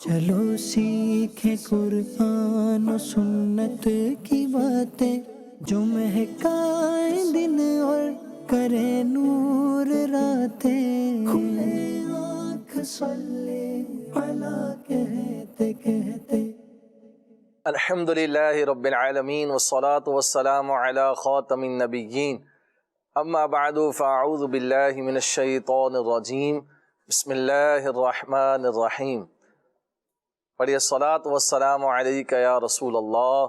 چلو سیکھیں قرآن و سنت کی باتیں جو مہکائیں دن اور کرے نور راتیں، کھلے آنکھ صلی علی کہتے کہتے۔ الحمدللہ رب العالمین والصلاة والسلام علی خاتم النبیین، اما بعد فاعوذ باللہ من الشیطان الرجیم، بسم اللہ الرحمن الرحیم۔ پڑھیے الصلاة والسلام علیک یا رسول اللہ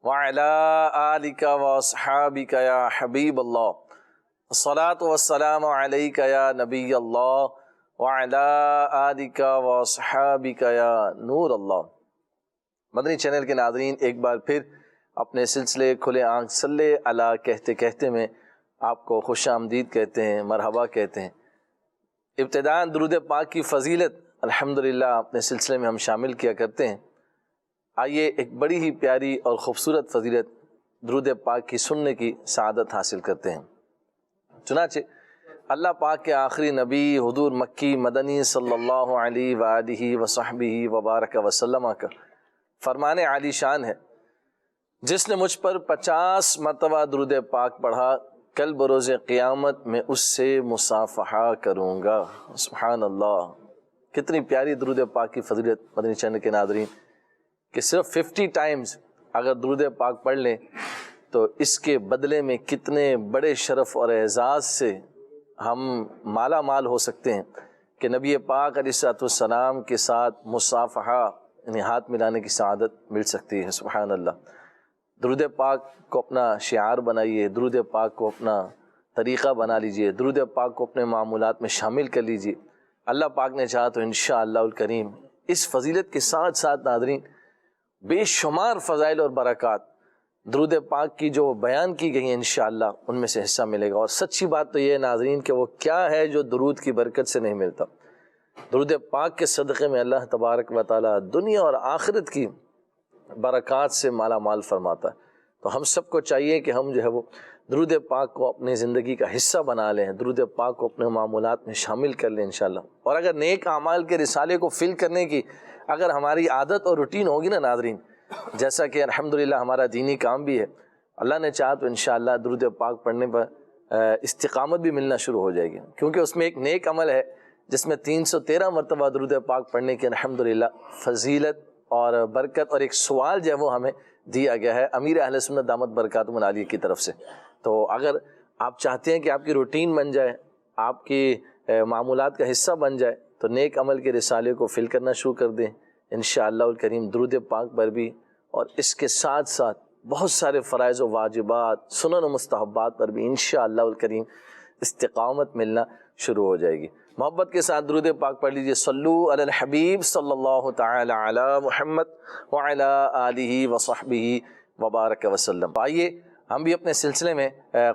وعلی آلک واصحابک یا حبیب اللہ، الصلاة والسلام علیک یا نبی اللہ وعلی آلک واصحابک یا نور اللہ۔ مدنی چینل کے ناظرین، ایک بار پھر اپنے سلسلے کھلے آنکھ صلی علی کہتے کہتے میں آپ کو خوش آمدید کہتے ہیں، مرحبا کہتے ہیں۔ ابتداءً درود پاک کی فضیلت الحمدللہ اپنے سلسلے میں ہم شامل کیا کرتے ہیں۔ آئیے ایک بڑی ہی پیاری اور خوبصورت فضیلت درود پاک کی سننے کی سعادت حاصل کرتے ہیں۔ چنانچہ اللہ پاک کے آخری نبی حضور مکی مدنی صلی اللہ علیہ وآلہ وصحبہ وبارک وسلم کا فرمان عالی شان ہے، جس نے مجھ پر 50 مرتبہ درود پاک پڑھا، کل بروز قیامت میں اس سے مصافحہ کروں گا۔ سبحان اللہ، کتنی پیاری درود پاک کی فضیلت مدنی چینل کے ناظرین، کہ صرف 50 ٹائمز اگر درود پاک پڑھ لیں تو اس کے بدلے میں کتنے بڑے شرف اور اعزاز سے ہم مالا مال ہو سکتے ہیں کہ نبی پاک علیہ السلام کے ساتھ مصافحہ یعنی ہاتھ ملانے کی سعادت مل سکتی ہے۔ سبحان اللہ۔ درود پاک کو اپنا شعار بنائیے، درود پاک کو اپنا طریقہ بنا لیجئے، درود پاک کو اپنے معمولات میں شامل کر لیجئے۔ اللہ پاک نے چاہا تو انشاءاللہ الکریم اس فضیلت کے ساتھ ساتھ ناظرین بے شمار فضائل اور برکات درود پاک کی جو بیان کی گئی ہیں انشاءاللہ ان میں سے حصہ ملے گا۔ اور سچی بات تو یہ ہے ناظرین کہ وہ کیا ہے جو درود کی برکت سے نہیں ملتا۔ درود پاک کے صدقے میں اللہ تبارک و تعالی دنیا اور آخرت کی برکات سے مالا مال فرماتا ہے۔ تو ہم سب کو چاہیے کہ ہم جو ہے وہ درود پاک کو اپنی زندگی کا حصہ بنا لیں، درود پاک کو اپنے معمولات میں شامل کر لیں انشاءاللہ۔ اور اگر نیک اعمال کے رسالے کو فل کرنے کی اگر ہماری عادت اور روٹین ہوگی نا ناظرین، جیسا کہ الحمدللہ ہمارا دینی کام بھی ہے، اللہ نے چاہا تو انشاءاللہ درود پاک پڑھنے پر استقامت بھی ملنا شروع ہو جائے گی، کیونکہ اس میں ایک نیک عمل ہے جس میں 313 مرتبہ درود پاک پڑھنے کی الحمدللہ فضیلت اور برکت اور ایک سوال جو ہے وہ ہمیں دیا گیا ہے امیر اہل سنت دامت برکاتہم العالیہ کی طرف سے۔ تو اگر آپ چاہتے ہیں کہ آپ کی روٹین بن جائے، آپ کی معمولات کا حصہ بن جائے، تو نیک عمل کے رسالے کو فل کرنا شروع کر دیں انشاءاللہ الکریم۔ درود پاک پر بھی اور اس کے ساتھ ساتھ بہت سارے فرائض و واجبات، سنن و مستحبات پر بھی انشاءاللہ الکریم استقامت ملنا شروع ہو جائے گی۔ محبت کے ساتھ درود پاک پڑھ لیجئے، صلو علی الحبیب صلی اللہ تعالی علی محمد وعلی آلہ وصحبہ وبارک وسلم۔ آئیے ہم بھی اپنے سلسلے میں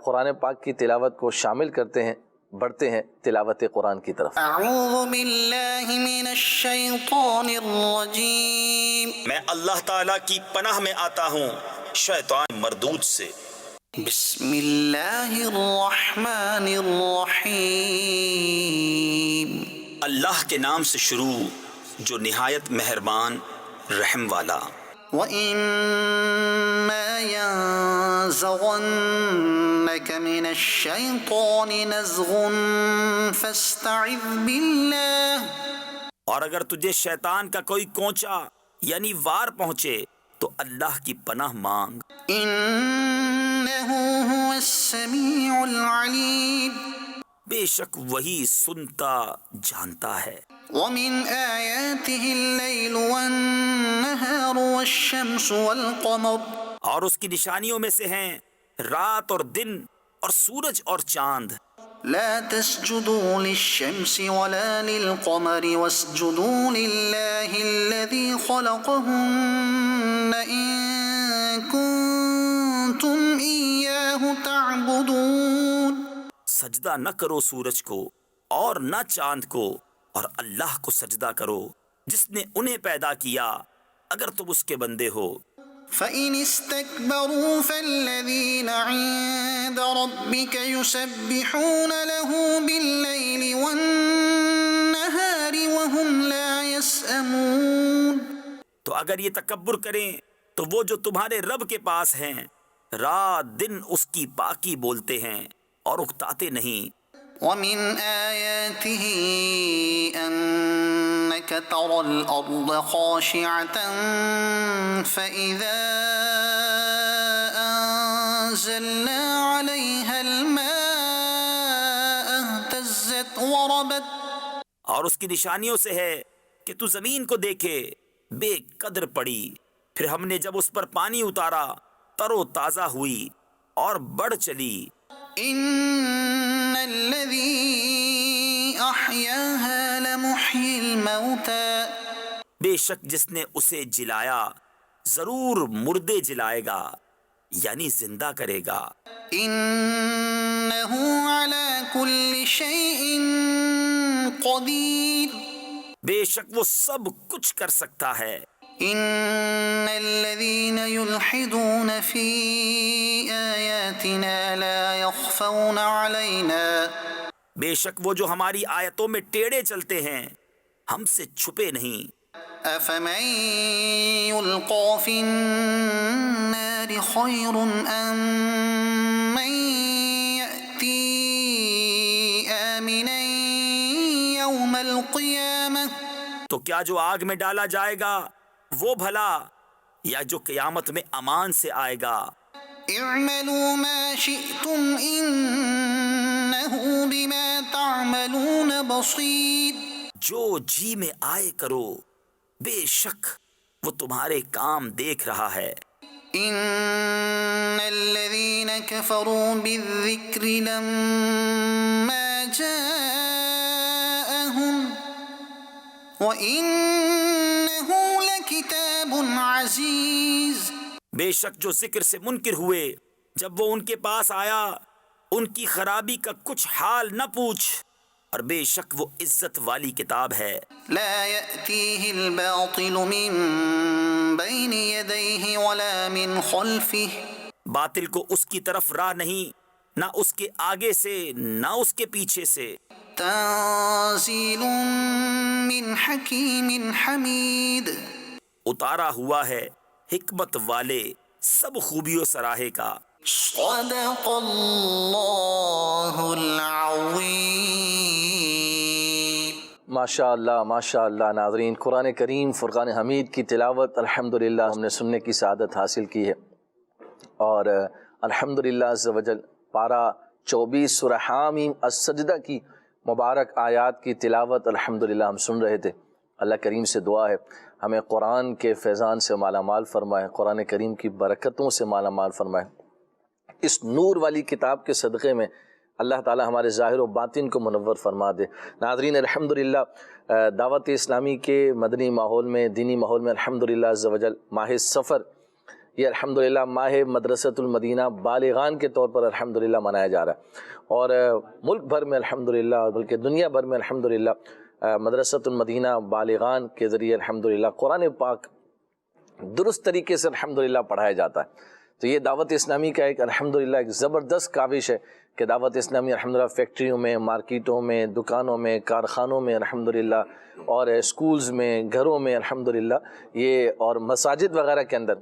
قرآن پاک کی تلاوت کو شامل کرتے ہیں، بڑھتے ہیں تلاوت قرآن کی طرف۔ اعوذ باللہ من الشیطان الرجیم، میں اللہ تعالیٰ کی پناہ میں آتا ہوں شیطان مردود سے۔ بسم اللہ الرحمن الرحیم، اللہ کے نام سے شروع جو نہایت مہربان رحم والا۔ وَإِمَّا يَنزَغَنَّكَ مِنَ الشَّيْطَانِ نَزْغٌ فَاسْتَعِذْ بِاللَّهِ، اور اگر تجھے شیطان کا کوئی کونچا یعنی وار پہنچے تو اللہ کی پناہ مانگ۔ إِنَّهُ هُوَ السَّمِيعُ الْعَلِيمُ، بے شک وہی سنتا جانتا ہے۔ وَمِنْ آيَاتِهِ اللَّيْلُ وَالنَّهَارُ وَالشَّمْسُ وَالْقَمَرُ، اور اس کی نشانیوں میں سے ہیں رات اور دن اور سورج اور چاند۔ لا تسجدوا للشمس ولا للقمر واسجدوا لله الذي خلقهن إن كنتم إياه تعبدون، سجدہ نہ کرو سورج کو اور نہ چاند کو، اور اللہ کو سجدہ کرو جس نے انہیں پیدا کیا اگر تم اس کے بندے ہو۔ فَإِنِ اسْتَكْبَرُوا فَالَّذِينَ عِندَ رَبِّكَ يُسَبِّحُونَ لَهُ بِاللَّيْلِ وَالنَّهَارِ وَهُمْ لَا يَسْأَمُونَ۔ تو اگر یہ تکبر کریں تو وہ جو تمہارے رب کے پاس ہیں رات دن اس کی پاکی بولتے ہیں اور اکتاتے نہیں۔ ومن آياته أنك ترى الأرض خاشعة فإذا أنزلنا عليها الماء اهتزت وربت۔ اور اس کی نشانیوں سے ہے کہ تو زمین کو دیکھے بے قدر پڑی، پھر ہم نے جب اس پر پانی اتارا تر و تازہ ہوئی اور بڑھ چلی۔ إن الذي أحياها لمحيي الموتى۔ بے شک جس نے اسے جلایا ضرور مردے جلائے گا، یعنی زندہ کرے گا۔ إنه على كل شيء قدير۔ بے شک وہ سب کچھ کر سکتا ہے۔ إن الذين يلحدون في آياتنا لا يخفون علينا۔ بے شک وہ جو ہماری آیتوں میں ٹیڑے چلتے ہیں ہم سے چھپے نہیں۔ أفمن يلقى في النار خير أم من يأتي آمنا يوم القيامة۔ تو کیا جو آگ میں ڈالا جائے گا وہ بھلا یا جو قیامت میں امان سے آئے گا؟ اعملوا ما شئتم إنه بما تعملون بصير۔ جو جی میں آئے کرو، بے شک وہ تمہارے کام دیکھ رہا ہے۔ إن الذين كفروا بالذكر لما جاءهم وإنه لكتاب عزيز۔ بے شک جو ذکر سے منکر ہوئے جب وہ ان کے پاس آیا ان کی خرابی کا کچھ حال نہ پوچھ، اور بے شک وہ عزت والی کتاب ہے۔ لا يأتيه الباطل من بين يديه ولا من خلفه۔ باطل کو اس کی طرف راہ نہیں، نہ اس کے آگے سے نہ اس کے پیچھے سے۔ تنزيل من حكيم حميد۔ اتارا ہوا ہے حکمت والے سب خوبیوں سراہے کا۔ صدق اللہ العظیم۔ ماشاء اللہ ناظرین، قرآن کریم فرقان حمید کی تلاوت الحمدللہ ہم نے سننے کی سعادت حاصل کی ہے، اور الحمدللہ عز و جل پارہ 24 سورہ حامیم السجدہ کی مبارک آیات کی تلاوت الحمدللہ ہم سن رہے تھے۔ اللہ کریم سے دعا ہے ہمیں قرآن کے فیضان سے مالا مال فرمائے، قرآن کریم کی برکتوں سے مالا مال فرمائے۔ اس نور والی کتاب کے صدقے میں اللہ تعالی ہمارے ظاہر و باطن کو منور فرما دے۔ ناظرین، الحمدللہ دعوت اسلامی کے مدنی ماحول میں، دینی ماحول میں الحمدللہ عز و جل ماہ سفر، یہ الحمدللہ ماہ مدرسۃ المدینہ بالغان کے طور پر الحمدللہ منایا جا رہا ہے، اور ملک بھر میں الحمدللہ بلکہ دنیا بھر میں الحمدللہ مدرسۃ المدینہ بالغان کے ذریعے الحمدللہ قرآن پاک درست طریقے سے الحمدللہ پڑھایا جاتا ہے۔ تو یہ دعوت اسلامی کا ایک الحمدللہ ایک زبردست کاوش ہے کہ دعوت اسلامی الحمدللہ فیکٹریوں میں، مارکیٹوں میں، دکانوں میں، کارخانوں میں الحمدللہ، اور اسکولز میں، گھروں میں الحمدللہ یہ، اور مساجد وغیرہ کے اندر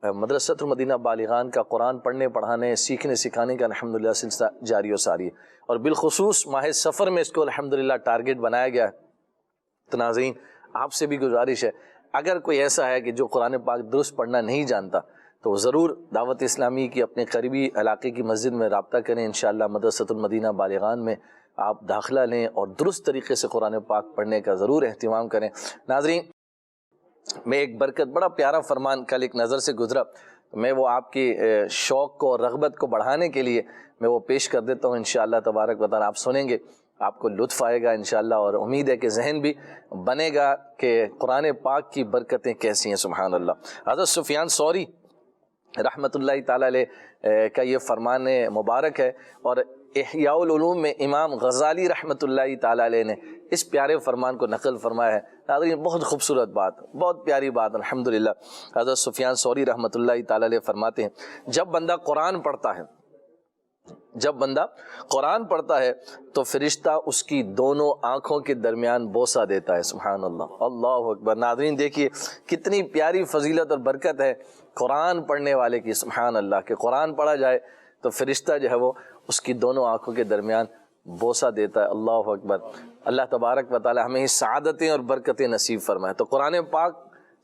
مدرسۃ المدینہ بالغان کا قرآن پڑھنے، پڑھانے، سیکھنے، سکھانے کا الحمدللہ سلسلہ جاری و ساری ہے، اور بالخصوص ماہ سفر میں اس کو الحمدللہ ٹارگٹ بنایا گیا ہے۔ تو ناظرین، آپ سے بھی گزارش ہے اگر کوئی ایسا ہے کہ جو قرآن پاک درست پڑھنا نہیں جانتا تو ضرور دعوت اسلامی کی اپنے قریبی علاقے کی مسجد میں رابطہ کریں، انشاءاللہ مدرسۃ المدینہ بالغان میں آپ داخلہ لیں اور درست طریقے سے قرآن پاک پڑھنے کا ضرور اہتمام کریں۔ ناظرین، میں ایک برکت بڑا پیارا فرمان کل ایک نظر سے گزرا، میں وہ آپ کی شوق کو اور رغبت کو بڑھانے کے لیے میں وہ پیش کر دیتا ہوں، انشاءاللہ تبارک و تعالی آپ سنیں گے، آپ کو لطف آئے گا انشاءاللہ، اور امید ہے کہ ذہن بھی بنے گا کہ قرآن پاک کی برکتیں کیسی ہیں۔ سبحان اللہ۔ حضرت سفیان ثوری رحمۃ اللہ تعالی علیہ کا یہ فرمان مبارک ہے، اور احیاء العلوم میں امام غزالی رحمۃ اللہ تعالی علیہ نے اس پیارے فرمان کو نقل فرمایا ہے۔ ناظرین، بہت خوبصورت بات، بہت پیاری بات الحمدللہ۔ حضرت سفیان ثوری رحمۃ اللہ تعالی علیہ فرماتے ہیں جب بندہ قرآن پڑھتا ہے جب بندہ قرآن پڑھتا ہے تو فرشتہ اس کی دونوں آنکھوں کے درمیان بوسہ دیتا ہے. سبحان اللہ، اللہ اکبر. ناظرین دیکھیے کتنی پیاری فضیلت اور برکت ہے قرآن پڑھنے والے کی. سبحان اللہ، کہ قرآن پڑھا جائے تو فرشتہ جو ہے وہ اس کی دونوں آنکھوں کے درمیان بوسہ دیتا ہے. اللہ اکبر. اللہ تبارک و تعالی ہمیں سعادتیں اور برکتیں نصیب فرمائے. تو قرآن پاک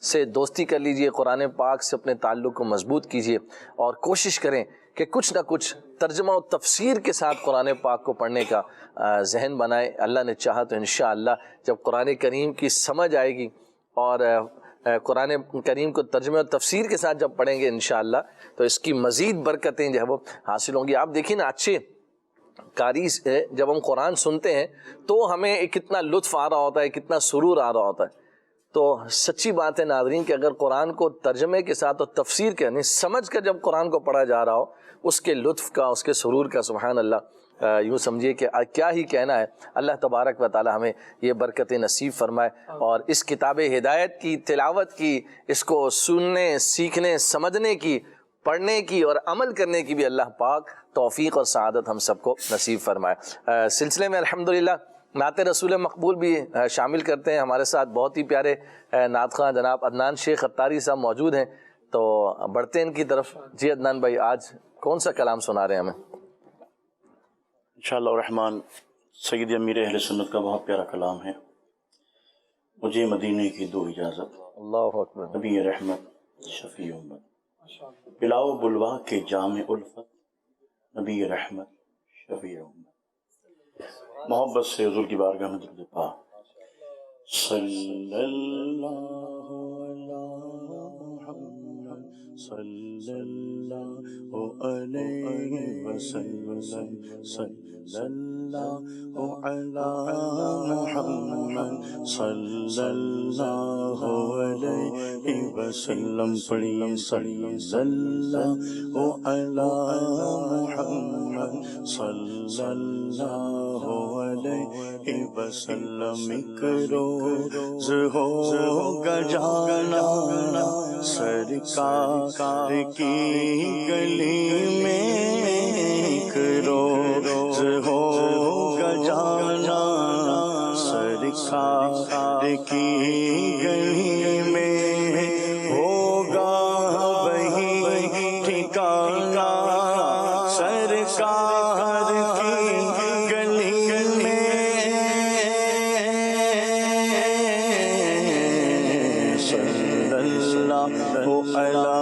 سے دوستی کر لیجئے، قرآن پاک سے اپنے تعلق کو مضبوط کیجئے اور کوشش کریں کہ کچھ نہ کچھ ترجمہ و تفسیر کے ساتھ قرآن پاک کو پڑھنے کا ذہن بنائے. اللہ نے چاہا تو انشاءاللہ جب قرآن کریم کی سمجھ آئے گی اور قرآن کریم کو ترجمہ و تفسیر کے ساتھ جب پڑھیں گے انشاءاللہ تو اس کی مزید برکتیں جو ہے وہ حاصل ہوں گی. آپ دیکھیں نا، اچھے قاری سے جب ہم قرآن سنتے ہیں تو ہمیں کتنا لطف آ رہا ہوتا ہے، کتنا سرور آ رہا ہوتا ہے. تو سچی بات ہے ناظرین کہ اگر قرآن کو ترجمے کے ساتھ اور تفسیر کے یعنی سمجھ کر جب قرآن کو پڑھا جا رہا ہو، اس کے لطف کا، اس کے سرور کا، سبحان اللہ، یوں سمجھیے کہ کیا ہی کہنا ہے. اللہ تبارک و تعالی ہمیں یہ برکتیں نصیب فرمائے اور اس کتاب ہدایت کی تلاوت کی، اس کو سننے، سیکھنے، سمجھنے کی، پڑھنے کی اور عمل کرنے کی بھی اللہ پاک توفیق اور سعادت ہم سب کو نصیب فرمائے. سلسلے میں الحمدللہ نعت رسول مقبول بھی شامل کرتے ہیں. ہمارے ساتھ بہت ہی پیارے نعت خواں جناب عدنان شیخ اتاری صاحب موجود ہیں، تو بڑھتے ہیں ان کی طرف. جی عدنان بھائی، آج کون سا کلام سنا رہے ہیں ہمیں؟ انشاءاللہ الرحمن سید امیر اہل سنت کا بہت پیارا کلام ہے. مجھے مدینے کی دو اجازت. اللہ اکبر. نبی رحمت شفیع امت، پلاؤ بلوا کے جام الفت، نبی رحمت شفیع امت. محبت سے حضور کی بارگاہ میں درود پا. صلی اللہ علی محمد صلی اللہ علیہ وسلم، صلی اللہ علی محمد صلی اللہ علیہ وسلم. پڑھیے صلی اللہ علی محمد صلی اللہ علیہ وسلم. ایک روز ہوگا جانا سرکار کی گلی میں، ایک روز ہوگا جانا سرکار کی گلی میں، ہوگا وہی ٹھکانا سرکار کی گلی میں. صلی اللہ علی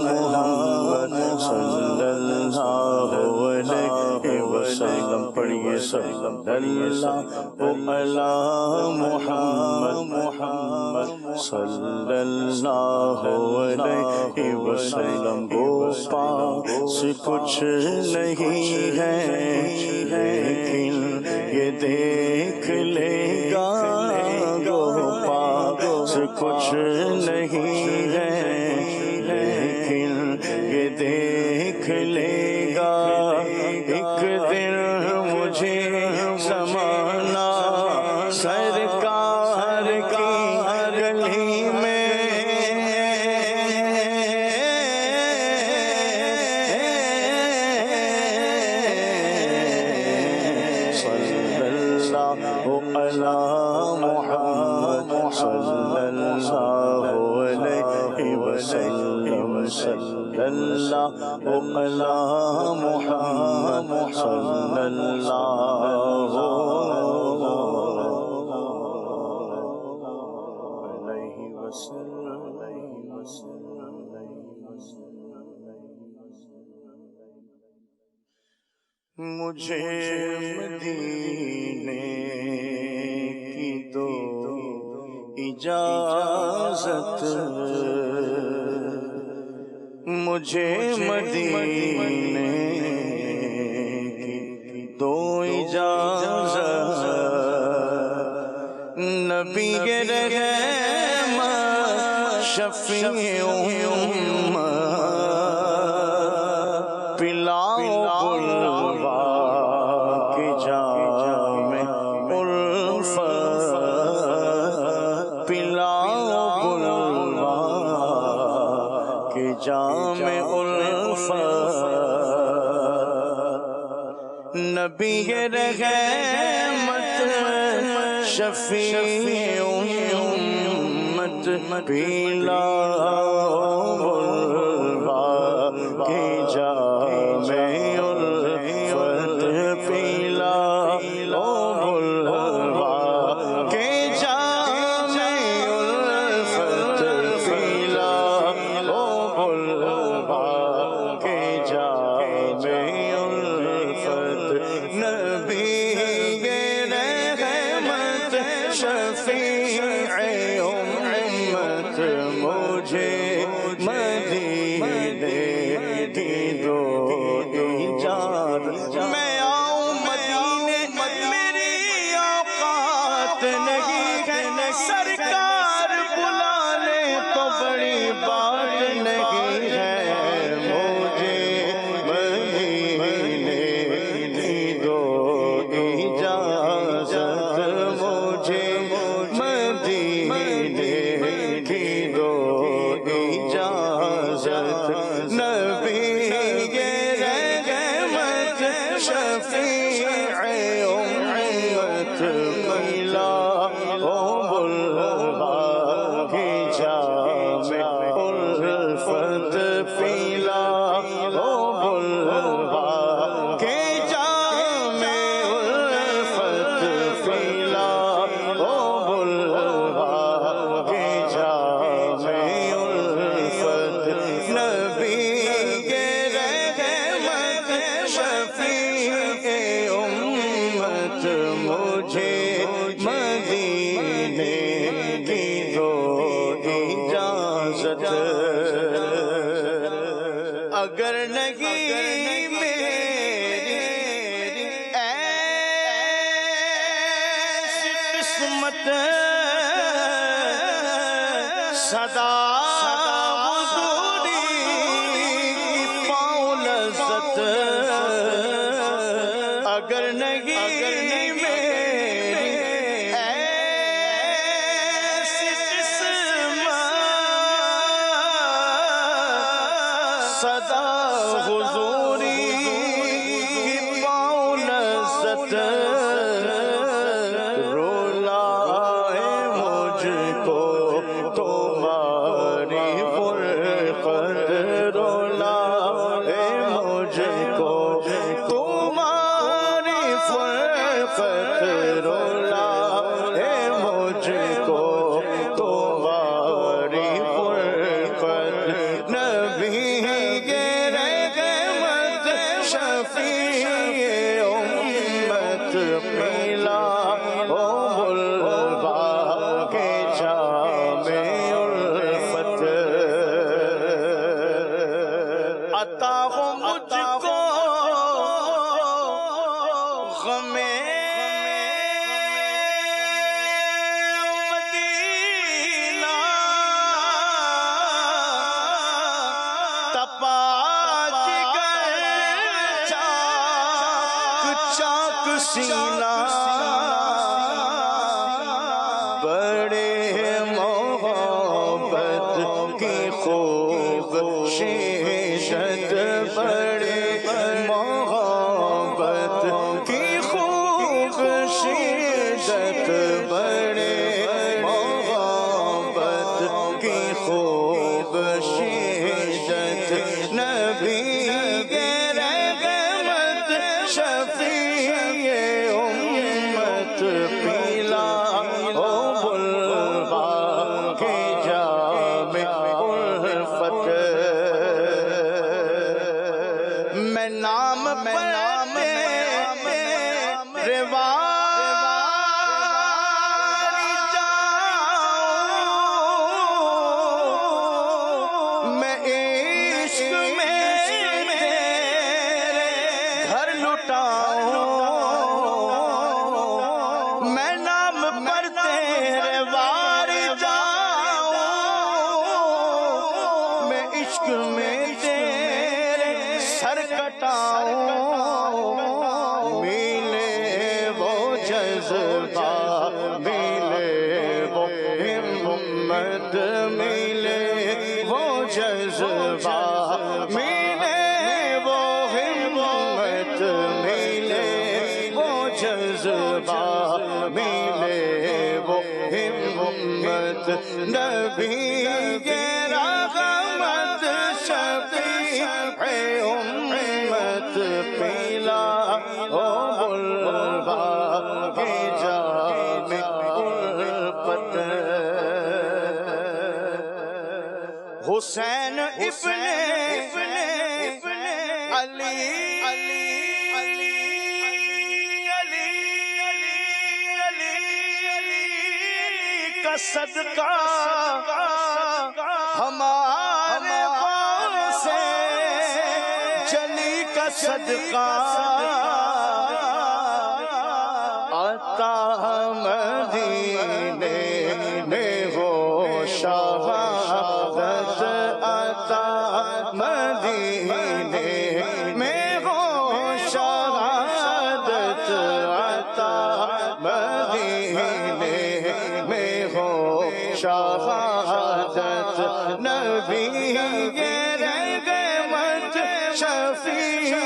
محمد صلی اللہ علیہ وسلم. پڑھیے صلی اللہ علی محمد صلی اللہ علیہ وسلم. گو پاس کچھ نہیں ہے لیکن یہ دیکھ لے گا، گو پاس کچھ نہیں ہے لیکن یہ دیکھ لے گا. ایک دن مجھے زمانہ سرکار کی گلی میں، صلی اللہ علی محمد صلی اللہ علیہ وسلم، صلی اللہ علی محمد صلی اللہ علیہ وسلم. مجھے مدینے کی دو اجازت، مجھے مدینے کی دو اجازت، نبی رحمت شفیع امت، پلاؤ بلوا کے جام الفت، پلاؤ بلوا کے جام الفت. نبی رحمت شفیع امت پیلا غربا کی جام الفت پیلا غربا کی جام الفت پیلا غربا کی جام الفت نبی رحمت شفیع امت مجھے مدینے کی دو اجازت میں آؤں مدینے میری اوقات نہیں ہے سرکار بلا لے تو بڑی بات نہیں ہے مجھے مدینے کی دو اجازت مجھے مدینے کی دو اجازت نبی رحمت شفیع امت پیلا غربا کی جام الفت پیلا غربا کی جام الفت پیلا غربا کی جام الفت نبی رحمت شفیع امت مجھے مدینے کی دو اجازت اگر نہیں میری ایسی قسمت صدا حضوری کی پاؤں لذت اگر نہیں میری ایسی قسمت صدا حضوری کی پاؤں لذت رولائے مجھ کو تمہاری فرقت رولائے مجھ کو تمہاری فرقت رولائے مجھ کو تمہاری فرقت نبی رحمت شفیع امت پیلا غربا کے جام الفت عطا ہو مجھ کو غم مدینہ تپا جگر چاک سینہ بڑے محبت کی خوب شیشت بڑے محبت کی خوب شیشت بڑے محبت کی خوب شیشت نبی رحمت شفیع امت پیلا غربا کی جام الفت میں نام پڑھتے رواری جاؤں میں عشق میں تیرے گھر لٹاؤں میں نام پڑھتے رواری جاؤں میں عشق میں تیرے سر کٹاؤں ملے وہ جذبہ ملے وہ ہمت ملے وہ جذبہ ملے وہ ہمت ملے نبی رحمت شفیع امت پیلا او بلوا کے جام الفت حسین ابن علی کا صدقہ ہمارے سے جلی کا صدقہ عطا مدینے میں ہو شہادت عطا مدینے میں ہو شہادت عطا مدینے میں ہو شہادت نبی رحمت شفیع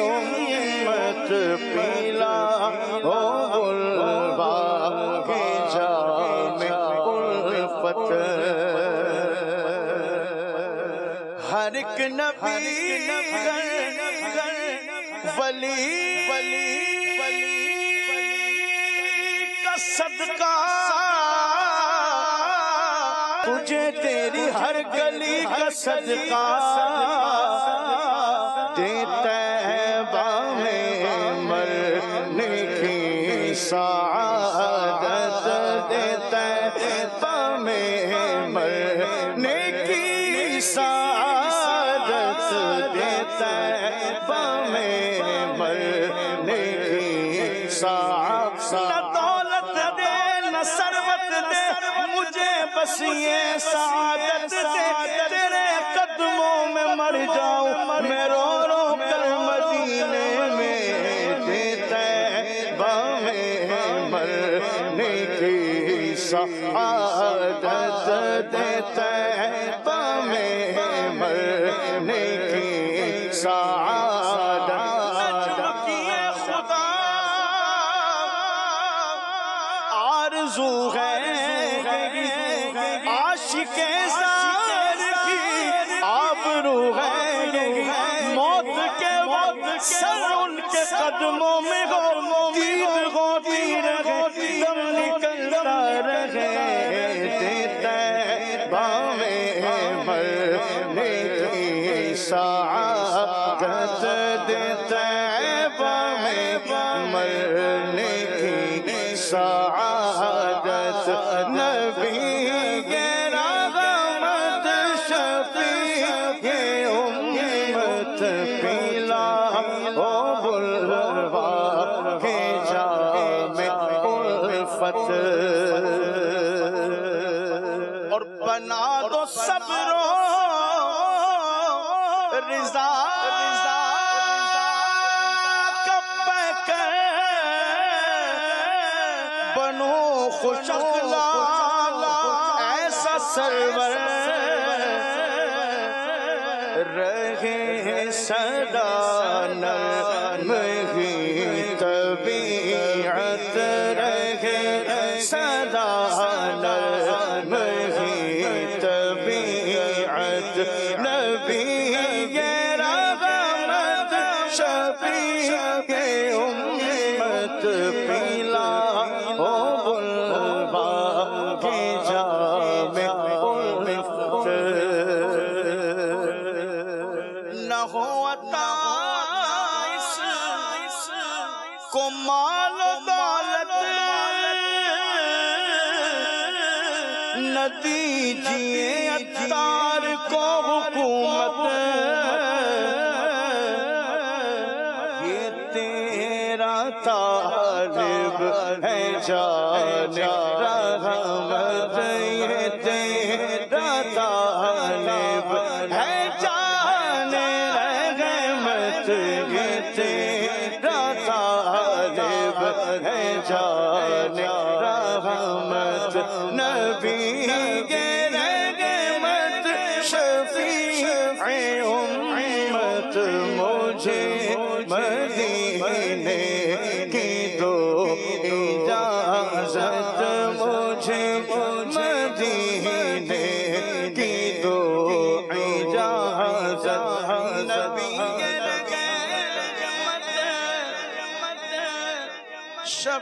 امت پیلا ہو بلوا کے جام الفت ہر ایک نبی ولی کا صدقہ تجھے تیری ہر گلی کا صدقہ دیتا ہے باہیں مرنے کی سعادت دیتا ہے باہیں مرنے کی سعادت دیتا ہے باہیں مرنے کی سعادت نہ دولت دے نہ ثروت دے مجھے بس یہ سعادت دے تیرے قدموں میں مر جاؤں میں رو رو کر مدینے میں دیتا ہے باہیں مرنے کی سعادت دیتا ہے باہیں مرنے کی سعادت آرزو ہے عاشق زار کی آبرو ہے موت کے وقت سر ان کے قدموں میں ہو تیر ہوتی رہے دم نکلتا رہے دیتا ہے باہیں مرنے کی سعادت دیتا ہے باہیں مرنے کی سعادت نبی رحمت شفیع امت پیلا او بلوا کے جام الفت اور بنا دو صبر و رضا بنو خوش اخلاق ایسا سرور رہے سدا نرم ہی طبیعت رہے سدا نرم ہی طبیعت نبی رحمت شفیع امت پیلا ہو بلوا کے جام الفت نہ ہو عطا اس کو مال و دولت نہ دیجیے عطار کو حکومت یہ تیرا طالب ہے جان رحمت یہ تیرا طالب ہے جان رحمت یہ تیرا طالب ہے جان رحمت نبی رحمت شفیع امت مجھے مدینے کی دو اجازت سبحان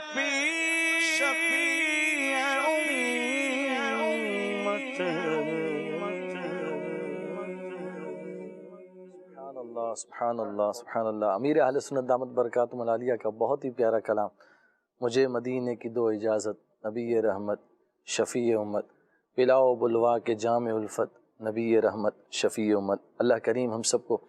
اللہ سبحان اللہ۔ امیر اہل سنت دامت برکاتہم العالیہ کا بہت ہی پیارا کلام، مجھے مدینے کی دو اجازت، نبی رحمت شفیع امت، پلاؤ بلوا کے جام الفت، نبی رحمت شفیع امت۔ اللہ کریم ہم سب کو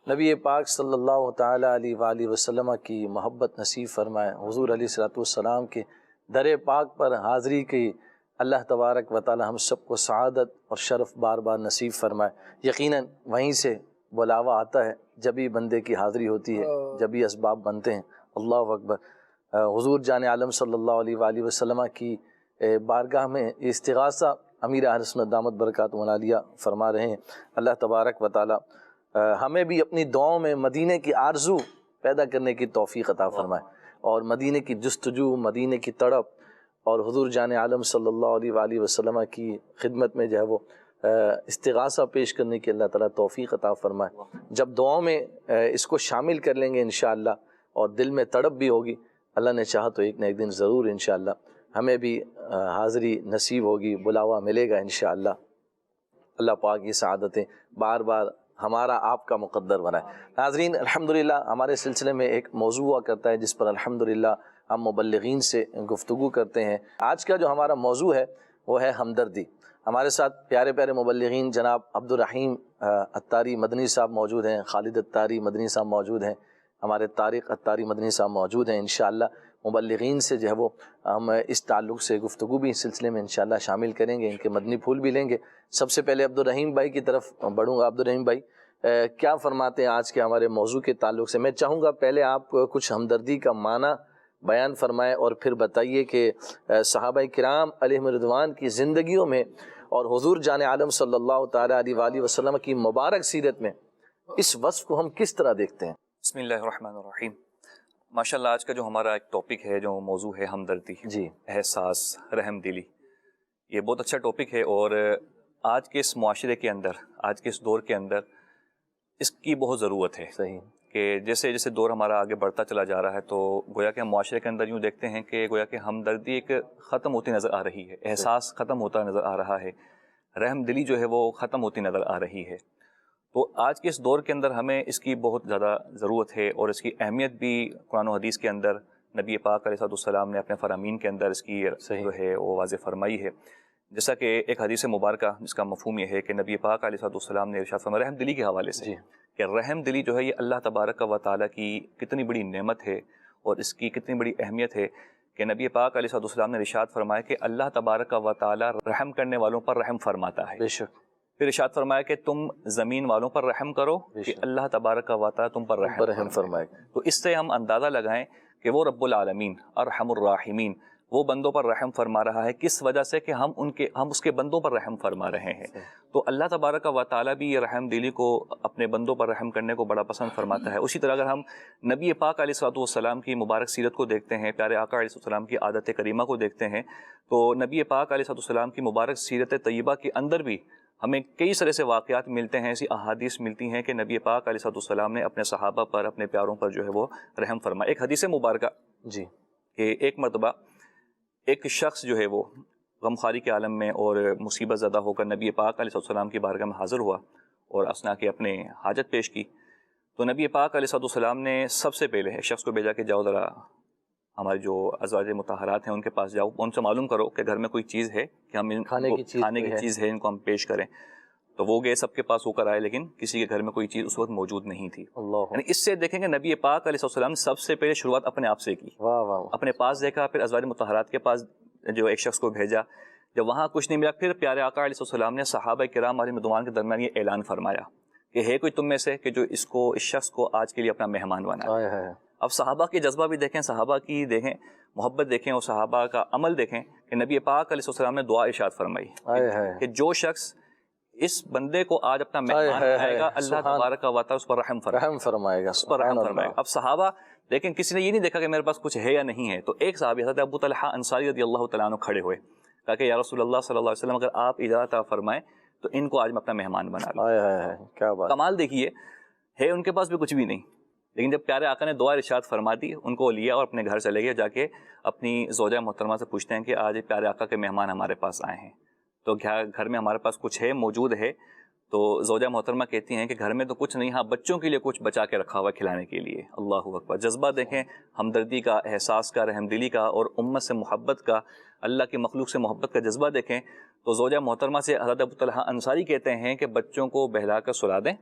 نبی پاک صلی اللہ تعالیٰ علیہ وآلہ وسلم کی محبت نصیب فرمائے، حضور علیہ الصلوۃ والسلام کے در پاک پر حاضری کی اللہ تبارک و تعالی ہم سب کو سعادت اور شرف بار بار نصیب فرمائے۔ یقیناً وہیں سے بلاوا آتا ہے جب ہی بندے کی حاضری ہوتی ہے، جب ہی اسباب بنتے ہیں۔ اللہ اکبر۔ حضور جان عالم صلی اللہ علیہ وآلہ وسلم کی بارگاہ میں استغاثہ امیر اہل سنت دامت برکاتہم العالیہ فرما رہے ہیں۔ اللہ تبارک و تعالی ہمیں بھی اپنی دعاؤں میں مدینے کی آرزو پیدا کرنے کی توفیق عطا فرمائے، اور مدینے کی جستجو، مدینے کی تڑپ، اور حضور جان عالم صلی اللہ علیہ وآلہ وسلم کی خدمت میں جو ہے وہ استغاثہ پیش کرنے کی اللہ تعالیٰ توفیق عطا فرمائے۔ جب دعاؤں میں اس کو شامل کر لیں گے انشاءاللہ، اور دل میں تڑپ بھی ہوگی، اللہ نے چاہا تو ایک نہ ایک دن ضرور انشاءاللہ ہمیں بھی حاضری نصیب ہوگی، بلاوا ملے گا انشاءاللہ۔ اللہ پاک یہ سعادتیں بار بار ہمارا آپ کا مقدر بنائے۔ ناظرین، الحمدللہ ہمارے سلسلے میں ایک موضوع ہوا کرتا ہے جس پر الحمدللہ ہم مبلغین سے گفتگو کرتے ہیں۔ آج کا جو ہمارا موضوع ہے وہ ہے ہمدردی۔ ہمارے ساتھ پیارے پیارے مبلغین جناب عبد الرحیم عطاری مدنی صاحب موجود ہیں، خالد عطاری مدنی صاحب موجود ہیں، ہمارے طارق عطاری مدنی صاحب موجود ہیں۔ انشاءاللہ مبلغین سے جو ہے وہ ہم اس تعلق سے گفتگو بھی اس سلسلے میں انشاءاللہ شامل کریں گے، ان کے مدنی پھول بھی لیں گے۔ سب سے پہلے عبد الرحیم بھائی کی طرف بڑھوں گا۔ عبد الرحیم بھائی کیا فرماتے ہیں آج کے ہمارے موضوع کے تعلق سے؟ میں چاہوں گا پہلے آپ کچھ ہمدردی کا معنی بیان فرمائیں، اور پھر بتائیے کہ صحابہ کرام علیہم رضوان کی زندگیوں میں اور حضور جان عالم صلی اللہ تعالیٰ علیہ وآلہ وسلم کی مبارک سیرت میں اس وصف کو ہم کس طرح دیکھتے ہیں؟ بسم اللہ الرحمن الرحیم۔ ماشاءاللہ آج کا جو ہمارا ایک ٹاپک ہے، جو موضوع ہے ہمدردی، جی، احساس، رحم دلی، یہ بہت اچھا ٹاپک ہے، اور آج کے اس معاشرے کے اندر، آج کے اس دور کے اندر اس کی بہت ضرورت ہے۔ صحیح کہ جیسے جیسے دور ہمارا آگے بڑھتا چلا جا رہا ہے، تو گویا کہ ہم معاشرے کے اندر یوں دیکھتے ہیں کہ گویا کہ ہمدردی ایک ختم ہوتی نظر آ رہی ہے، احساس ختم ہوتا نظر آ رہا ہے، رحم دلی جو ہے وہ ختم ہوتی نظر آ رہی ہے۔ تو آج کے اس دور کے اندر ہمیں اس کی بہت زیادہ ضرورت ہے، اور اس کی اہمیت بھی قرآن و حدیث کے اندر نبی پاک علیہ السلام نے اپنے فرامین کے اندر اس کی جو ہے وہ واضح فرمائی ہے۔ جیسا کہ ایک حدیث مبارکہ جس کا مفہوم یہ ہے کہ نبی پاک علیہ السلام نے ارشاد فرمایا رحم دلی کے حوالے سے، کہ رحم دلی جو ہے یہ اللہ تبارک و تعالیٰ کی کتنی بڑی نعمت ہے، اور اس کی کتنی بڑی اہمیت ہے کہ نبی پاک علیہ السلام نے ارشاد فرمایا کہ اللہ تبارک و تعالیٰ رحم کرنے والوں پر رحم فرماتا ہے۔ بے شک۔ پھر ارشاد فرمایا کہ تم زمین والوں پر رحم کرو کہ اللہ تبارک و تعالیٰ تم پر رحم فرمائے۔ تو اس سے ہم اندازہ لگائیں کہ وہ رب العالمین ارحم الراحمین وہ بندوں پر رحم فرما رہا ہے، کس وجہ سے کہ ہم اس کے بندوں پر رحم فرما رہے ہیں۔ تو اللہ تبارک و تعالیٰ بھی یہ رحم دلی کو اپنے بندوں پر رحم کرنے کو بڑا پسند فرماتا ہے۔ اسی طرح اگر ہم نبی پاک علیہ السلام کی مبارک سیرت کو دیکھتے ہیں، پیارے آقا علیہ السلام کی عادت کریمہ کو دیکھتے ہیں، تو نبی پاک علیہ السلام کی مبارک سیرت طیبہ کے اندر بھی ہمیں کئی طرح سے واقعات ملتے ہیں، ایسی احادیث ملتی ہیں کہ نبی پاک علیہ السلام نے اپنے صحابہ پر، اپنے پیاروں پر جو ہے وہ رحم فرمایا۔ ایک حدیث مبارکہ جی کہ ایک مرتبہ ایک شخص جو ہے وہ غمخواری کے عالم میں اور مصیبت زدہ ہو کر نبی پاک علیہ السلام کی بارگاہ میں حاضر ہوا اور اثنا کے اپنے حاجت پیش کی۔ تو نبی پاک علیہ السلام نے سب سے پہلے ایک شخص کو بھیجا کہ جاؤ ذرا ہمارے جو ازواج مطہرات ہیں ان کے پاس جاؤ، ان سے معلوم کرو کہ گھر میں کوئی چیز ہے کہ ہم کھانے کی چیز ہے، ان کو ہم پیش کریں۔ تو وہ گئے، سب کے پاس ہو کر آئے، لیکن کسی کے گھر میں کوئی چیز اس وقت موجود نہیں تھی۔ یعنی اس سے دیکھیں گے نبی پاک علیہ السلام نے سب سے پہلے شروعات اپنے آپ سے کی، اپنے پاس دیکھا، پھر ازواج مطہرات کے پاس جو ایک شخص کو بھیجا، جب وہاں کچھ نہیں ملا پھر پیارے آقا علیہ السلام نے صحابہ کرام علیہ رضوان کے درمیان یہ اعلان فرمایا کہ ہے کوئی تم میں سے کہ جو اس شخص کو آج کے لیے اپنا مہمان بنا۔ اب صحابہ کے جذبہ بھی دیکھیں، صحابہ کی دیکھیں محبت دیکھیں، اور صحابہ کا عمل دیکھیں کہ نبی پاک علیہ السلام نے دعا ارشاد فرمائی کہ جو شخص اس بندے کو آج اپنا مہمان بنائے گا اللہ تبارک و تعالیٰ اس پر رحم فرمائے گا، اس پر رحم فرمائے گا۔ اب صحابہ لیکن کسی نے یہ نہیں دیکھا کہ میرے پاس کچھ ہے یا نہیں ہے، تو ایک صحابی حضرت ابو طلحہ انصاری رضی اللہ تعالیٰ عنہ کھڑے ہوئے، کہا کہ یا رسول اللہ صلی اللہ علیہ وسلم اگر آپ اجازت فرمائیں تو ان کو آج میں اپنا مہمان بنا لوں۔ کیا بات، کمال دیکھیے، ہے ان کے پاس بھی کچھ بھی نہیں، لیکن جب پیارے آقا نے دعا ارشاد فرما دی، ان کو لیا اور اپنے گھر چلے گئے، جا کے اپنی زوجہ محترمہ سے پوچھتے ہیں کہ آج پیارے آقا کے مہمان ہمارے پاس آئے ہیں، تو گھر میں ہمارے پاس کچھ ہے، موجود ہے؟ تو زوجہ محترمہ کہتی ہیں کہ گھر میں تو کچھ نہیں، ہاں بچوں کے لیے کچھ بچا کے رکھا ہوا کھلانے کے لیے۔ اللہ اکبر! جذبہ دیکھیں، ہمدردی کا، احساس کا، رحم دلی کا، اور امت سے محبت کا، اللہ کی مخلوق سے محبت کا جذبہ دیکھیں۔ تو زوجہ محترمہ سے حضرت ابو طلحہ انصاری کہتے ہیں کہ بچوں کو بہلا کر سلا دیں،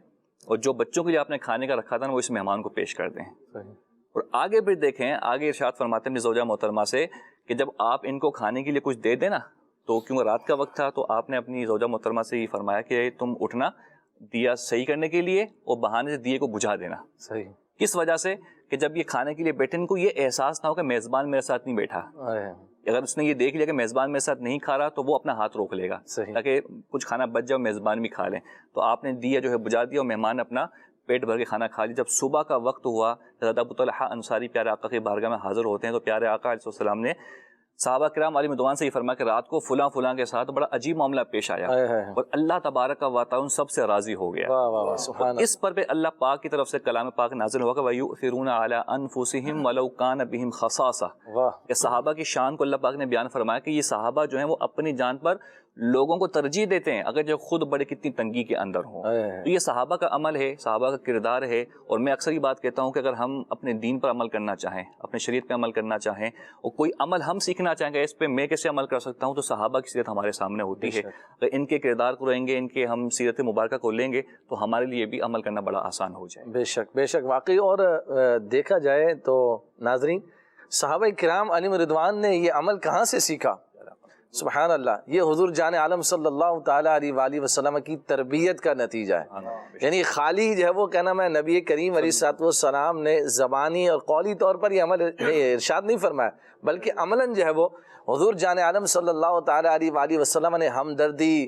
اور جو بچوں کے لیے آپ نے کھانے کا رکھا تھا نا وہ اس مہمان کو پیش کر دیں۔ اور آگے پھر دیکھیں، آگے ارشاد فرماتے ہیں زوجہ محترمہ سے کہ جب آپ ان کو کھانے کے لیے کچھ دے دیں نا، تو کیونکہ رات کا وقت تھا تو آپ نے اپنی زوجہ محترمہ سے یہ فرمایا کہ تم اٹھنا دیا صحیح کرنے کے لیے، اور بہانے سے دیے کو بجھا دینا۔ صحیح۔ کس وجہ سے؟ کہ جب یہ کھانے کے لیے بیٹھے ان کو یہ احساس نہ ہو کہ میزبان میرے ساتھ نہیں بیٹھا۔ اگر اس نے یہ دیکھ لیا کہ میزبان میرے ساتھ نہیں کھا رہا تو وہ اپنا ہاتھ روک لے گا تاکہ کچھ کھانا بچ جائے، میزبان بھی کھا لیں۔ تو آپ نے دیا جو ہے بجھا دیا، اور مہمان اپنا پیٹ بھر کے کھانا کھا لیا۔ جب صبح کا وقت ہوا، حضرت ابو طلحہ انصاری پیارے آقا کی بارگاہ میں حاضر ہوتے ہیں، تو پیارے آقا علیہ السلام نے صحابہ کرام علیہ رضوان سے یہ فرمایا کہ رات کو فلاں فلاں کے ساتھ بڑا عجیب معاملہ پیش آیا، اور اللہ تبارک و تعالی سب سے راضی ہو گیا۔ اس پر پہ اللہ پاک کی طرف سے کلام پاک نازل ہوا کہ وَيُؤْثِرُونَ عَلَىٰ أَنفُسِهِمْ وَلَوْ كَانَ بِهِمْ خَصَاصَةٌ، کہ صحابہ کی شان کو اللہ پاک نے بیان فرمایا کہ یہ صحابہ جو ہیں وہ اپنی جان پر لوگوں کو ترجیح دیتے ہیں اگر جو خود بڑے کتنی تنگی کے اندر ہوں۔ تو یہ صحابہ کا عمل ہے، صحابہ کا کردار ہے۔ اور میں اکثر یہ بات کہتا ہوں کہ اگر ہم اپنے دین پر عمل کرنا چاہیں، اپنے شریعت پہ عمل کرنا چاہیں، اور کوئی عمل ہم سیکھنا چاہیں کہ اس پہ میں کیسے عمل کر سکتا ہوں، تو صحابہ کی سیرت ہمارے سامنے ہوتی ہے۔ اگر ان کے کردار کو رہیں گے، ان کے ہم سیرت مبارکہ کو لیں گے تو ہمارے لیے بھی عمل کرنا بڑا آسان ہو جائے۔ بے شک، بے شک، واقعی۔ اور دیکھا جائے تو ناظرین، صحابہ کرام علیہ رضوان نے یہ عمل کہاں سے سیکھا؟ سبحان اللہ، یہ حضور جان عالم صلی اللہ تعالیٰ علیہ وآلہ وسلم کی تربیت کا نتیجہ ہے۔ یعنی خالی جو ہے وہ کہنا میں نبی کریم علیہ السلام نے زبانی اور قولی طور پر یہ عمل ارشاد نہیں فرمایا، بلکہ عملاً جو ہے وہ حضور جان عالم صلی اللہ تعالیٰ علیہ وآلہ وسلم نے ہمدردی،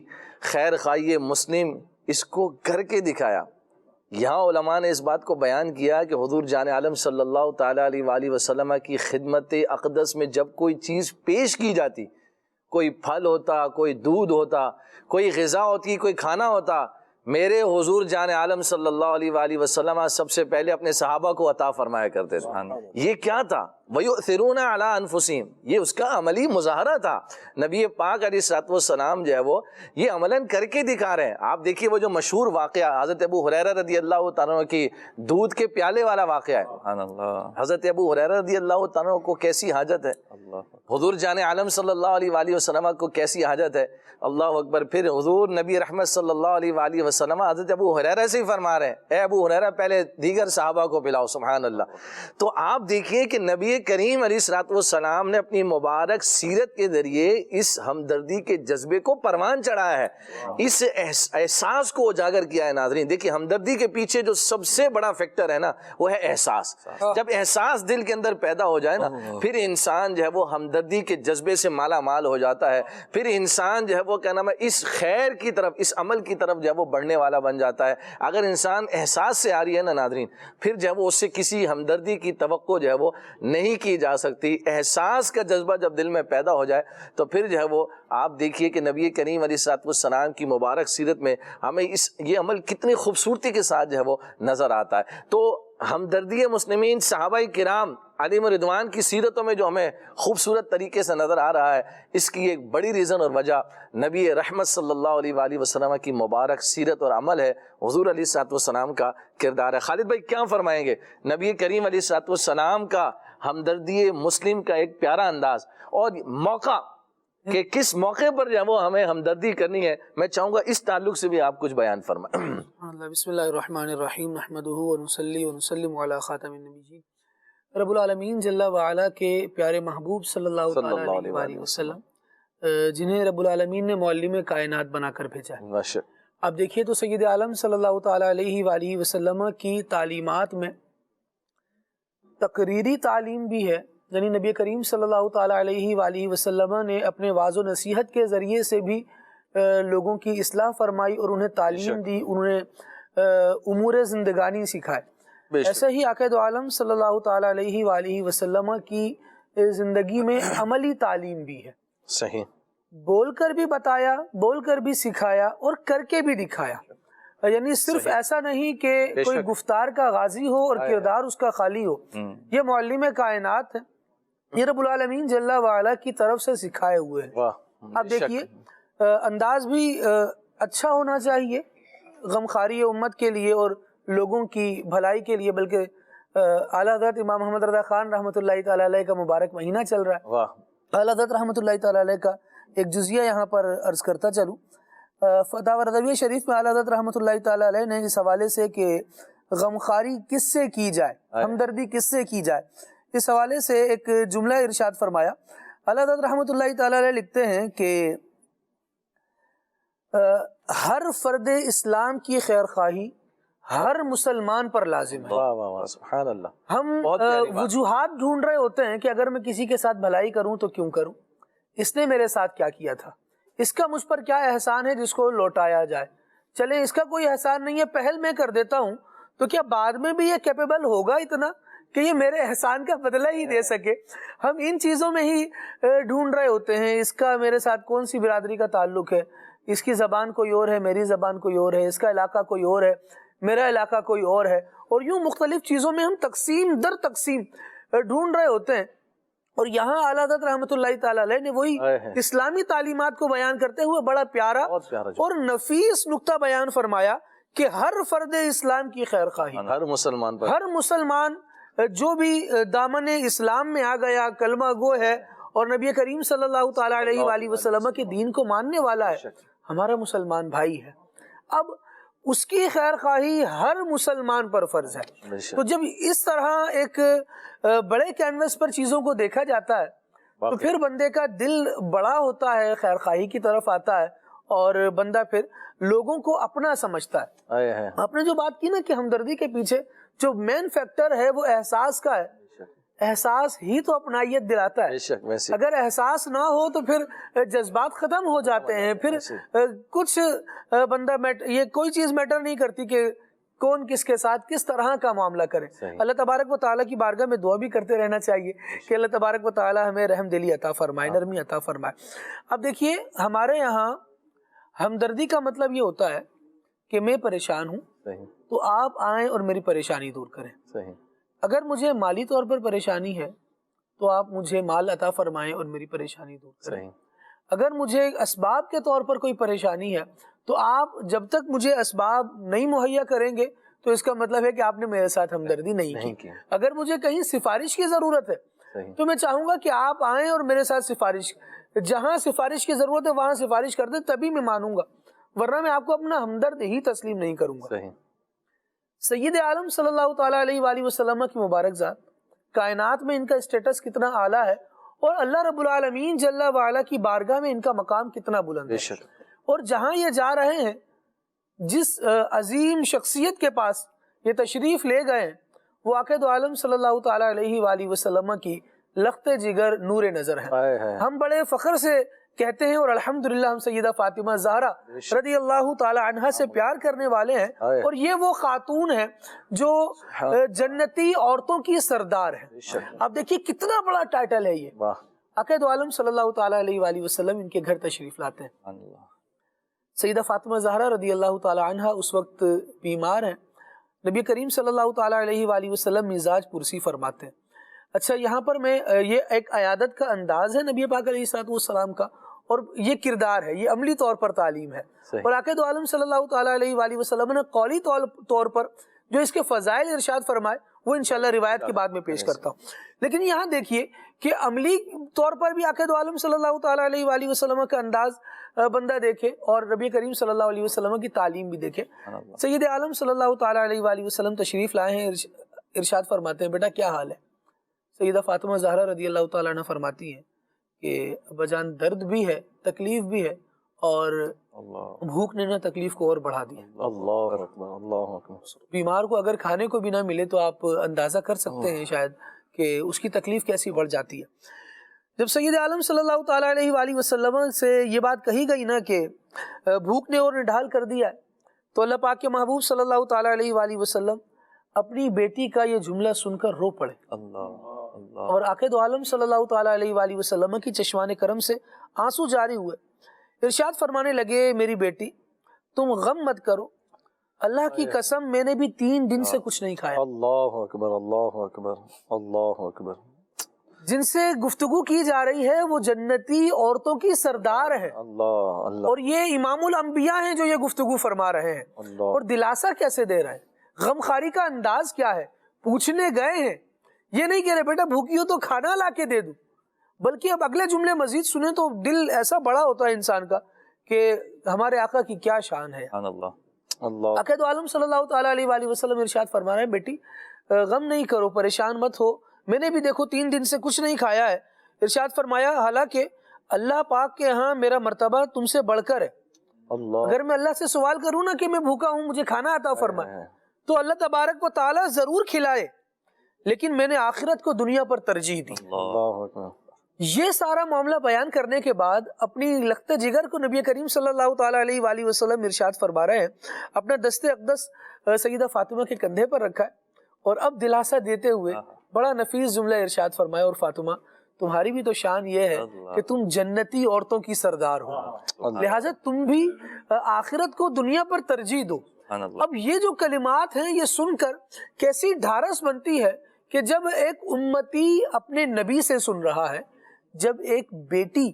خیر خواہی، مسلم، اس کو کر کے دکھایا۔ یہاں علماء نے اس بات کو بیان کیا کہ حضور جان عالم صلی اللہ تعالیٰ علیہ وآلہ وسلم کی خدمت اقدس میں جب کوئی چیز پیش کی جاتی، کوئی پھل ہوتا، کوئی دودھ ہوتا، کوئی غذا ہوتی، کوئی کھانا ہوتا، میرے حضور جان عالم صلی اللہ علیہ وآلہ وسلم سب سے پہلے اپنے صحابہ کو عطا فرمایا کرتے تھے۔ یہ کیا تھا؟ وَيُؤْثِرُونَ عَلَىٰ أَنفُسِهِمْ، یہ اس کا عملی مظاہرہ تھا۔ نبی پاک علیہ السلام جو ہے وہ یہ عملاً کر کے دکھا رہے ہیں۔ آپ دیکھیے وہ جو مشہور واقعہ حضرت ابو ہریرہ رضی اللہ تعالیٰ عنہ کی دودھ کے پیالے والا واقعہ ہے۔ حضرت ابو ہریرہ رضی اللہ تعالیٰ عنہ کو کیسی حاجت ہے، حضور جان عالم صلی اللہ علیہ وآلہ وسلم کو کیسی حاجت ہے، اللہ اکبر۔ پھر حضور نبی رحمت صلی اللہ علیہ وآلہ وسلم حضرت ابو ہریرہ سے ہی فرما رہے ہیں، اے ابو ہریرہ پہلے دیگر صحابہ کو پلاؤ، سبحان اللہ۔ تو آپ دیکھیے کہ نبی کریم علیہ السلام نے اپنی مبارک سیرت کے ذریعے اس ہمدردی کے جذبے کو پروان چڑھایا ہے، اس احساس کو اجاگر کیا ہے۔ ناظرین دیکھیے، ہمدردی کے پیچھے جو سب سے بڑا فیکٹر ہے نا وہ ہے احساس۔ جب احساس دل کے اندر پیدا ہو جائے نا، پھر انسان جو ہے وہ ہمدردی کے جذبے سے مالا مال ہو جاتا ہے، پھر انسان جو ہے وہ کیا نام ہے اس خیر کی طرف، اس عمل کی طرف جو ہے وہ بڑھنے والا بن جاتا ہے۔ اگر انسان احساس سے آ رہی ہے نا ناظرین، پھر جو ہے وہ اس سے کسی ہمدردی کی توقع جو ہے وہ نہیں کی جا سکتی۔ احساس کا جذبہ جب دل میں پیدا ہو جائے تو پھر جو ہے وہ آپ دیکھیے کہ نبی کریم علیہ السلام کی مبارک سیرت میں ہمیں یہ عمل کتنی خوبصورتی کے ساتھ جو ہے وہ نظر آتا ہے۔ تو ہمدردی مسلمین، صحابہ کرام علیہ رضوان کی سیرتوں میں جو ہمیں خوبصورت طریقے سے نظر آ رہا ہے، اس کی ایک بڑی ریزن اور وجہ نبی رحمت صلی اللہ علیہ وآلہ وسلم کی مبارک سیرت اور عمل ہے، حضور علیہ السلام کا کردار ہے۔ خالد بھائی کیا فرمائیں گے؟ نبی کریم علیہ السلام کا ہمدردی مسلم کا ایک پیارا انداز اور موقع کہ کس موقع پر جو وہ ہمیں ہمدردی کرنی ہے، میں چاہوں گا اس تعلق سے بھی آپ کچھ بیان فرمائیں۔ بسم اللہ الرحمن الرحیم، نحمدہ ونصلی ونسلم علی خاتم النبیین۔ رب العالمین جل وعلا کے پیارے محبوب صلی اللہ علیہ وآلہ وسلم، جنہیں رب العالمین نے معلم کائنات بنا کر بھیجا ہے۔ آپ دیکھیے تو سید عالم صلی اللہ تعالیٰ علیہ وآلہ وسلم کی تعلیمات میں تقریری تعلیم بھی ہے، یعنی نبی کریم صلی اللہ تعالیٰ علیہ وآلہ وسلم نے اپنے واعظ و نصیحت کے ذریعے سے بھی لوگوں کی اصلاح فرمائی اور انہیں تعلیم دی، انہیں امور زندگانی سکھائے۔ ایسے ہی آقا دو عالم صلی اللہ تعالیٰ علیہ وآلہ وسلم کی زندگی میں عملی تعلیم بھی ہے، صحیح، بول کر بھی بتایا، بول کر بھی سکھایا اور کر کے بھی دکھایا۔ یعنی صرف ایسا نہیں کہ کوئی گفتار کا غازی ہو اور کردار اس کا خالی ہو، یہ معلم کائنات ہے، یہ رب العالمین جل وعلا کی طرف سے سکھائے ہوئے ہیں۔ اب دیکھیے انداز بھی اچھا ہونا چاہیے غمخواری امت کے لیے اور لوگوں کی بھلائی کے لیے، بلکہ اعلیٰ حضرت امام محمد رضا خان رحمۃ اللہ تعالی علیہ کا مبارک مہینہ چل رہا ہے۔ اعلیٰ حضرت رحمۃ اللہ تعالی علیہ کا ایک جزیہ یہاں پر عرض کرتا چلوں۔ فتاوی رضویہ شریف میں اعلیٰ حضرت رحمۃ اللہ تعالی علیہ نے اس حوالے سے کہ غمخواری کس سے کی جائے، ہمدردی کس سے کی جائے، اس حوالے سے ایک جملہ ارشاد فرمایا۔ اعلیٰ حضرت رحمۃ اللہ تعالی علیہ لکھتے ہیں کہ ہر فرد اسلام کی خیر خواہی ہر مسلمان پر لازم ہے۔ سبحان اللہ۔ ہم وجوہات ڈھونڈ رہے ہوتے ہیں کہ اگر میں کسی کے ساتھ بھلائی کروں تو کیوں کروں، اس نے میرے ساتھ کیا کیا تھا، اس کا مجھ پر کیا احسان ہے جس کو لوٹایا جائے، چلے اس کا کوئی احسان نہیں ہے، پہل میں کر دیتا ہوں تو کیا بعد میں بھی یہ کیپیبل ہوگا اتنا کہ یہ میرے احسان کا بدلہ ہی دے سکے۔ ہم ان چیزوں میں ہی ڈھونڈ رہے ہوتے ہیں، اس کا میرے ساتھ کون سی برادری کا تعلق ہے، اس کی زبان کوئی اور ہے، میری زبان کوئی اور ہے، اس کا علاقہ کوئی اور ہے، میرا علاقہ کوئی اور ہے، اور یوں مختلف چیزوں میں ہم تقسیم در تقسیم ڈھونڈ رہے ہوتے ہیں۔ اور یہاں اعلیٰ حضرت رحمۃ اللہ تعالی علیہ نے وہی اسلامی تعلیمات کو بیان کرتے ہوئے بڑا پیارا اور نفیس نقطہ بیان فرمایا کہ ہر فرد اسلام کی خیر خواہی، ہر مسلمان پر، ہر مسلمان جو بھی دامن اسلام میں آ گیا، کلمہ گو ہے اور نبی کریم صلی اللہ تعالی علیہ وآلہ وسلم کے دین کو ماننے والا ہے، ہمارا مسلمان بھائی ہے۔ اب اس کی خیر خواہی ہر مسلمان پر فرض ہے۔ تو جب اس طرح ایک بڑے کینوس پر چیزوں کو دیکھا جاتا ہے تو پھر بندے کا دل بڑا ہوتا ہے، خیر خواہی کی طرف آتا ہے، اور بندہ پھر لوگوں کو اپنا سمجھتا ہے۔ آپ نے جو بات کی نا کہ ہمدردی کے پیچھے جو مین فیکٹر ہے وہ احساس کا ہے، احساس ہی تو اپنائیت دلاتا ہے۔ اگر احساس نہ ہو تو پھر جذبات ختم ہو جاتے ہیں، پھر کچھ بندہ یہ کوئی چیز میٹر نہیں کرتی کہ کون کس کے ساتھ کس طرح کا معاملہ کرے۔ اللہ تبارک و تعالیٰ کی بارگاہ میں دعا بھی کرتے رہنا چاہیے کہ اللہ تبارک و تعالیٰ ہمیں رحم دلی عطا فرمائے، نرمی عطا فرمائے۔ اب دیکھیے ہمارے یہاں ہمدردی کا مطلب یہ ہوتا ہے کہ میں پریشان ہوں تو آپ آئیں اور میری پریشانی دور کریں۔ اگر مجھے مالی طور پر پریشانی ہے تو آپ مجھے مال عطا فرمائیں اور میری پریشانی دور کریں۔ اگر مجھے اسباب کے طور پر کوئی پریشانی ہے تو آپ جب تک مجھے اسباب نہیں مہیا کریں گے تو اس کا مطلب ہے کہ آپ نے میرے ساتھ ہمدردی نہیں کی۔ اگر مجھے کہیں سفارش کی ضرورت ہے تو میں چاہوں گا کہ آپ آئیں اور میرے ساتھ سفارش، جہاں سفارش کی ضرورت ہے وہاں سفارش کر دیں، تبھی میں مانوں گا، ورنہ میں آپ کو اپنا ہمدرد ہی تسلیم نہیں کروں گا۔ سید عالم صلی اللہ تعالیٰ علیہ وآلہ وسلم کی مبارک ذات، کائنات میں ان کا اسٹیٹس کتنا اعلیٰ ہے اور اللہ رب العالمین جل وعلا کی بارگاہ میں ان کا مقام کتنا بلند ہے۔ اور جہاں یہ جا رہے ہیں، جس عظیم شخصیت کے پاس یہ تشریف لے گئے ہیں، وہ عاقد عالم صلی اللہ تعالیٰ علیہ وآلہ وسلم کی لخت جگر نور نظر ہے۔ ہم بڑے فخر سے کہتے ہیں اور الحمدللہ ہم سیدہ فاطمہ زہرا رضی اللہ تعالی عنہا سے پیار کرنے والے ہیں، اور یہ وہ خاتون ہے جو جنتی عورتوں کی سردار ہے۔ اب دیکھیے کتنا بڑا ٹائٹل ہے یہ۔ عقید عالم صلی اللہ تعالی علیہ وآلہ وسلم ان کے گھر تشریف لاتے ہیں۔ سیدہ فاطمہ زہرا رضی اللہ تعالی عنہا اس وقت بیمار ہیں، نبی کریم صلی اللہ تعالی علیہ وآلہ وسلم مزاج پرسی فرماتے ہیں۔ اچھا، یہاں پر میں یہ ایک عیادت کا انداز ہے نبی پاک علیہ الصلوۃ والسلام کا، اور یہ کردار ہے، یہ عملی طور پر تعلیم ہے۔ اور عاقد عالم صلی اللہ تعالیٰ علیہ وآلہ وسلم نے قولی طور پر جو اس کے فضائل ارشاد فرمائے وہ انشاءاللہ روایت کے بعد میں پیش کرتا ہوں۔ لیکن یہاں دیکھیے کہ عملی طور پر بھی عاقد عالم صلی اللہ تعالیٰ علیہ وآلہ وسلم کا انداز بندہ دیکھے اور نبی کریم صلی اللہ علیہ وسلم کی تعلیم بھی دیکھے۔ سید عالم صلی اللہ تعالیٰ علیہ وآلہ وسلم تشریف لائے ہیں، ارشاد فرماتے ہیں بیٹا کیا حال ہے؟ سیدہ فاطمہ زہرا رضی اللہ تعالیٰ عنہ فرماتی ہیں کہ ابا جان درد بھی ہے، تکلیف بھی ہے، اور بھوک نے نہ تکلیف کو اور بڑھا دیا۔ اللہ اکبر، اللہ اکبر۔ بیمار کو اگر کھانے کو بھی نہ ملے تو آپ اندازہ کر سکتے ہیں شاید کہ اس کی تکلیف کیسی بڑھ جاتی ہے۔ جب سید عالم صلی اللہ تعالیٰ علیہ وآلہ وسلم سے یہ بات کہی گئی نا کہ بھوک نے اور نڈھال کر دیا ہے، تو اللہ پاک کے محبوب صلی اللہ تعالیٰ علیہ وآلہ وسلم اپنی بیٹی کا یہ جملہ سن کر رو پڑے، اور عاقد عالم صلی اللہ تعالیٰ علیہ وآلہ وسلم کی چشمان کرم سے آنسو جاری ہوئے۔ ارشاد فرمانے لگے میری بیٹی تم غم مت کرو، اللہ کی قسم میں نے بھی 3 دن سے کچھ نہیں کھایا. اللہ اکبر اللہ اکبر اللہ اکبر. جن سے گفتگو کی جا رہی ہے وہ جنتی عورتوں کی سردار ہے. اللہ اللہ. اور یہ امام الانبیاء ہیں جو یہ گفتگو فرما رہے ہیں. اور دلاسا کیسے دے رہے ہیں, غمخاری کا انداز کیا ہے. پوچھنے گئے ہیں, یہ نہیں کہہ رہے بیٹا بھوکی ہو تو کھانا لا کے دے دوں, بلکہ اب اگلے جملے مزید سنیں تو دل ایسا بڑا ہوتا ہے انسان کا کہ ہمارے آقا کی کیا شان ہے. اللہ. عقید عالم صلی اللہ تعالیٰ علیہ وآلہ وسلم ارشاد فرما رہے ہیں, بیٹی غم نہیں کرو, پریشان مت ہو, میں نے بھی دیکھو 3 دن سے کچھ نہیں کھایا ہے. ارشاد فرمایا حالانکہ اللہ پاک کے ہاں میرا مرتبہ تم سے بڑھ کر ہے. اللہ. اگر میں اللہ سے سوال کروں نا کہ میں بھوکا ہوں مجھے کھانا عطا فرمائے تو اللہ تبارک و تعالیٰ ضرور کھلائے, لیکن میں نے آخرت کو دنیا پر ترجیح دی. اللہ اکبر. یہ سارا معاملہ بیان کرنے کے بعد اپنی لخت جگر کو نبی کریم صلی اللہ تعالیٰ علیہ وآلہ وسلم ارشاد فرما رہے ہیں, اپنا دست اقدس سیدہ فاطمہ کے کندھے پر رکھا ہے اور اب دلاسا دیتے ہوئے بڑا نفیس جملہ ارشاد فرمایا, اور فاطمہ تمہاری بھی تو شان یہ ہے کہ تم جنتی عورتوں کی سردار ہو, لہٰذا تم بھی آخرت کو دنیا پر ترجیح دو. اب یہ جو کلمات ہیں یہ سن کر کیسی ڈھارس بنتی ہے کہ جب ایک امتی اپنے نبی سے سن رہا ہے, جب ایک بیٹی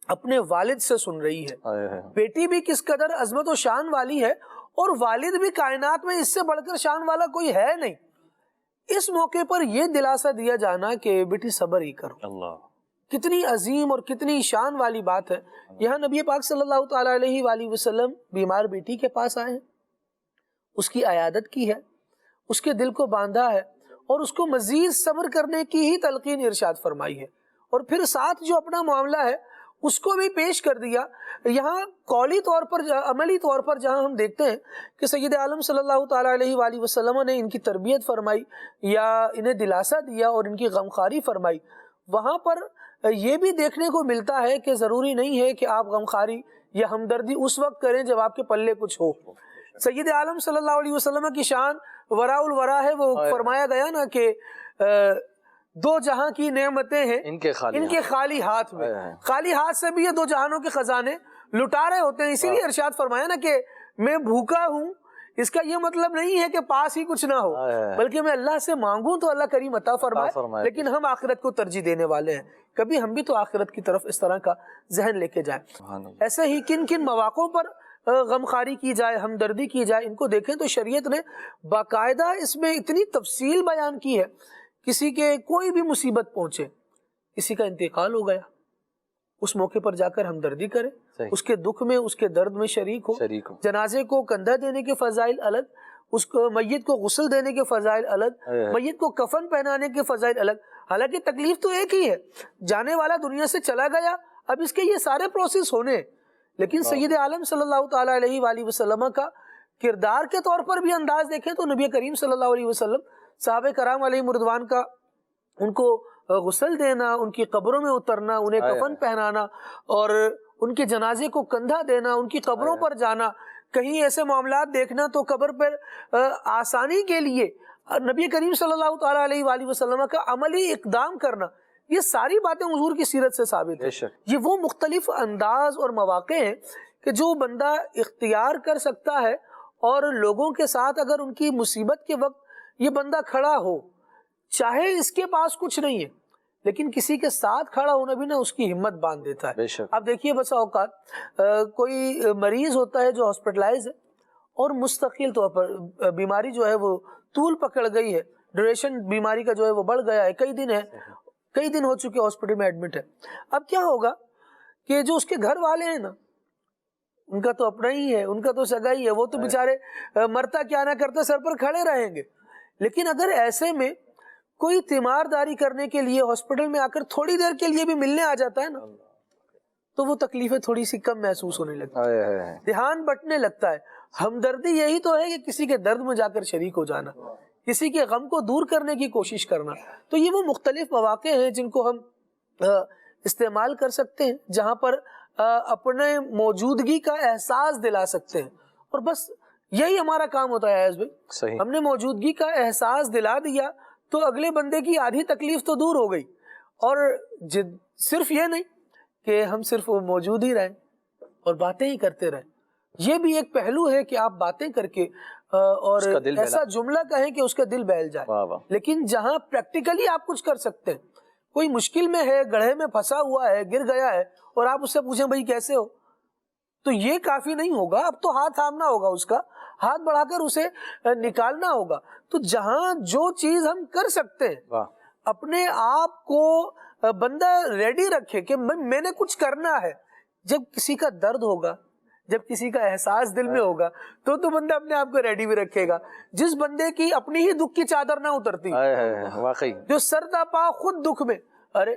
اپنے والد سے سن رہی ہے, بیٹی بھی کس قدر عظمت و شان والی ہے اور والد بھی کائنات میں اس سے بڑھ کر شان والا کوئی ہے نہیں. اس موقع پر یہ دلاسا دیا جانا کہ بیٹی صبر ہی کرو, اللہ. کتنی عظیم اور کتنی شان والی بات ہے. یہاں نبی پاک صلی اللہ تعالیٰ علیہ وآلہ وسلم بیمار بیٹی کے پاس آئے ہیں, اس کی عیادت کی ہے, اس کے دل کو باندھا ہے اور اس کو مزید صبر کرنے کی ہی تلقین ارشاد فرمائی ہے, اور پھر ساتھ جو اپنا معاملہ ہے اس کو بھی پیش کر دیا. یہاں قولی طور پر عملی طور پر جہاں ہم دیکھتے ہیں کہ سید عالم صلی اللہ تعالیٰ علیہ وآلہ وسلم نے ان کی تربیت فرمائی یا انہیں دلاسا دیا اور ان کی غمخواری فرمائی, وہاں پر یہ بھی دیکھنے کو ملتا ہے کہ ضروری نہیں ہے کہ آپ غمخواری یا ہمدردی اس وقت کریں جب آپ کے پلے کچھ ہو. سید عالم صلی اللہ علیہ وسلم کی شان وراء الورا ہے, وہ فرمایا گیا نا کہ 2 جہاں کی نعمتیں ہیں ان کے خالی ہاتھ میں, خالی ہاتھ سے بھی یہ 2 جہانوں کے خزانے لٹا رہے ہوتے ہیں. اسی لیے ارشاد فرمایا نا کہ میں بھوکا ہوں, اس کا یہ مطلب نہیں ہے کہ پاس ہی کچھ نہ ہو, بلکہ میں اللہ سے مانگوں تو اللہ کریم عطا فرمائے, لیکن ہم آخرت کو ترجیح دینے والے ہیں. کبھی ہم بھی تو آخرت کی طرف اس طرح کا ذہن لے کے جائیں. ایسے ہی کن کن مواقعوں پر غمخواری کی جائے, ہمدردی کی جائے, ان کو دیکھیں تو شریعت نے باقاعدہ اس میں اتنی تفصیل بیان کی ہے. کسی کے کوئی بھی مصیبت پہنچے, کسی کا انتقال ہو گیا, اس موقع پر جا کر ہمدردی کرے, اس کے دکھ میں اس کے درد میں شریک ہو. جنازے کو کندھا دینے کے فضائل الگ, اس کو میت کو غسل دینے کے فضائل الگ, میت کو کفن پہنانے کے فضائل الگ. حالانکہ تکلیف تو ایک ہی ہے, جانے والا دنیا سے چلا گیا, اب اس کے یہ سارے پروسیس ہونے, لیکن سید عالم صلی اللہ تعالیٰ علیہ وآلہ وسلم کا کردار کے طور پر بھی انداز دیکھیں تو نبی کریم صلی اللہ علیہ وسلم صحابہ کرام علیہ رضوان کا ان کو غسل دینا, ان کی قبروں میں اترنا, انہیں کفن پہنانا اور ان کے جنازے کو کندھا دینا, ان کی قبروں پر جانا, کہیں ایسے معاملات دیکھنا تو قبر پر آسانی کے لیے نبی کریم صلی اللہ تعالیٰ علیہ وآلہ وسلم کا عملی اقدام کرنا, یہ ساری باتیں حضور کی سیرت سے ثابت ہیں. یہ وہ مختلف انداز اور مواقع ہیں کہ جو بندہ اختیار کر سکتا ہے, اور لوگوں کے ساتھ اگر ان کی مصیبت کے وقت یہ بندہ کھڑا ہو, چاہے اس کے پاس کچھ نہیں ہے لیکن کسی کے ساتھ کھڑا ہونا بھی نا اس کی ہمت باندھ دیتا ہے. اب دیکھیے بسا اوقات کوئی مریض ہوتا ہے جو ہاسپٹلائز ہے اور مستقل طور پر بیماری جو ہے وہ طول پکڑ گئی ہے, ڈیوریشن بیماری کا جو ہے وہ بڑھ گیا ہے, کئی دن ہو چکے ہاسپٹل میں ایڈمٹ ہے. اب کیا ہوگا کہ جو اس کے گھر والے ہیں نا, ان کا تو اپنا ہی ہے, ان کا تو سگا ہی ہے, وہ تو بیچارے مرتا کیا نہ کرتا سر پر کھڑے رہیں گے. لیکن اگر ایسے میں کوئی تیمارداری کرنے کے لیے ہاسپٹل میں آ کر تھوڑی دیر کے لیے بھی ملنے آ جاتا ہے نا, تو وہ تکلیفیں تھوڑی سی کم محسوس ہونے لگتی ہے, دھیان بٹنے لگتا ہے. ہمدردی یہی تو ہے کہ کسی کے درد میں جا کر شریک ہو جانا, کسی کے غم کو دور کرنے کی کوشش کرنا. تو یہ وہ مختلف مواقع ہیں جن کو ہم استعمال کر سکتے ہیں, جہاں پر اپنے موجودگی کا احساس دلا سکتے ہیں. اور بس یہی ہمارا کام ہوتا ہے عیاض بھائی, ہم نے موجودگی کا احساس دلا دیا تو اگلے بندے کی آدھی تکلیف تو دور ہو گئی. اور صرف یہ نہیں کہ ہم صرف موجود ہی رہیں اور باتیں ہی کرتے رہیں, یہ بھی ایک پہلو ہے کہ آپ باتیں کر کے اور ایسا جملہ کہیں کہ اس کا دل بہل جائے. لیکن جہاں پریکٹیکلی آپ کچھ کر سکتے ہیں، کوئی مشکل میں ہے، گڑھے میں پھنسا ہوا ہے، گر گیا ہے، اور آپ اس سے پوچھیں بھائی کیسے ہو، تو یہ کافی نہیں ہوگا. اب تو ہاتھ تھامنا ہوگا، اس کا ہاتھ بڑھا کر اسے نکالنا ہوگا. تو جہاں جو چیز ہم کر سکتے ہیں، اپنے آپ کو بندہ ریڈی رکھے کہ میں نے کچھ کرنا ہے. جب کسی کا درد ہوگا، جب کسی کا احساس دل میں ہوگا، تو بندہ اپنے آپ کو ریڈی بھی رکھے گا. جس بندے کی اپنی ہی دکھ کی چادر نہ اترتی، واقعی جو سر تپا خود دکھ میں، ارے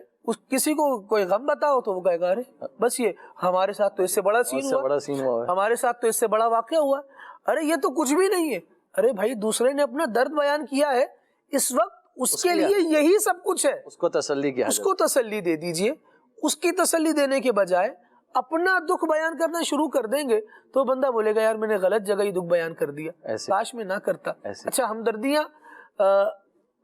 کسی کو کوئی غم بتاؤ تو وہ کہے گا ارے بس یہ ہمارے ساتھ تو اس سے بڑا سین ہوا، ہمارے ساتھ تو اس سے بڑا واقعہ ہوا، ارے یہ تو کچھ بھی نہیں ہے. ارے بھائی دوسرے نے اپنا درد بیان کیا ہے، اس وقت اس کے لیے یہی سب کچھ ہے. اس کو تسلی کیا، اس کو تسلی دے دیجئے. اس کی تسلی دینے کے بجائے اپنا دکھ بیان کرنا شروع کر دیں گے تو بندہ بولے گا یار میں نے غلط جگہ ہی دکھ بیان کر دیا، کاش میں نہ کرتا. اچھا ہمدردیاں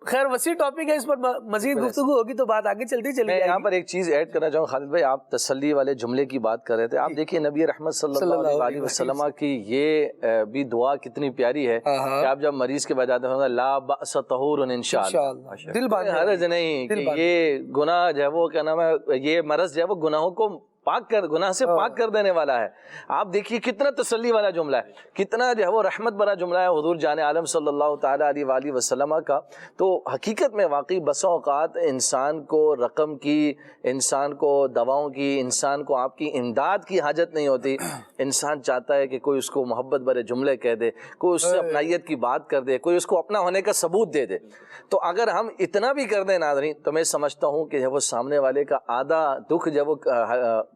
خیر وسیع ٹاپک ہے، اس پر مزید گفتگو ہوگی تو بات آگے چلتی چلی جائے گی. یہاں پر ایک چیز ایڈ کرنا چاہوں خالد بھائی، آپ تسلی والے جملے کی بات کر رہے تھے. آپ دیکھیے نبی رحمت صلی اللہ علیہ وسلم کی یہ بھی دعا کتنی پیاری ہے کہ آپ جب مریض کے بجاتے ہیں لا بأس طہور انشاءاللہ، دل حرج نہیں کہ یہ گناہ جو ہے وہ کیا نام ہے، یہ مرض جو ہے وہ گناہوں کو پاک کر، گناہ سے پاک کر دینے والا ہے. آپ دیکھیے کتنا تسلی والا جملہ ہے، کتنا جو ہے وہ رحمت بھرا جملہ ہے حضور جان عالم صلی اللہ تعالیٰ علیہ وآلہ وسلم کا. تو حقیقت میں واقعی بسا اوقات انسان کو رقم کی، انسان کو دواؤں کی، انسان کو آپ کی امداد کی حاجت نہیں ہوتی. انسان چاہتا ہے کہ کوئی اس کو محبت بھرے جملے کہہ دے، کوئی اس سے اپنائیت کی بات کر دے، کوئی اس کو اپنا ہونے کا ثبوت دے دے. تو اگر ہم اتنا بھی کر دیں ناظرین، تو میں سمجھتا ہوں کہ جب وہ سامنے والے کا آدھا دکھ جب وہ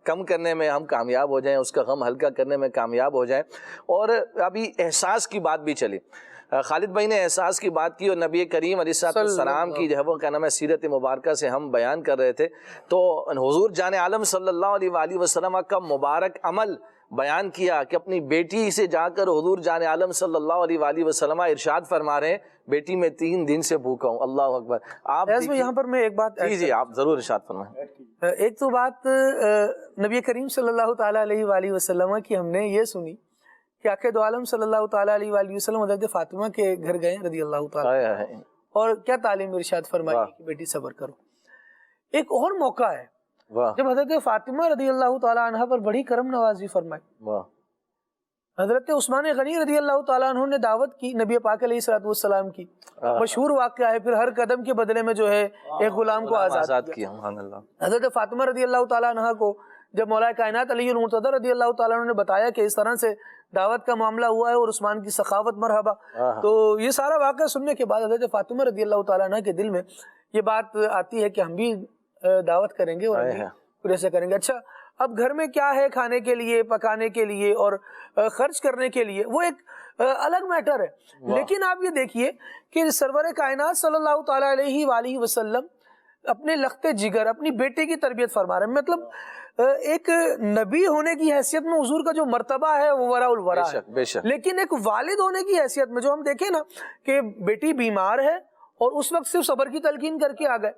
کم کرنے میں ہم کامیاب ہو جائیں، اس کا غم ہلکا کرنے میں کامیاب ہو جائیں. اور ابھی احساس کی بات بھی چلی، خالد بھائی نے احساس کی بات کی، اور نبی کریم علیہ السلام کی جو ہے وہ کیا نام ہے سیرت مبارکہ سے ہم بیان کر رہے تھے. تو حضور جان عالم صلی اللہ علیہ وآلہ وسلم کا مبارک عمل بیان کیا کہ اپنی بیٹی سے جا کر حضور جان عالم صلی اللہ علیہ وآلہ وسلم ارشاد فرما رہے ہیں بیٹی میں 3 دن سے بھوکا ہوں. اللہ اکبر. آپ یہاں پر میں ایک بات جی آپ ضرور ارشاد فرمائیں. ایک تو بات نبی کریم صلی اللہ تعالیٰ علیہ وآلہ وسلم کی ہم نے یہ سنی کہ آقا دو عالم صلی اللہ تعالیٰ علیہ وآلہ وسلم حضرت فاطمہ کے گھر گئے رضی اللہ تعالیٰ، اور کیا تعلیم ارشاد فرمائی کہ بیٹی صبر کرو. ایک اور موقع ہے جب حضرت فاطمہ رضی اللہ تعالیٰ عنہ پر بڑی کرم نوازی فرمائی. حضرت عثمان غنی رضی اللہ تعالیٰ عنہ نے دعوت کی نبی پاک علیہ السلام کی، مشہور واقعہ ہے. پھر ہر قدم کے بدلے میں جو ہے ایک غلام کو آزاد کیا. حضرت فاطمہ رضی اللہ تعالیٰ عنہ کو جب مولا کائنات علی المرتضی رضی اللہ تعالیٰ عنہ نے بتایا کہ اس طرح سے دعوت کا معاملہ ہوا ہے اور عثمان کی سخاوت مرحبا، تو یہ سارا واقعہ سننے کے بعد حضرت فاطمہ رضی اللہ تعالیٰ عنہ کے دل میں یہ بات آتی ہے کہ ہم بھی دعوت کریں گے اور پھر ایسا کریں گے. اچھا اب گھر میں کیا ہے کھانے کے لیے، پکانے کے لیے اور خرچ کرنے کے لیے، وہ ایک الگ میٹر ہے. لیکن آپ یہ دیکھیے کہ سرور کائنات صلی اللہ تعالیٰ علیہ وآلہ وسلم اپنے لخت جگر اپنی بیٹے کی تربیت فرما رہے ہیں. مطلب ایک نبی ہونے کی حیثیت میں حضور کا جو مرتبہ ہے وہ وراء الورا ہے، لیکن ایک والد ہونے کی حیثیت میں جو ہم دیکھیں نا کہ بیٹی بیمار ہے اور اس وقت صرف صبر کی تلقین کر کے آ گئے،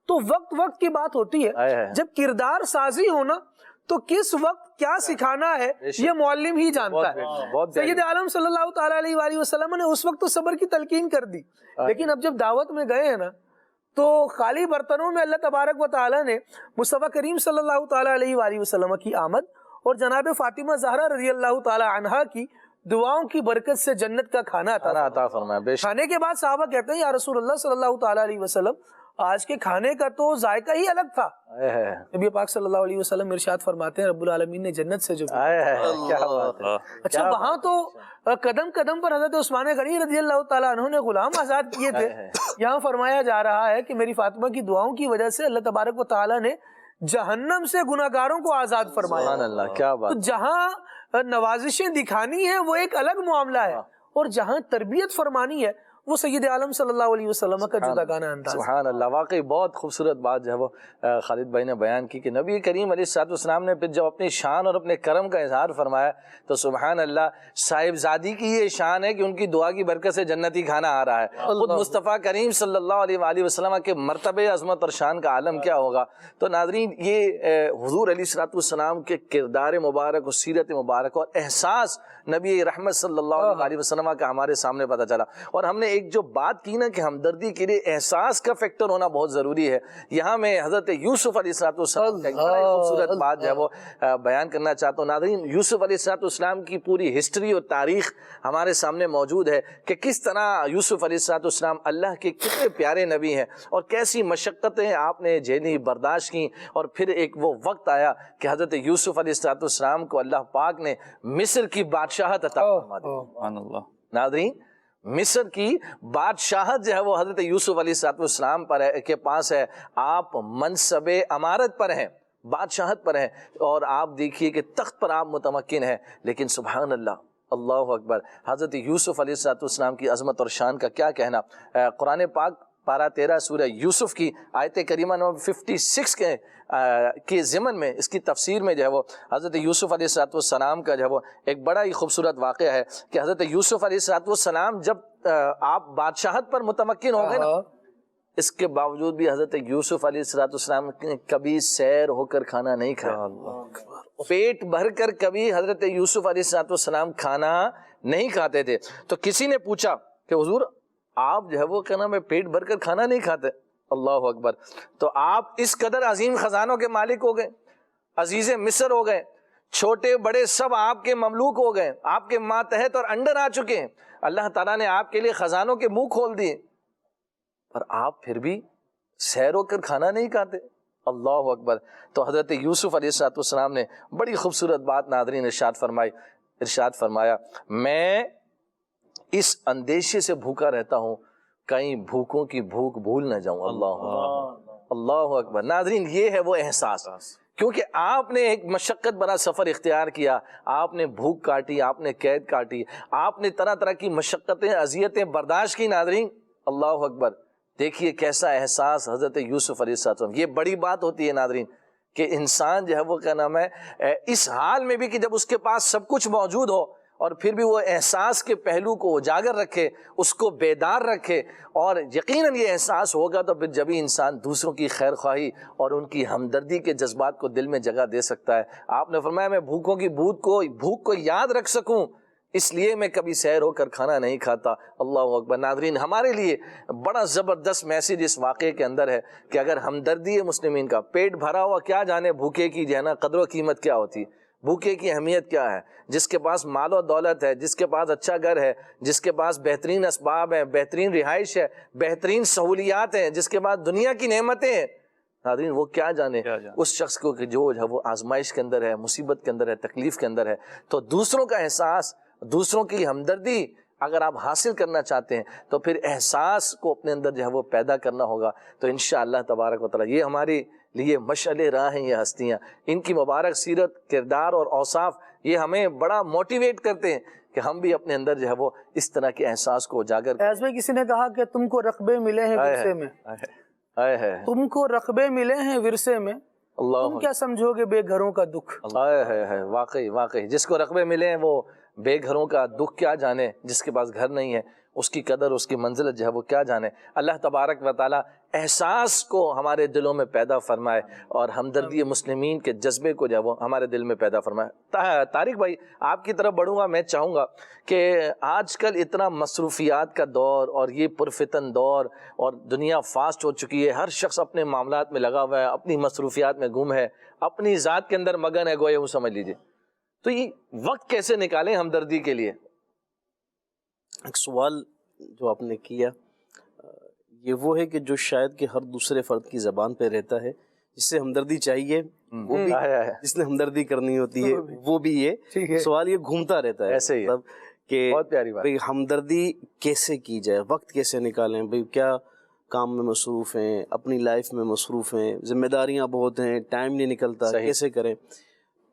تو وقت کی بات ہوتی ہے. جب کردار سازی ہونا تو کس وقت کیا سکھانا ہے یہ معلم ہی جانتا ہے. سید عالم صلی اللہ تعالیٰ علیہ وآلہ وسلم نے اس وقت تو صبر کی تلقین کر دی، لیکن اب جب دعوت میں گئے ہیں نا تو خالی برتنوں میں اللہ تبارک و تعالیٰ نے مصطفیٰ کریم صلی اللہ تعالیٰ علیہ وآلہ وسلم کی آمد اور جناب فاطمہ زہرا رضی اللہ تعالیٰ عنہا کی دعاؤں کی برکت سے جنت کا کھانا عطا فرمایا. کھانے کے بعد صحابہ کہتے ہیں یا رسول اللہ صلی اللہ تعالیٰ علیہ وسلم آج کے کھانے کا تو ذائقہ ہی الگ تھا. نبی پاک صلی اللہ علیہ وسلم ارشاد فرماتے ہیں رب العالمین نے جنت سے جو اچھا وہاں تو قدم قدم پر حضرت عثمان غنی رضی اللہ تعالیٰ عنہ نے غلام آزاد کیے تھے. یہاں فرمایا جا رہا ہے کہ میری فاطمہ کی دعاؤں کی وجہ سے اللہ تبارک و تعالیٰ نے جہنم سے گناہگاروں کو آزاد فرمایا. تو جہاں نوازشیں دکھانی ہے وہ ایک الگ معاملہ ہے، اور جہاں تربیت فرمانی ہے وہ سید عالم صلی اللہ علیہ وسلم کا جداگانہ انداز. سبحان اللہ. واقعی بہت خوبصورت بات جو ہے وہ خالد بھائی نے بیان کی کہ نبی کریم علیہ الصلوۃ والسلام نے پھر جب اپنی شان اور اپنے کرم کا اظہار فرمایا تو سبحان اللہ صاحبزادی کی یہ شان ہے کہ ان کی دعا کی برکت سے جنتی کھانا آ رہا ہے. خود مصطفیٰ کریم صلی اللہ علیہ وآلہ وسلم کے مرتبے عظمت اور شان کا عالم کیا ہوگا. تو ناظرین یہ حضور علیہ الصلوۃ والسلام کے کردار مبارک اور سیرت مبارک اور احساس نبی رحمت صلی اللہ علیہ وسلم کا ہمارے سامنے پتہ چلا. اور ہم نے ایک جو بات کی نا کہ ہمدردی کے لیے احساس کا فیکٹر ہونا بہت ضروری ہے, یہاں میں حضرت یوسف علیہ السلام کا ایک بڑا خوبصورت بات جو ہے وہ بیان کرنا چاہتا ہوں. ناظرین یوسف علیہ السلام کی پوری ہسٹری اور تاریخ ہمارے سامنے موجود ہے کہ کس طرح یوسف علیہ السلام اللہ کے کتنے پیارے نبی ہیں اور کیسی مشقتیں آپ نے جھیلی برداشت کی, اور پھر ایک وہ وقت آیا کہ حضرت یوسف علیہ السلام کو اللہ پاک نے مصر کی بادشاہت عطا فرما دی. سبحان اللہ. ناظرین مصر کی بادشاہت جو ہے وہ حضرت یوسف علیہ السلام پر کے پاس ہے. آپ منصب امارت پر ہیں, بادشاہت پر ہیں, اور آپ دیکھیے کہ تخت پر آپ متمکن ہیں, لیکن سبحان اللہ اللہ اکبر حضرت یوسف علیہ السلام کی عظمت اور شان کا کیا کہنا. قرآن پاک پارہ 13 سورہ یوسف کی آیت کریمہ نمبر 56 کے ضمن میں اس کی تفسیر میں جو ہے وہ حضرت یوسف علیہ السلام کا جو ہے وہ ایک بڑا ہی خوبصورت واقعہ ہے کہ حضرت یوسف علیہ السلام جب آپ بادشاہت پر متمکن ہو گئے نا, اس کے باوجود بھی حضرت یوسف علیہ السلام نے کبھی سیر ہو کر کھانا نہیں کھایا, پیٹ بھر کر کبھی حضرت یوسف علیہ السلام کھانا نہیں کھاتے تھے. تو کسی نے پوچھا کہ حضور آپ جو ہے وہ کیا نام ہے پیٹ بھر کر کھانا نہیں کھاتے. اللہ اکبر. تو آپ اس قدر عظیم خزانوں کے مالک ہو گئے, عزیز مصر ہو گئے, چھوٹے بڑے سب آپ کے مملوک ہو گئے, آپ کے ماتحت اور انڈر آ چکے ہیں, اللہ تعالیٰ نے آپ کے لیے خزانوں کے منہ کھول دیے, پر آپ پھر بھی سیر ہو کر کھانا نہیں کھاتے. اللہ اکبر. تو حضرت یوسف علیہ السلام نے بڑی خوبصورت بات ناظرین ارشاد فرمایا, میں اس اندیشے سے بھوکا رہتا ہوں کہیں بھوکوں کی بھوک بھول نہ جاؤں. اللہ اکبر. ناظرین یہ ہے وہ احساس, کیونکہ آپ نے ایک مشقت بھرا سفر اختیار کیا, آپ نے بھوک کاٹی, آپ نے قید کاٹی, آپ نے طرح طرح کی مشقتیں اذیتیں برداشت کی. ناظرین اللہ اکبر. دیکھیے کیسا احساس حضرت یوسف علیہ السلام. یہ بڑی بات ہوتی ہے ناظرین کہ انسان جو ہے وہ کیا نام ہے اس حال میں بھی کہ جب اس کے پاس سب کچھ موجود ہو اور پھر بھی وہ احساس کے پہلو کو اجاگر رکھے, اس کو بیدار رکھے, اور یقیناً یہ احساس ہوگا تو پھر جبھی انسان دوسروں کی خیر خواہی اور ان کی ہمدردی کے جذبات کو دل میں جگہ دے سکتا ہے. آپ نے فرمایا میں بھوکوں کی بھوک کو یاد رکھ سکوں اس لیے میں کبھی سیر ہو کر کھانا نہیں کھاتا. اللہ اکبر. ناظرین ہمارے لیے بڑا زبردست میسیج اس واقعے کے اندر ہے کہ اگر ہمدردی مسلمین کا پیٹ بھرا ہوا کیا جانے بھوکے کی جو ہے نا قدر و قیمت کیا ہوتی, بھوکے کی اہمیت کیا ہے. جس کے پاس مال و دولت ہے, جس کے پاس اچھا گھر ہے, جس کے پاس بہترین اسباب ہیں, بہترین رہائش ہے, بہترین سہولیات ہیں, جس کے پاس دنیا کی نعمتیں ہیں, ناظرین وہ کیا جانے اس شخص کو کہ جو ہے وہ آزمائش کے اندر ہے, مصیبت کے اندر ہے, تکلیف کے اندر ہے. تو دوسروں کا احساس, دوسروں کی ہمدردی اگر آپ حاصل کرنا چاہتے ہیں تو پھر احساس کو اپنے اندر جو ہے وہ پیدا کرنا ہوگا. تو انشاءاللہ تبارک و تعالیٰ یہ ہماری لیے مشعل راہ ہیں یہ ہستیاں, ان کی مبارک سیرت, کردار اور اوصاف یہ ہمیں بڑا موٹیویٹ کرتے ہیں کہ ہم بھی اپنے اندر جو ہے وہ اس طرح کے احساس کو اجاگر. ایز میں کسی نے کہا کہ تم کو رقبے ملے ہیں ورثے میں, تم کو رقبے ملے ہیں ورثے میں, تم کیا سمجھو گے بے گھروں کا دکھ. واقعی جس کو رقبے ملے ہیں وہ بے گھروں کا دکھ کیا جانے, جس کے پاس گھر نہیں ہے اس کی قدر, اس کی منزلت جو ہے وہ کیا جانے. اللہ تبارک و تعالیٰ احساس کو ہمارے دلوں میں پیدا فرمائے اور ہمدردی مسلمین کے جذبے کو جو ہے وہ ہمارے دل میں پیدا فرمائے. طارق بھائی آپ کی طرف بڑھوں گا, میں چاہوں گا کہ آج کل اتنا مصروفیات کا دور اور یہ پرفتن دور اور دنیا فاسٹ ہو چکی ہے, ہر شخص اپنے معاملات میں لگا ہوا ہے, اپنی مصروفیات میں گم ہے, اپنی ذات کے اندر مگن ہے, گویا وہ سمجھ لیجیے. تو یہ وقت کیسے نکالیں ہمدردی کے لیے؟ ایک سوال جو آپ نے کیا یہ وہ ہے کہ جو شاید کہ ہر دوسرے فرد کی زبان پہ رہتا ہے, جس سے ہمدردی چاہیے وہ بھی, جس نے ہمدردی کرنی ہوتی ہے وہ بھی. یہ سوال یہ گھومتا رہتا ہے ایسے ہی کہ بھئی ہمدردی کیسے کی جائے, وقت کیسے نکالیں, بھئی کیا کام میں مصروف ہیں, اپنی لائف میں مصروف ہیں, ذمہ داریاں بہت ہیں, ٹائم نہیں نکلتا, کیسے کریں.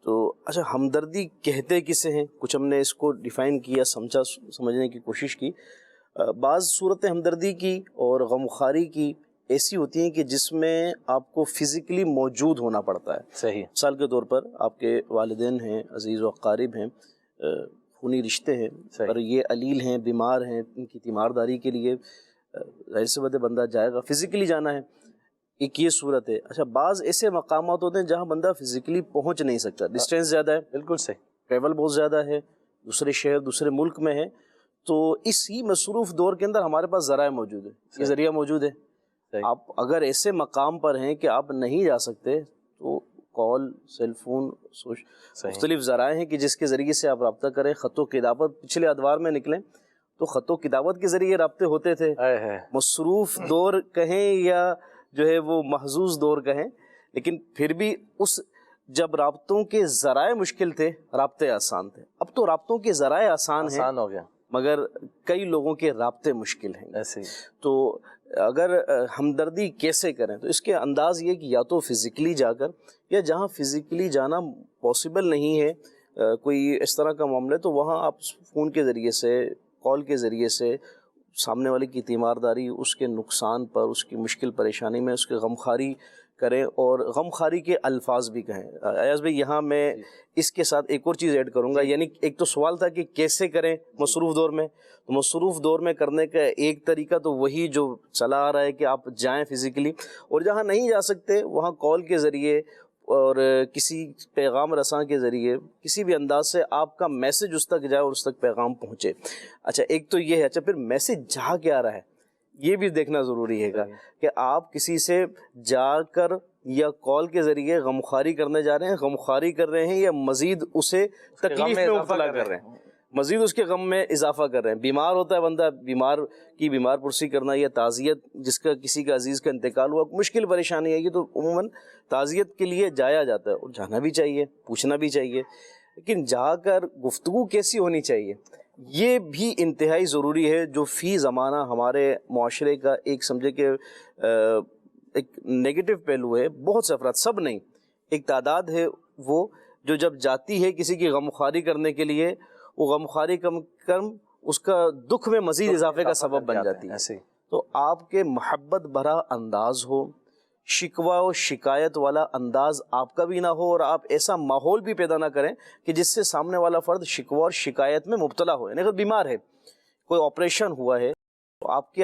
تو اچھا ہمدردی کہتے کسے ہیں, کچھ ہم نے اس کو ڈیفائن کیا, سمجھنے کی کوشش کی. بعض صورت ہمدردی کی اور غمخواری کی ایسی ہوتی ہیں کہ جس میں آپ کو فزیکلی موجود ہونا پڑتا ہے. صحیح. مثال کے طور پر آپ کے والدین ہیں، عزیز و اقارب ہیں، خونی رشتے ہیں، اور یہ علیل ہیں، بیمار ہیں، ان کی تیمارداری کے لیے ظاہر سی بات ہے بندہ جائے گا، فزیکلی جانا ہے. ایک یہ صورت ہے. اچھا، بعض ایسے مقامات ہوتے ہیں جہاں بندہ فزیکلی پہنچ نہیں سکتا، ڈسٹینس زیادہ ہے، بالکل صحیح، ٹریول بہت زیادہ ہے، دوسرے شہر دوسرے ملک میں ہے. تو اسی مصروف دور کے اندر ہمارے پاس ذرائع موجود ہے، یہ ذریعہ موجود ہے. آپ اگر ایسے مقام پر ہیں کہ آپ نہیں جا سکتے تو کال، سیل فون، مختلف ذرائع ہیں کہ جس کے ذریعے سے آپ رابطہ کریں. خط و کتابت، پچھلے ادوار میں نکلیں تو خط و کتابت کے ذریعے رابطے ہوتے تھے. مصروف دور کہیں یا جو ہے وہ محظوظ دور کہیں، لیکن پھر بھی اس جب رابطوں کے ذرائع مشکل تھے، رابطے آسان تھے. اب تو رابطوں کے ذرائع آسان ہو گیا، مگر کئی لوگوں کے رابطے مشکل ہیں. ایسے تو اگر ہمدردی کیسے کریں تو اس کے انداز یہ کہ یا تو فزیکلی جا کر، یا جہاں فزیکلی جانا پاسبل نہیں ہے کوئی اس طرح کا معاملہ، تو وہاں آپ فون کے ذریعے سے، کال کے ذریعے سے سامنے والے کی تیمارداری، اس کے نقصان پر، اس کی مشکل پریشانی میں اس کے غمخواری کریں، اور غمخواری کے الفاظ بھی کہیں. ایاز بھائی، یہاں میں اس کے ساتھ ایک اور چیز ایڈ کروں گا. یعنی ایک تو سوال تھا کہ کیسے کریں مصروف دور میں، تو مصروف دور میں کرنے کا ایک طریقہ تو وہی جو چلا آ رہا ہے کہ آپ جائیں فزیکلی، اور جہاں نہیں جا سکتے وہاں کال کے ذریعے اور کسی پیغام رساں کے ذریعے کسی بھی انداز سے آپ کا میسج اس تک جائے اور اس تک پیغام پہنچے. اچھا، ایک تو یہ ہے. اچھا، پھر میسج جہاں کیا رہا ہے یہ بھی دیکھنا ضروری ہے کہ آپ کسی سے جا کر یا کال کے ذریعے غمخواری کرنے جا رہے ہیں، غمخواری کر رہے ہیں، یا مزید اسے تکلیف میں مبتلا کر رہے ہیں، مزید اس کے غم میں اضافہ کر رہے ہیں. بیمار ہوتا ہے بندہ، بیمار پرسی کرنا یا تعزیت، جس کا کسی کا عزیز کا انتقال ہوا، مشکل پریشانی ہے، یہ تو عموماً تعزیت کے لیے جایا جاتا ہے، اور جانا بھی چاہیے، پوچھنا بھی چاہیے. لیکن جا کر گفتگو کیسی ہونی چاہیے یہ بھی انتہائی ضروری ہے، جو فی زمانہ ہمارے معاشرے کا ایک سمجھے کہ ایک نیگیٹو پہلو ہے. بہت سے افراد، سب نہیں، ایک تعداد ہے وہ جو جب جاتی ہے کسی کی غمخواری کرنے کے لیے، وہ غمخواری کم اس کا دکھ میں مزید اضافے کا سبب بن جاتی ہے. تو آپ کے محبت بھرا انداز ہو، شکوہ و شکایت والا انداز آپ کا بھی نہ ہو، اور آپ ایسا ماحول بھی پیدا نہ کریں کہ جس سے سامنے والا فرد شکوہ اور شکایت میں مبتلا ہو. یعنی اگر بیمار ہے، کوئی آپریشن ہوا ہے، تو آپ کے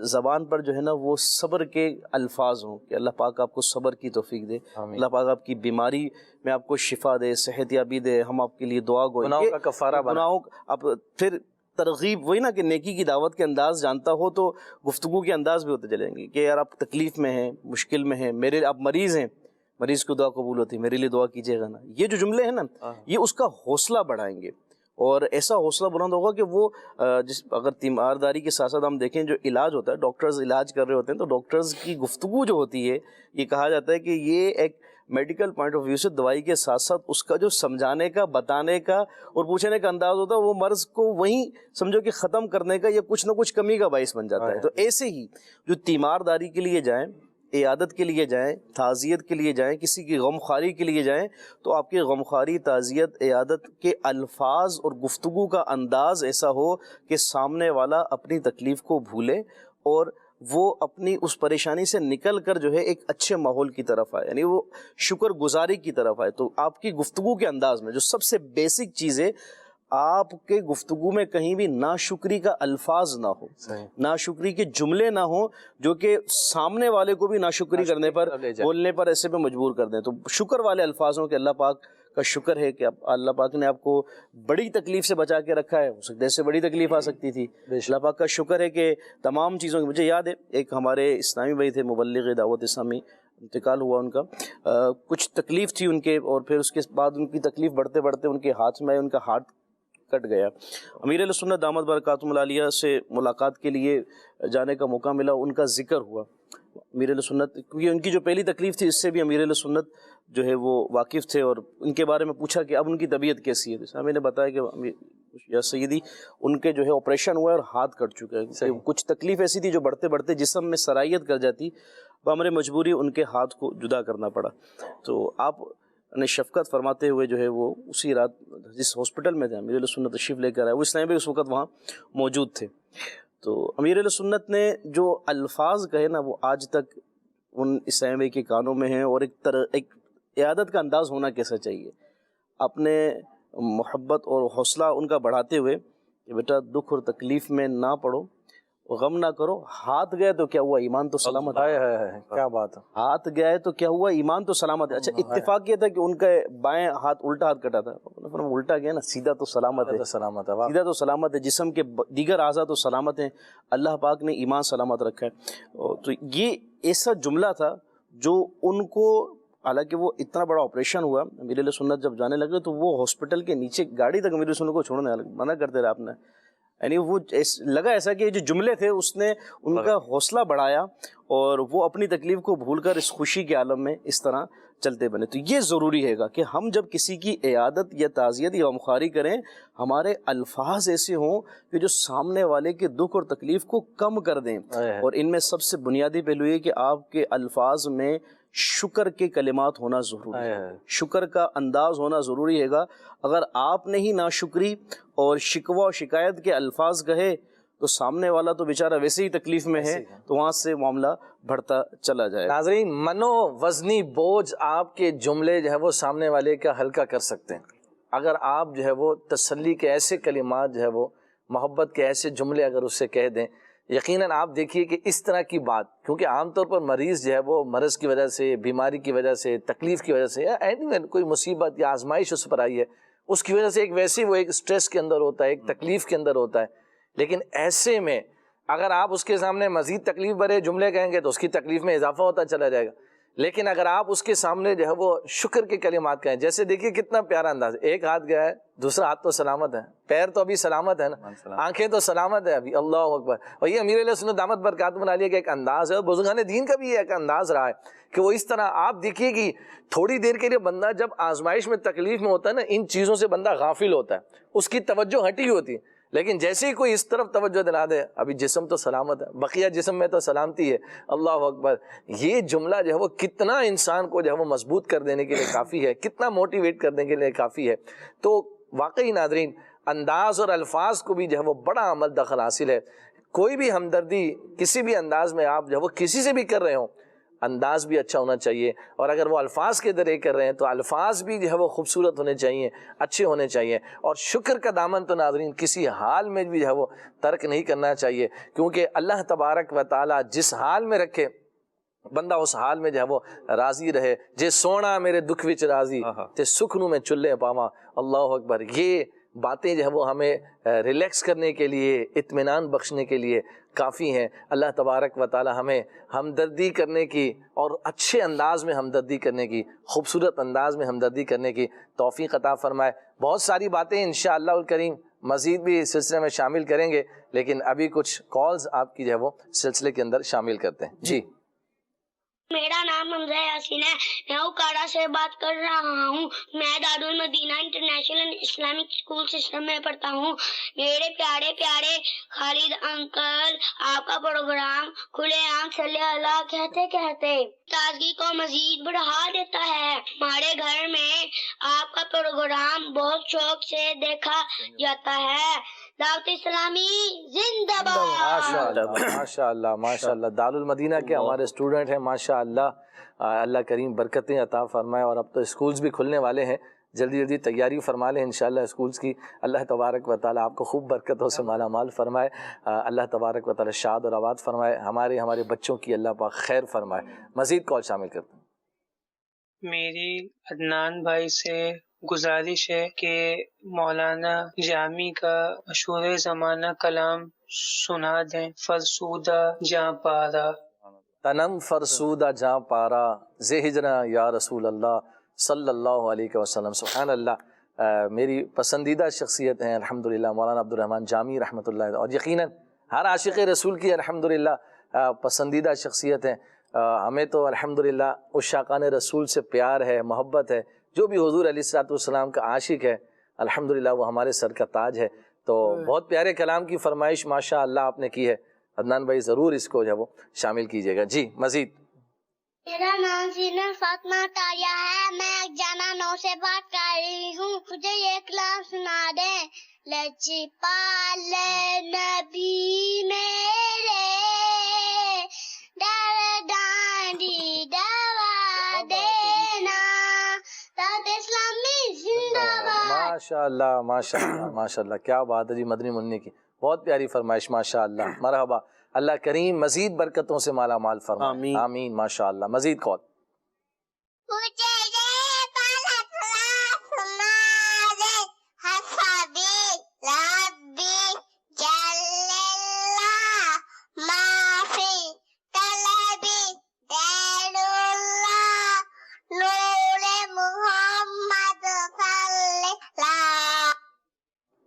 زبان پر جو ہے نا وہ صبر کے الفاظ ہوں کہ اللہ پاک آپ کو صبر کی توفیق دے، اللہ پاک آپ کی بیماری میں آپ کو شفا دے، صحت یابی دے، ہم آپ کے لیے دعا گوئیں، گناہوں کا کفارہ بنا. آپ پھر ترغیب، وہی نا کہ نیکی کی دعوت کے انداز جانتا ہو تو گفتگو کے انداز بھی ہوتے چلیں گے کہ یار آپ تکلیف میں ہیں، مشکل میں ہیں، آپ مریض ہیں، مریض کو دعا قبول ہوتی ہے، میرے لیے دعا کیجیے گا نا. یہ جو جملے ہیں نا، یہ اس کا حوصلہ بڑھائیں گے، اور ایسا حوصلہ بلند ہوگا کہ وہ اگر تیمارداری کے ساتھ ساتھ ہم دیکھیں جو علاج ہوتا ہے، ڈاکٹرز علاج کر رہے ہوتے ہیں تو ڈاکٹرز کی گفتگو جو ہوتی ہے، یہ کہا جاتا ہے کہ یہ ایک میڈیکل پوائنٹ آف ویو سے دوائی کے ساتھ ساتھ اس کا جو سمجھانے کا، بتانے کا اور پوچھنے کا انداز ہوتا ہے، وہ مرض کو وہیں سمجھو کہ ختم کرنے کا یا کچھ نہ کچھ کمی کا باعث بن جاتا ہے. تو ایسے ہی جو تیمارداری کے لیے جائیں، عیادت کے لیے جائیں، تعزیت کے لیے جائیں، کسی کی غمخواری کے لیے جائیں، تو آپ کی غمخواری، تعزیت، عیادت کے الفاظ اور گفتگو کا انداز ایسا ہو کہ سامنے والا اپنی تکلیف کو بھولے اور وہ اپنی اس پریشانی سے نکل کر جو ہے ایک اچھے ماحول کی طرف آئے، یعنی وہ شکر گزاری کی طرف آئے. تو آپ کی گفتگو کے انداز میں جو سب سے بیسک چیز ہے، آپ کے گفتگو میں کہیں بھی ناشکری کا الفاظ نہ ہو، ناشکری کے جملے نہ ہوں جو کہ سامنے والے کو بھی ناشکری کرنے پر، بولنے پر ایسے پہ مجبور کر دیں. تو شکر والے الفاظ ہوں کہ اللہ پاک کا شکر ہے کہ اللہ پاک نے آپ کو بڑی تکلیف سے بچا کے رکھا ہے، ہو سکتا ہے اس سے بڑی تکلیف آ سکتی تھی. اللہ پاک کا شکر ہے کہ تمام چیزوں کی. مجھے یاد ہے ایک ہمارے اسلامی بھائی تھے، مبلغ دعوت اسلامی، انتقال ہوا ان کا، کچھ تکلیف تھی ان کے، اور پھر اس کے بعد ان کی تکلیف بڑھتے بڑھتے ان کے ہاتھ میں ان کا ہاتھ کٹ گیا. امیر اہل سنت دامت برکاتہم العالیہ سے ملاقات کے لیے جانے کا موقع ملا، ان کا ذکر ہوا. امیر اہل سنت، کیونکہ ان کی جو پہلی تکلیف تھی اس سے بھی امیر اہل سنت جو ہے وہ واقف تھے، اور ان کے بارے میں پوچھا کہ اب ان کی طبیعت کیسی ہے. جیسے میں نے بتایا کہ یا سیدی ان کے جو ہے آپریشن ہوا ہے اور ہاتھ کٹ چکا ہے. کچھ تکلیف ایسی تھی جو بڑھتے بڑھتے جسم میں سرائیت کر جاتی، بامر مجبوری ان کے ہاتھ کو جدا کرنا پڑا. تو آپ نے شفقت فرماتے ہوئے جو ہے وہ اسی رات جس ہاسپٹل میں تھے امیر اہل سنت تشریف لے کر آئے، وہ اسلام بھائی اس وقت وہاں موجود تھے. تو امیر اہل سنت نے جو الفاظ کہے نا وہ آج تک ان اسلامی کے کانوں میں ہیں، اور ایک عیادت کا انداز ہونا کیسا چاہیے، اپنے محبت اور حوصلہ ان کا بڑھاتے ہوئے کہ بیٹا دکھ اور تکلیف میں نہ پڑو، غم نہ کرو، ہاتھ گئے تو کیا ہوا، ایمان تو سلامت ہے۔ کیا بات ہے، ہاتھ گیا ہے تو کیا ہوا، ایمان تو سلامت ہے۔ اچھا اتفاق یہ تھا کہ ان کا بائیں ہاتھ الٹا ہاتھ کٹا تھا، الٹا گیا نا، سیدھا تو سلامت ہے، سلامت ہے، سیدھا تو سلامت ہے، جسم کے دیگر اعضاء تو سلامت ہیں، اللہ پاک نے ایمان سلامت رکھا ہے۔ تو یہ ایسا جملہ تھا جو ان کو، حالانکہ وہ اتنا بڑا آپریشن ہوا، امیر اہل سنت جب جانے لگے تو وہ ہاسپٹل کے نیچے گاڑی تک امیر اہل سنت کو چھوڑنے منع کرتے رہے آپ نے، یعنی وہ لگا ایسا کہ جو جملے تھے اس نے ان کا حوصلہ بڑھایا، اور وہ اپنی تکلیف کو بھول کر اس خوشی کے عالم میں اس طرح چلتے بنے۔ تو یہ ضروری ہے گا کہ ہم جب کسی کی عیادت یا تعزیت یا غمخواری کریں، ہمارے الفاظ ایسے ہوں کہ جو سامنے والے کے دکھ اور تکلیف کو کم کر دیں، اور ان میں سب سے بنیادی پہلو یہ کہ آپ کے الفاظ میں شکر کے کلمات ہونا ضروری ہے، شکر کا انداز ہونا ضروری ہے گا۔ اگر آپ نے ہی ناشکری اور شکوہ و شکایت کے الفاظ کہے تو سامنے والا تو بیچارہ ویسے ہی تکلیف میں ہے، تو وہاں سے معاملہ بڑھتا چلا جائے۔ ناظرین، منو وزنی بوجھ آپ کے جملے جو ہے وہ سامنے والے کا ہلکا کر سکتے ہیں اگر آپ جو ہے وہ تسلی کے ایسے کلمات جو ہے وہ محبت کے ایسے جملے اگر اسے کہہ دیں۔ یقیناً آپ دیکھیے کہ اس طرح کی بات، کیونکہ عام طور پر مریض جو ہے وہ مرض کی وجہ سے، بیماری کی وجہ سے، تکلیف کی وجہ سے، یا کوئی مصیبت یا آزمائش اس پر آئی ہے، اس کی وجہ سے ایک ویسے وہ ایک سٹریس کے اندر ہوتا ہے، ایک تکلیف کے اندر ہوتا ہے۔ لیکن ایسے میں اگر آپ اس کے سامنے مزید تکلیف بھرے جملے کہیں گے تو اس کی تکلیف میں اضافہ ہوتا چلا جائے گا۔ لیکن اگر آپ اس کے سامنے جو ہے وہ شکر کے کلمات کہیں، جیسے دیکھیے کتنا پیارا انداز ہے، ایک ہاتھ گیا ہے، دوسرا ہاتھ تو سلامت ہے، پیر تو ابھی سلامت ہے نا، آنکھیں تو سلامت ہے ابھی، اللہ اکبر۔ اور یہ امیر علیہ سنت دامت برکاتہم العالیہ کا ایک انداز ہے، اور بزرگان دین کا بھی یہ ایک انداز رہا ہے کہ وہ اس طرح آپ دیکھیے کہ تھوڑی دیر کے لیے بندہ جب آزمائش میں تکلیف میں ہوتا ہے نا، ان چیزوں سے بندہ غافل ہوتا ہے، اس کی توجہ ہٹی ہوتی ہے، لیکن جیسے ہی کوئی اس طرف توجہ دلا دے، ابھی جسم تو سلامت ہے، بقیہ جسم میں تو سلامتی ہے، اللہ اکبر۔ یہ جملہ جو ہے وہ کتنا انسان کو جو ہے وہ مضبوط کر دینے کے لیے کافی ہے، کتنا موٹیویٹ کرنے کے لیے کافی ہے۔ تو واقعی ناظرین، انداز اور الفاظ کو بھی جو ہے وہ بڑا عمل دخل حاصل ہے۔ کوئی بھی ہمدردی کسی بھی انداز میں آپ جو ہے وہ کسی سے بھی کر رہے ہوں، انداز بھی اچھا ہونا چاہیے، اور اگر وہ الفاظ کے ذریعے کر رہے ہیں تو الفاظ بھی جو ہے وہ خوبصورت ہونے چاہیے، اچھے ہونے چاہیے۔ اور شکر کا دامن تو ناظرین کسی حال میں بھی جو ہے وہ ترک نہیں کرنا چاہیے، کیونکہ اللہ تبارک و تعالی جس حال میں رکھے بندہ اس حال میں جو ہے وہ راضی رہے۔ جے سونا میرے دکھ وچ راضی تے سکھ نو میں چلے پاواں، اللہ اکبر۔ یہ باتیں جو ہے وہ ہمیں ریلیکس کرنے کے لیے، اطمینان بخشنے کے لیے کافی ہیں۔ اللہ تبارک و تعالی ہمیں ہمدردی کرنے کی اور اچھے انداز میں ہمدردی کرنے کی، خوبصورت انداز میں ہمدردی کرنے کی توفیق عطا فرمائے۔ بہت ساری باتیں انشاءاللہ الکریم مزید بھی اس سلسلے میں شامل کریں گے، لیکن ابھی کچھ کالز آپ کی جو ہے وہ سلسلے کے اندر شامل کرتے ہیں۔ جی، میرا نام حمزہ یاسین ہے، میں اوکاڑا سے بات کر رہا ہوں۔ میں Darul Madinah international Islamic school system میں پڑھتا ہوں۔ میرے پیارے پیارے خالد انکل، آپ کا پروگرام کھلے عام صلی اللہ کہتے کہتے تازگی کو مزید بڑھا دیتا ہے۔ ہمارے گھر میں آپ کا پروگرام بہت شوق سے دیکھا جاتا ہے۔ دعوت اسلامی زندہ باد۔ ماشاء اللہ ماشاء اللہ، دارالمدینہ کے ہمارے اسٹوڈنٹ ہیں ماشاء اللہ، اللہ کریم برکتیں عطا فرمائے۔ اور اب تو اسکولز بھی کھلنے والے ہیں، جلدی جلدی تیاری فرما لیں انشاءاللہ اسکولز کی۔ اللہ تبارک و تعالیٰ آپ کو خوب برکتوں سے مالا مال فرمائے، اللہ تبارک و تعالیٰ شاد اور آباد فرمائے، ہمارے بچوں کی اللہ پاک خیر فرمائے۔ مزید کال شامل کرتے ہیں۔ میری عدنان بھائی سے گزارش ہے کہ مولانا جامی کا مشہور زمانہ کلام سنا دیں، فرسودہ جاں پارا، تنم فرسودہ جاں پارا، زے ہجرہ یا رسول اللہ صلی اللہ علیہ وسلم۔ سبحان اللہ، میری پسندیدہ شخصیت ہیں الحمدللہ مولانا عبدالرحمن جامی رحمۃ اللہ علیہ، اور یقیناً ہر عاشق رسول کی الحمدللہ پسندیدہ شخصیت ہیں۔ ہمیں تو الحمدللہ عشاقان رسول سے پیار ہے، محبت ہے۔ جو بھی حضور علیہ الصلوۃ والسلام کا عاشق ہے الحمدللہ وہ ہمارے سر کا تاج ہے۔ تو بہت پیارے کلام کی فرمائش ماشاء اللہ آپ نے کی ہے عدنان بھائی، ضرور اس کو جو ہے وہ شامل کیجیے گا۔ جی مزید۔ میرا نام زینت فاطمہ طاہرہ ہے، میں جانا 9 سے بات کر رہی ہوں۔ مجھے یہ کلام سنا دیں۔ لچ پال نبی میں ماشاء اللہ ماشاء اللہ ماشاء اللہ، کیا بات ہے جی مدنی منی کی، بہت پیاری فرمائش ماشاء اللہ، مرحبا، اللہ کریم مزید برکتوں سے مالا مال فرمائے، آمین آمین ماشاء اللہ۔ مزید کال۔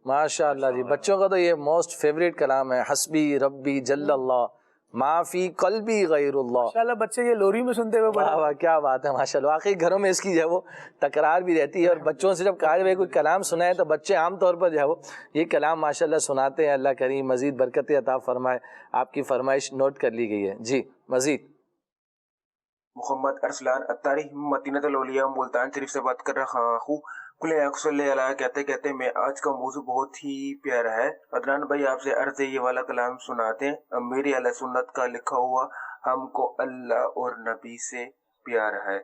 ماشاء اللہ جی، بچوں کا تو یہ موسٹ فیوریٹ کلام ہے، حسبی ربی جل اللہ ما فی قلبی غیر اللہ۔ ماشاءاللہ بچے یہ لوری میں سنتے ہوئے بڑے، واہ واہ کیا بات ہے ماشاء اللہ، واقعی گھروں میں اس کی جو ہے وہ تکرار بھی رہتی ہے، اور بچوں سے جب کہا جائے کوئی کلام سنائے تو بچے عام طور پر جو ہے وہ یہ کلام ماشاء اللہ سناتے ہیں۔ اللہ کریم مزید برکت عطا فرمائے۔ آپ کی فرمائش نوٹ کر لی گئی ہے جی۔ مزید محمد ارسلان اتاری مدینہ الاولیاء ملتان شریف سے بات کر رہا ہوں۔ کل صلی اللہ کہتے کہتے میں آج کا موضوع بہت ہی پیارا ہے۔ عدنان بھائی آپ سے عرض ہے یہ والا کلام سناتے ہیں۔ میری اہل سنت کا لکھا ہوا ہم کو اللہ اور نبی سے پیار ہے۔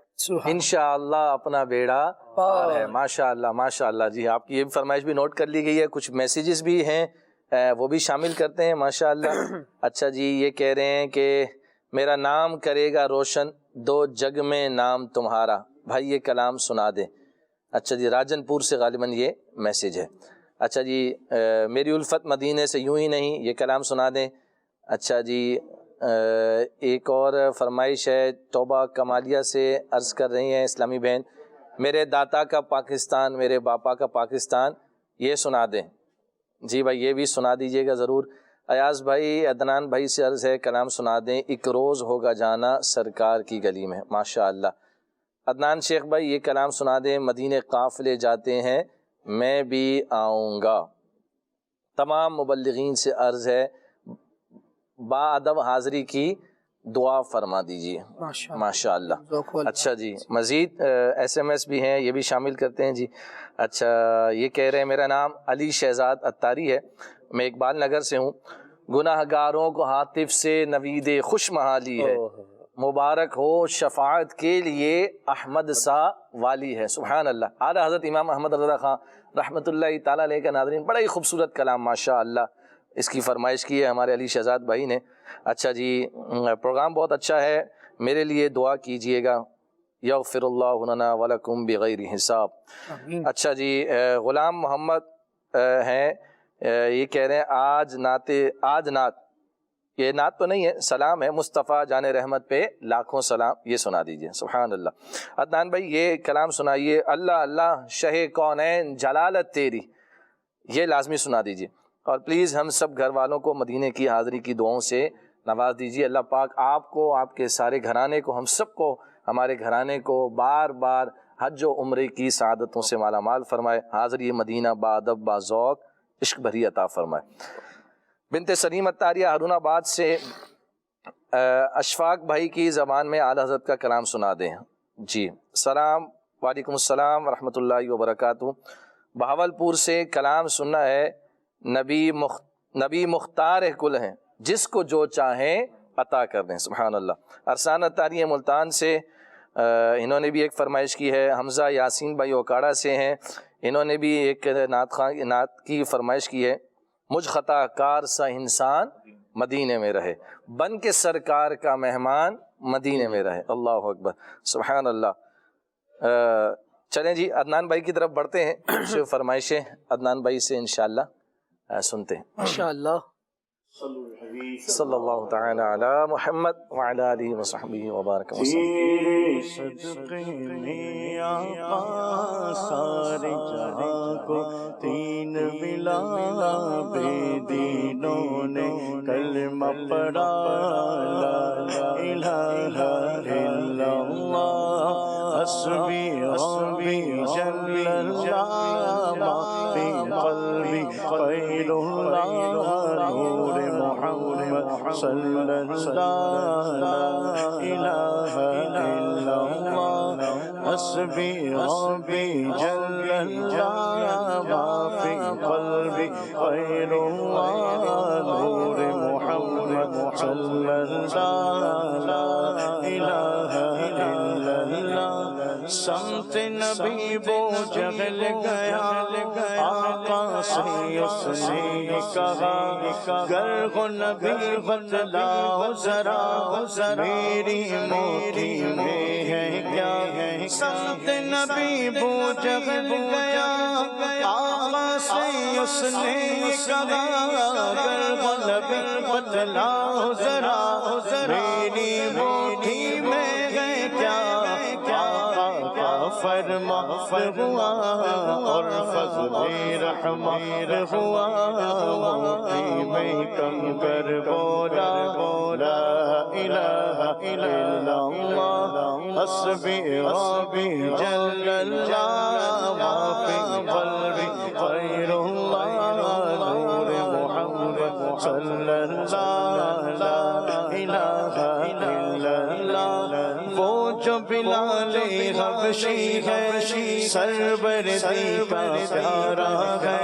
انشاءاللہ اپنا بیڑا پار ہے۔ ماشاء اللہ ماشاء اللہ جی، آپ کی یہ فرمائش بھی نوٹ کر لی گئی ہے۔ کچھ میسیجز بھی ہیں وہ بھی شامل کرتے ہیں ماشاء اللہ۔ اچھا جی، یہ کہہ رہے ہیں کہ میرا نام کرے گا روشن دو جگ میں نام تمہارا، بھائی یہ کلام سنا دیں۔ اچھا جی، راجن پور سے غالباً یہ میسیج ہے۔ اچھا جی، میری الفت مدینے سے یوں ہی نہیں، یہ کلام سنا دیں۔ اچھا جی، ایک اور فرمائش ہے توبہ کمالیہ سے عرض کر رہی ہیں اسلامی بہن، میرے داتا کا پاکستان میرے باپا کا پاکستان، یہ سنا دیں۔ جی بھائی یہ بھی سنا دیجیے گا ضرور۔ ایاز بھائی عدنان بھائی سے عرض ہے کلام سنا دیں، ایک روز ہوگا جانا سرکار کی گلی میں، ماشاء اللہ۔ عدنان شیخ بھائی یہ کلام سنا دیں، مدینے قافلے جاتے ہیں میں بھی آؤں گا۔ تمام مبلغین سے عرض ہے با ادب حاضری کی دعا فرما دیجیے، ماشاء اللہ۔ اچھا جی، مزید ایس ایم ایس بھی ہیں، یہ بھی شامل کرتے ہیں جی۔ اچھا، یہ کہہ رہے ہیں میرا نام علی شہزاد اتاری ہے، میں اقبال نگر سے ہوں، گناہ گاروں کو عاطف سے نوید خوش محالی ہے، مبارک ہو شفاعت کے لیے احمد سا والی ہے۔ سبحان اللہ۔ اعلیٰ حضرت امام احمد رضا خان رحمۃ اللہ تعالیٰ علیہ کا ناظرین، بڑا ہی خوبصورت کلام ماشاء اللہ اس کی فرمائش کی ہے ہمارے علی شہزاد بھائی نے۔ اچھا جی، پروگرام بہت اچھا ہے، میرے لیے دعا کیجئے گا، یغفر اللہ لنا ولکم بغیر حساب۔ اچھا جی، غلام محمد ہیں، یہ کہہ رہے ہیں آج نعت، یہ نعت تو نہیں ہے، سلام ہے مصطفیٰ جان رحمت پہ لاکھوں سلام، یہ سنا دیجئے۔ سبحان اللہ۔ عدنان بھائی یہ کلام سنائیے، اللہ اللہ شہ کونین جلالت تیری، یہ لازمی سنا دیجئے، اور پلیز ہم سب گھر والوں کو مدینے کی حاضری کی دعاؤں سے نواز دیجیے۔ اللہ پاک آپ کو، آپ کے سارے گھرانے کو، ہم سب کو، ہمارے گھرانے کو بار بار حج و عمرے کی سعادتوں سے مالا مال فرمائے، حاضری مدینہ با ادب با ذوق عشق بھری عطا فرمائے۔ بنت سلیم اتاریہ ہارون آباد سے اشفاق بھائی کی زبان میں اعلیٰ حضرت کا کلام سنا دیں جی۔ سلام، وعلیکم السلام ورحمۃ اللہ وبرکاتہ۔ بہاولپور سے کلام سننا ہے، نبی مختار کل ہیں، جس کو جو چاہیں عطا کر دیں۔ سبحان اللہ۔ ارسان اتاری ملتان سے انہوں نے بھی ایک فرمائش کی ہے۔ حمزہ یاسین بھائی اوکاڑا سے ہیں، انہوں نے بھی ایک نعت کی فرمائش کی ہے، مجھ خطا کار سا انسان مدینے میں رہے، بن کے سرکار کا مہمان مدینے میں رہے۔ اللہ اکبر، سبحان اللہ۔ چلیں جی، عدنان بھائی کی طرف بڑھتے ہیں، کچھ فرمائشیں عدنان بھائی سے انشاءاللہ سنتے ہیں ماشاءاللہ۔ صلی اللہ تعالی علی محمد وعلی آلہ وصحبہ وبارک وسلم۔ صدقے میں آقا سارے جہاں کو تین ملا، بے دینوں نے کلمہ پڑھا، لا الہ الا اللہ، حسبی ربی جل اللہ، ما فی قلبی غیر اللہ، نور محمد صلی اللہ، لا الہ الا اللہ، حسبی ربی جل اللہ، ما فی قلبی غیر اللہ، نور محمد صلی اللہ، لا الہ الا اللہ۔ سمت نبی بو جہل گیا، سے اس نے کہا گر ہو نبی بتلاؤ ذرا میری موتی میں ہے کیا سمت نبی بو جہل گیا آقا سے اس نے کہا گر ہو نبی بتلاؤ ذرا میری موتی میں ہے کیا فرما ہوا اور فضل رحمت ہوا موتی میں کم کر بولا لا الہ الا اللہ حسبی ربی جل اللہ ما فی قلبی غیر اللہ نور محمد صلی اللہ لا الہ الا اللہ وہ جو بلال حبشی ہے سربردی کا پیارا ہے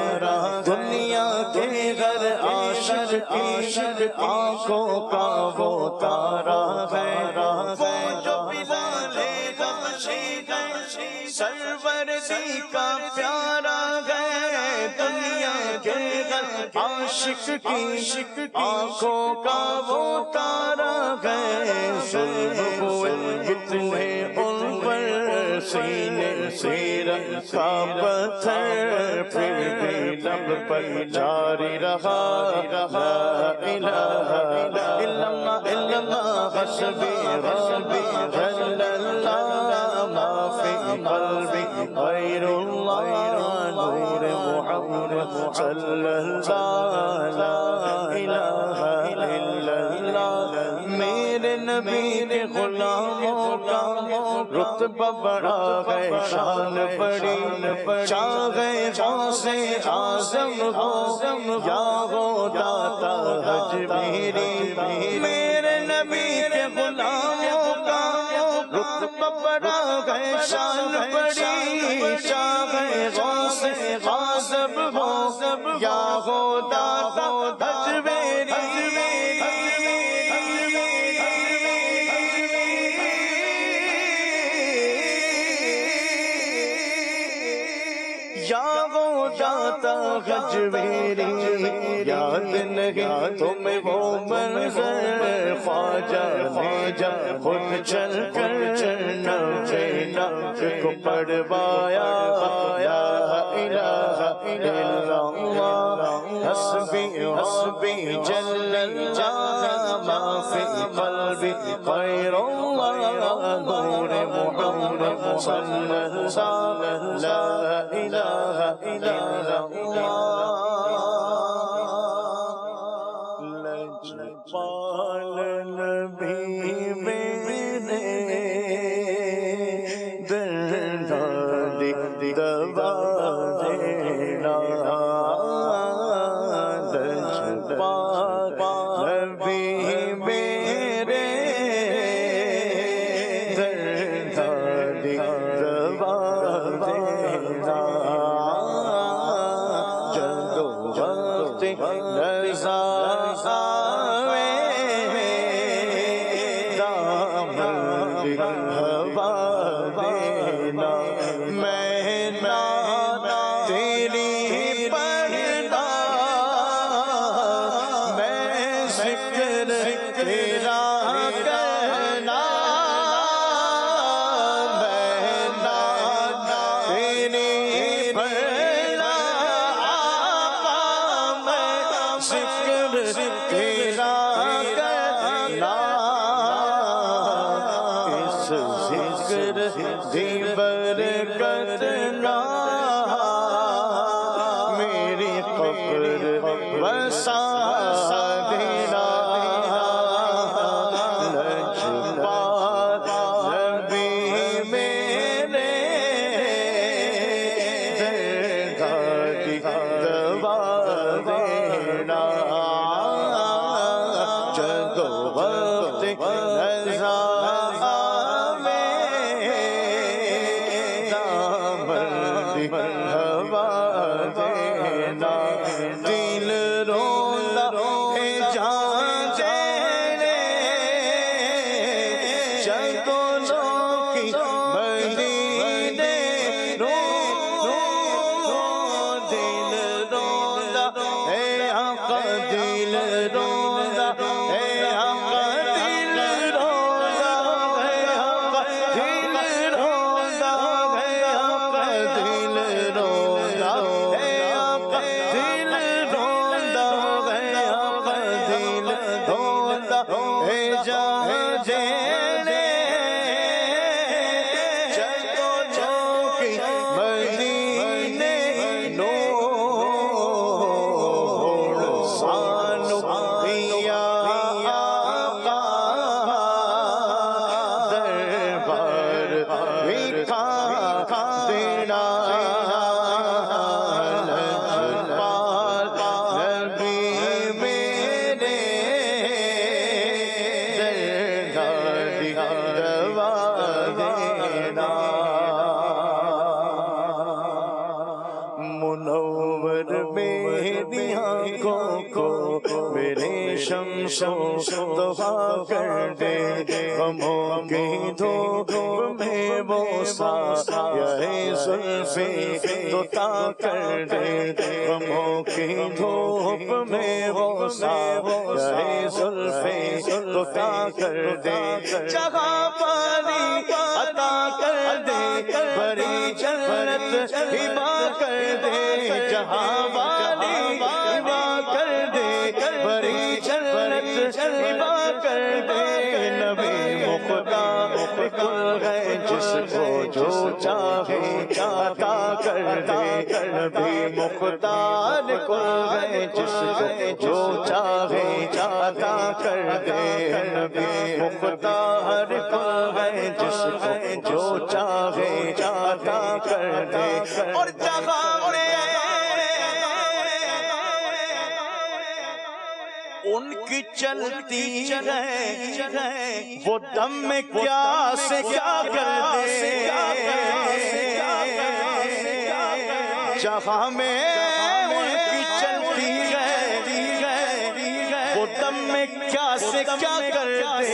دنیا کے گھر عاشق کی آنکھوں کا وہ تارا ہے وہ جو بلال حبشی ہے سربردی کا پیارا ہے دنیا کے گھر عاشق کی آنکھوں کا وہ تارا ہے ظلم ہوئے کتنے ان پر سینے سے رکھا پتھر پھر بھی لب پر جاری رہا لا الہ الا اللہ حسبی ربی جل اللہ ما فی قلبی غیر اللہ نور محمد صلی اللہ لا الہ الا اللہ میرے نبی کے غلاموں کا رتبہ بڑا ہے شان بڑی چاہے غوث اعظم ہو یا ہو داتا حجبیری میرے نبی کے غلاموں کا رتبہ بڑا ہے شان بڑی چاہے غوث اعظم ہو یا ہو داتا حجبیری حجویری یاد نہیں تمہیں وہ منظر خواجہ نے جب خود چل کر نفس کو پڑھوایا یا الہ الا اللہ حسبی حسبی جل اللہ ما فی قلبی غیر اللہ نور محمد صلی اللہ لا الہ الا اللہ لجپال نبی میرے درداں دی دوا دینا لجپال نبی میرے درداں دی دوا دینا جدو وقت رضا دی برکت نہ میری قبر وسا دینا لجپال نبی میرے درداں دی دوا دینا شمس دعا کر دے غموں کی دھوپ میں وہ سایہ زلف عطا کر دے غموں کی دھوپ میں وہ سایہ زلف عطا کر دے جہاں پانی عطا کر دے بڑی جنت ہبا کر دے جہاں والی ہبا کر دے بڑی جنت ہبا کر دے نبی مختار کل ہے جس کو جو چاہے عطا کر دے نبی مختار کل ہے جس کو جو چاہے عطا کر دے نبی مختار کل ہے جس کو جو چاہے عطا کر دے اور جہاں ان کی چلتی ہے وہ دم میں کیا سے کیا کر دے جہاں میں ان کی چلتی ہے وہ دم میں کیا سے کیا کر دے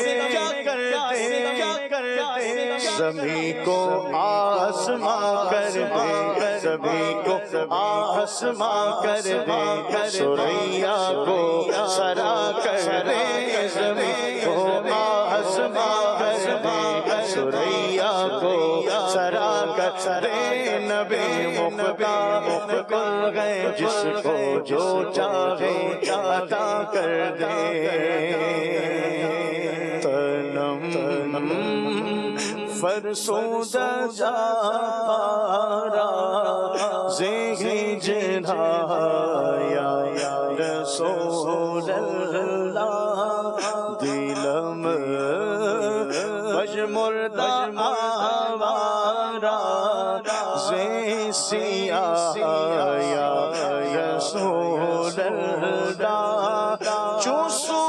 زمین کو آسماں کر دے زمین کو آسماں کر دے سریا کو سرا کر دے زمین کو آسماں کر دے سریا کو سرا کر دے نبی مختار کل ہے جس کو جو چاہے عطا کر دے فرسودہ جا پارا زہی جنا یا رسول اللہ دلم بج مردہ آوارا زہی سیاہ یا رسول اللہ چوسو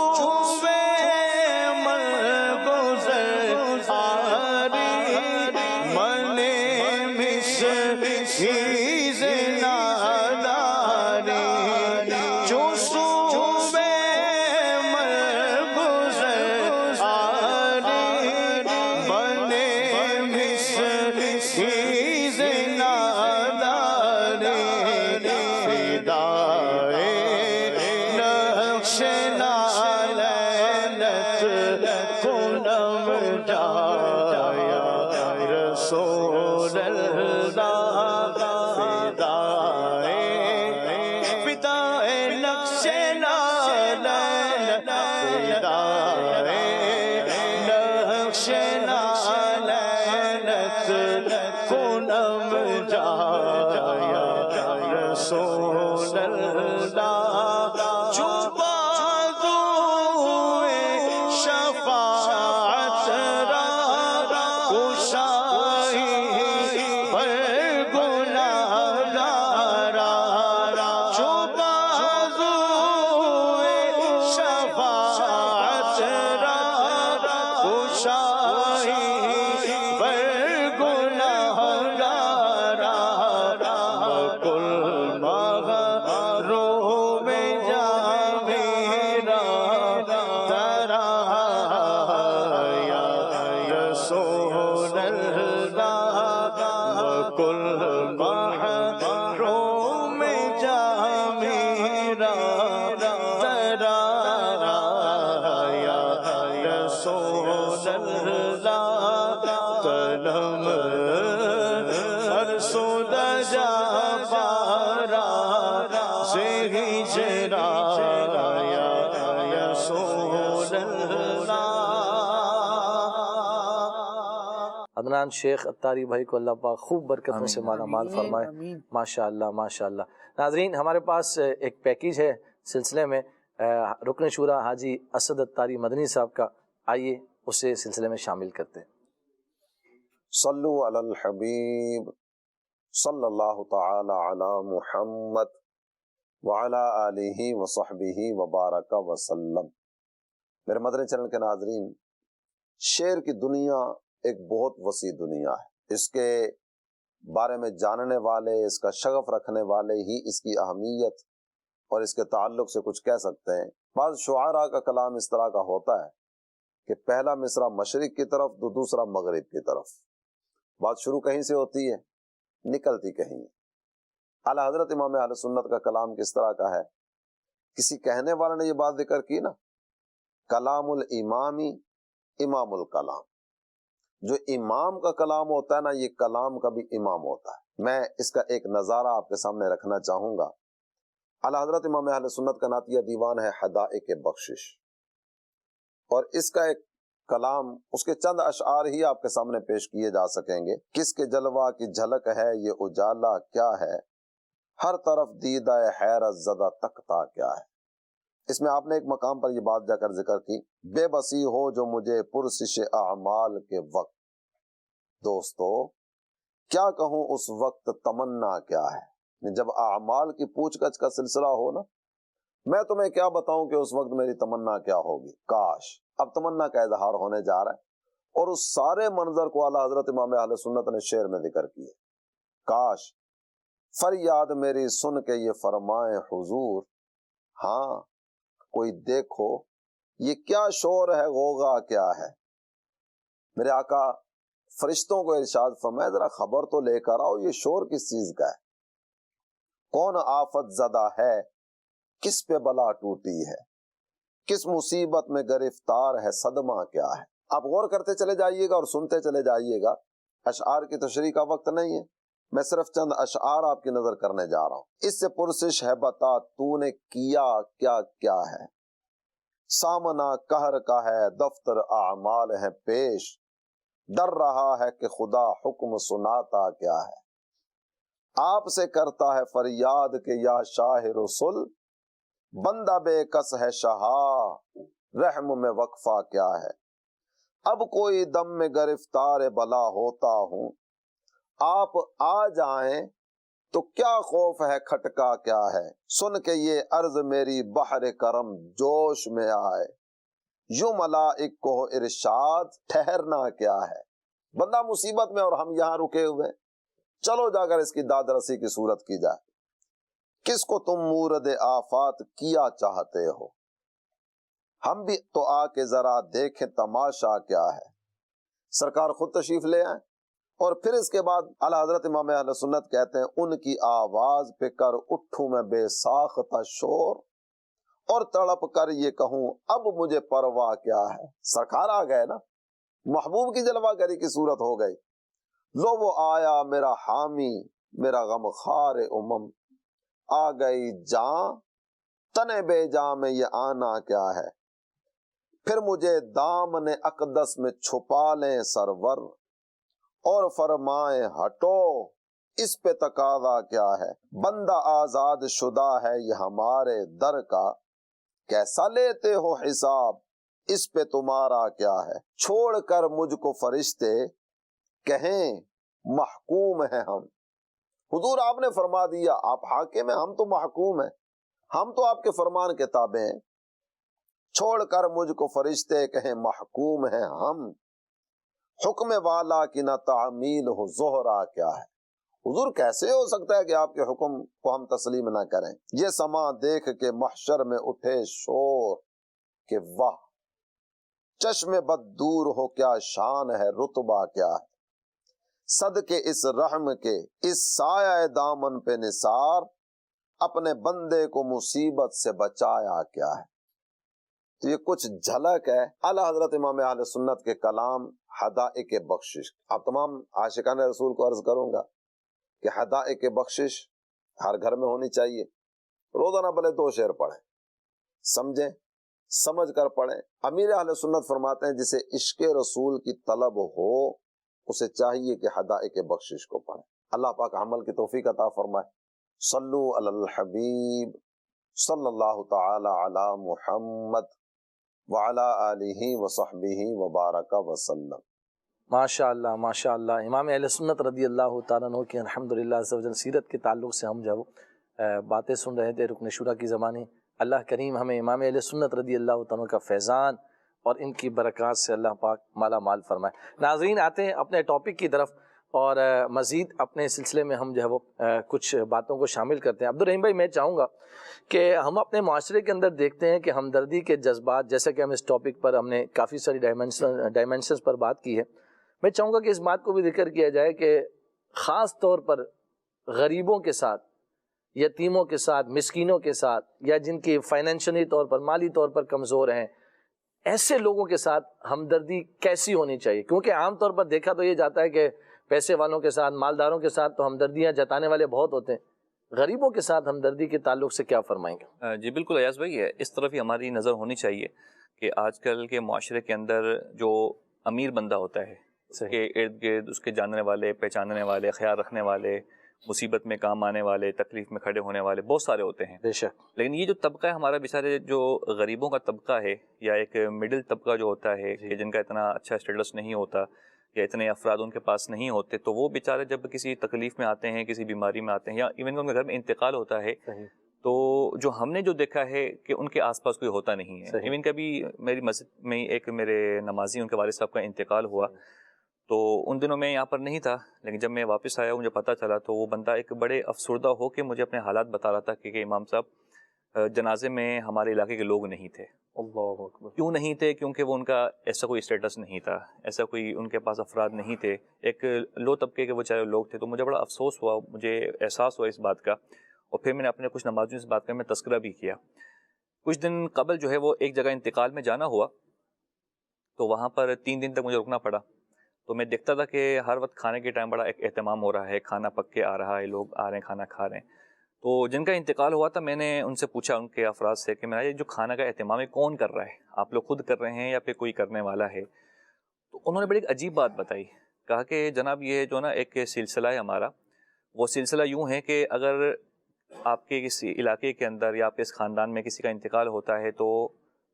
عدنان شیخ اتاری بھائی کو اللہ پاک خوب برکتوں سے مالا مال فرمائے. ماشاءاللہ ماشاءاللہ. ناظرین ہمارے پاس ایک پیکیج ہے سلسلے میں رکن شورا حاجی اسد اتاری مدنی صاحب کا، آئیے اسے سلسلے میں شامل کرتے ہیں. صلو علی الحبیب صلی اللہ تعالی علی محمد وعلی آلہ وصحبہ وبارک وسلم. میرے مدنی چینل کے ناظرین، شعر کی دنیا ایک بہت وسیع دنیا ہے. اس کے بارے میں جاننے والے، اس کا شغف رکھنے والے ہی اس کی اہمیت اور اس کے تعلق سے کچھ کہہ سکتے ہیں. بعض شعراء کا کلام اس طرح کا ہوتا ہے کہ پہلا مصرع مشرق کی طرف تو دوسرا مغرب کی طرف. بات شروع کہیں سے ہوتی ہے، نکلتی کہیں. اعلیٰ حضرت امام اہل سنت کا کلام کس طرح کا ہے؟ کسی کہنے والے نے یہ بات ذکر کی نا، کلام الامامی امام الکلام. جو امام کا کلام ہوتا ہے نا، یہ کلام کا بھی امام ہوتا ہے. میں اس کا ایک نظارہ آپ کے سامنے رکھنا چاہوں گا. اعلیٰ حضرت امام اہل سنت کا نعتیہ دیوان ہے حدائق بخشش، اور اس کا ایک کلام، اس کے چند اشعار ہی آپ کے سامنے پیش کیے جا سکیں گے. کس کے جلوہ کی جھلک ہے یہ اجالا کیا ہے، ہر طرف دیدہ حیرت زدہ تکتا کیا ہے. اس میں آپ نے ایک مقام پر یہ بات جا کر ذکر کی، بے بسی ہو جو مجھے پرسش اعمال کے وقت. دوستو کیا کہوں اس وقت تمنا کیا ہے. جب اعمال کی پوچھ گچھ کا سلسلہ ہو نا، میں تمہیں کیا بتاؤں کہ اس وقت میری تمنا کیا ہوگی. کاش. اب تمنا کا اظہار ہونے جا رہا ہے، اور اس سارے منظر کو اعلیٰ حضرت امام اہل سنت نے شعر میں ذکر کیے. کاش فریاد میری سن کے یہ فرمائے حضور، ہاں کوئی دیکھو یہ کیا شور ہے، غوغا کیا ہے. میرے آقا فرشتوں کو ارشاد فرمائے ذرا خبر تو لے کر آؤ، یہ شور کس چیز کا ہے، کون آفت زدہ ہے، کس پہ بلا ٹوٹی ہے، کس مصیبت میں گرفتار ہے، صدمہ کیا ہے. آپ غور کرتے چلے جائیے گا اور سنتے چلے جائیے گا. اشعار کی تشریح کا وقت نہیں ہے، میں صرف چند اشعار آپ کی نظر کرنے جا رہا ہوں. اس سے پرسش ہے بتا تو نے کیا کیا کیا ہے، سامنا قہر کا ہے دفتر اعمال ہے پیش، ڈر رہا ہے کہ خدا حکم سناتا کیا ہے. آپ سے کرتا ہے فریاد کہ یا شاہ رسول، بندہ بے کس ہے شہا، رحم میں وقفہ کیا ہے. اب کوئی دم میں گرفتار بلا ہوتا ہوں، آپ آ جائیں تو کیا خوف ہے کھٹکا کیا ہے. سن کے یہ عرض میری بحر کرم جوش میں آئے، یوں ملائک کو ارشاد ٹھہرنا کیا ہے. بندہ مصیبت میں اور ہم یہاں رکے ہوئے، چلو جا کر اس کی داد رسی کی صورت کی جائے. کس کو تم مورد آفات کیا چاہتے ہو، ہم بھی تو آ کے ذرا دیکھیں تماشا کیا ہے. سرکار خود تشریف لے آئیں، اور پھر اس کے بعد اعلیٰ حضرت امام اہل سنت کہتے ہیں ان کی آواز پہ کر اٹھوں میں بے ساختہ شور، اور تڑپ کر یہ کہوں اب مجھے پرواہ کیا ہے. سرکار آ گئے نا، محبوب کی جلوہ گری کی صورت ہو گئی. لو وہ آیا میرا حامی میرا غم خار امم، آ گئی جاں تنے بے جاں میں یہ آنا کیا ہے. پھر مجھے دامن اقدس میں چھپا لیں سرور، اور فرمائیں ہٹو اس پہ تقاضا کیا ہے. بندہ آزاد شدہ ہے یہ ہمارے در کا، کیسا لیتے ہو حساب اس پہ تمہارا کیا ہے. چھوڑ کر مجھ کو فرشتے کہیں محکوم ہیں ہم. حضور آپ نے فرما دیا آپ حاکم ہیں، ہم تو محکوم ہیں، ہم تو آپ کے فرمان کے تابع ہیں. چھوڑ کر مجھ کو فرشتے کہیں محکوم ہیں ہم، حکم والا کی نہ تعمیل ہو زہرا کیا ہے. حضور کیسے ہو سکتا ہے کہ آپ کے حکم کو ہم تسلیم نہ کریں. یہ سما دیکھ کے محشر میں اٹھے شور کہ واہ، چشم بد دور ہو کیا شان ہے رتبہ کیا ہے. صدقے اس رحم کے اس سایہ دامن پہ نثار، اپنے بندے کو مصیبت سے بچایا کیا ہے. تو یہ کچھ جھلک ہے اعلیٰ حضرت امام اہل سنت کے کلام حدائق بخشش. آپ تمام عاشقان رسول کو عرض کروں گا کہ حدائق بخشش ہر گھر میں ہونی چاہیے. روزانہ بھلے 2 شعر پڑھیں، سمجھیں، سمجھ کر پڑھیں. امیر اہل سنت فرماتے ہیں جسے عشق رسول کی طلب ہو اسے چاہیے کہ حدائق بخشش کو پڑھیں. اللہ پاک عمل کی توفیق عطا فرمائے. صلو علی الحبیب صلی اللہ تعالی علی محمد وعلی آلہ وصحبہ وبارک وسلم. ماشاء اللہ ماشاء اللہ. امام اہل سنت رضی اللہ تعالیٰ عنہ کی الحمدللہ عز و جل سیرت کے تعلق سے ہم جب باتیں سن رہے تھے رکن شورا کی زبانی، اللہ کریم ہمیں امام اہل سنت رضی اللہ تعالیٰ عنہ کا فیضان اور ان کی برکات سے اللہ پاک مالا مال فرمائے. ناظرین آتے ہیں اپنے ٹاپک کی طرف، اور مزید اپنے سلسلے میں ہم جو ہے وہ کچھ باتوں کو شامل کرتے ہیں۔ عبدالرحیم بھائی، میں چاہوں گا کہ ہم اپنے معاشرے کے اندر دیکھتے ہیں کہ ہمدردی کے جذبات، جیسا کہ ہم اس ٹاپک پر ہم نے کافی ساری ڈائمینشنز پر بات کی ہے، میں چاہوں گا کہ اس بات کو بھی ذکر کیا جائے کہ خاص طور پر غریبوں کے ساتھ، یتیموں کے ساتھ، مسکینوں کے ساتھ، یا جن کی فائنینشلی طور پر، مالی طور پر کمزور ہیں، ایسے لوگوں کے ساتھ ہمدردی کیسی ہونی چاہیے؟ کیونکہ عام طور پر دیکھا تو یہ جاتا ہے کہ پیسے والوں کے ساتھ، مالداروں کے ساتھ تو ہمدردیاں جتانے والے بہت ہوتے ہیں، غریبوں کے ساتھ ہمدردی کے تعلق سے کیا فرمائیں گے؟ جی بالکل ایاز بھائی، اس طرف ہی ہماری نظر ہونی چاہیے کہ آج کل کے معاشرے کے اندر جو امیر بندہ ہوتا ہے، اس کے ارد گرد اس کے جاننے والے، پہچاننے والے، خیال رکھنے والے، مصیبت میں کام آنے والے، تکلیف میں کھڑے ہونے والے بہت سارے ہوتے ہیں۔ بے شک۔ لیکن یہ جو طبقہ ہے ہمارا، بیچارے جو غریبوں کا طبقہ ہے، یا ایک مڈل طبقہ جو ہوتا ہے کہ جن کا اتنا اچھا اسٹیٹس نہیں ہوتا، یا اتنے افراد ان کے پاس نہیں ہوتے، تو وہ بیچارے جب کسی تکلیف میں آتے ہیں، کسی بیماری میں آتے ہیں، یا ایون ان کے گھر میں انتقال ہوتا ہے، تو جو ہم نے جو دیکھا ہے کہ ان کے آس پاس کوئی ہوتا نہیں ہے۔ ایون کبھی میری مسجد میں ایک میرے نمازی، ان کے والد صاحب کا انتقال ہوا، تو ان دنوں میں یہاں پر نہیں تھا، لیکن جب میں واپس آیا مجھے پتہ چلا، تو وہ بندہ ایک بڑے افسردہ ہو کے مجھے اپنے حالات بتا رہا تھا کہ امام صاحب، جنازے میں ہمارے علاقے کے لوگ نہیں تھے۔ اللہ اکبر۔ کیوں نہیں تھے؟ کیونکہ وہ ان کا ایسا کوئی اسٹیٹس نہیں تھا، ایسا کوئی ان کے پاس افراد نہیں تھے، ایک لو طبقے کے بیچارے لوگ تھے۔ تو مجھے بڑا افسوس ہوا، مجھے احساس ہوا اس بات کا، اور پھر میں نے اپنے کچھ نمازیوں سے بات کر میں تذکرہ بھی کیا۔ کچھ دن قبل جو ہے وہ ایک جگہ انتقال میں جانا ہوا، تو وہاں پر 3 دن تک مجھے رکنا پڑا۔ تو میں دیکھتا تھا کہ ہر وقت کھانے کے ٹائم بڑا ایک اہتمام ہو رہا ہے، کھانا پک کے آ رہا ہے، لوگ آ رہے ہیں، کھانا کھا رہے ہیں۔ تو جن کا انتقال ہوا تھا، میں نے ان سے پوچھا، ان کے افراد سے، کہ میرا یہ جو کھانا کا اہتمام ہے کون کر رہا ہے؟ آپ لوگ خود کر رہے ہیں یا پھر کوئی کرنے والا ہے؟ تو انہوں نے بڑی ایک عجیب بات بتائی، کہا کہ جناب یہ جو نا ایک سلسلہ ہے ہمارا، وہ سلسلہ یوں ہے کہ اگر آپ کے کسی علاقے کے اندر یا آپ کے اس خاندان میں کسی کا انتقال ہوتا ہے، تو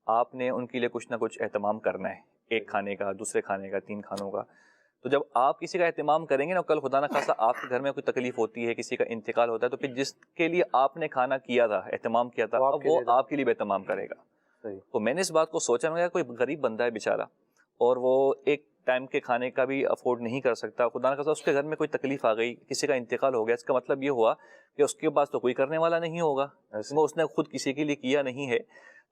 آپ نے ان کے لیے کچھ نہ کچھ اہتمام کرنا ہے، ایک کھانے کا، دوسرے کھانے کا، 3 کھانوں کا۔ تو جب آپ کسی کا اہتمام کریں گے نا، کل خدا نہ خاصا آپ کے گھر میں کوئی تکلیف ہوتی ہے، کسی کا انتقال ہوتا ہے، تو پھر جس کے لیے آپ نے کھانا کیا تھا، اہتمام کیا تھا، اب وہ آپ کے لیے بھی اہتمام کرے گا۔ تو میں نے اس بات کو سوچا، میں کوئی غریب بندہ ہے بیچارہ، اور وہ ایک ٹائم کے کھانے کا بھی افورڈ نہیں کر سکتا، خدا نہ خاصا اس کے گھر میں کوئی تکلیف آ گئی، کسی کا انتقال ہو گیا، اس کا مطلب یہ ہوا کہ اس کے پاس تو کوئی کرنے والا نہیں ہوگا، وہ اس نے خود کسی کے لیے کیا نہیں ہے۔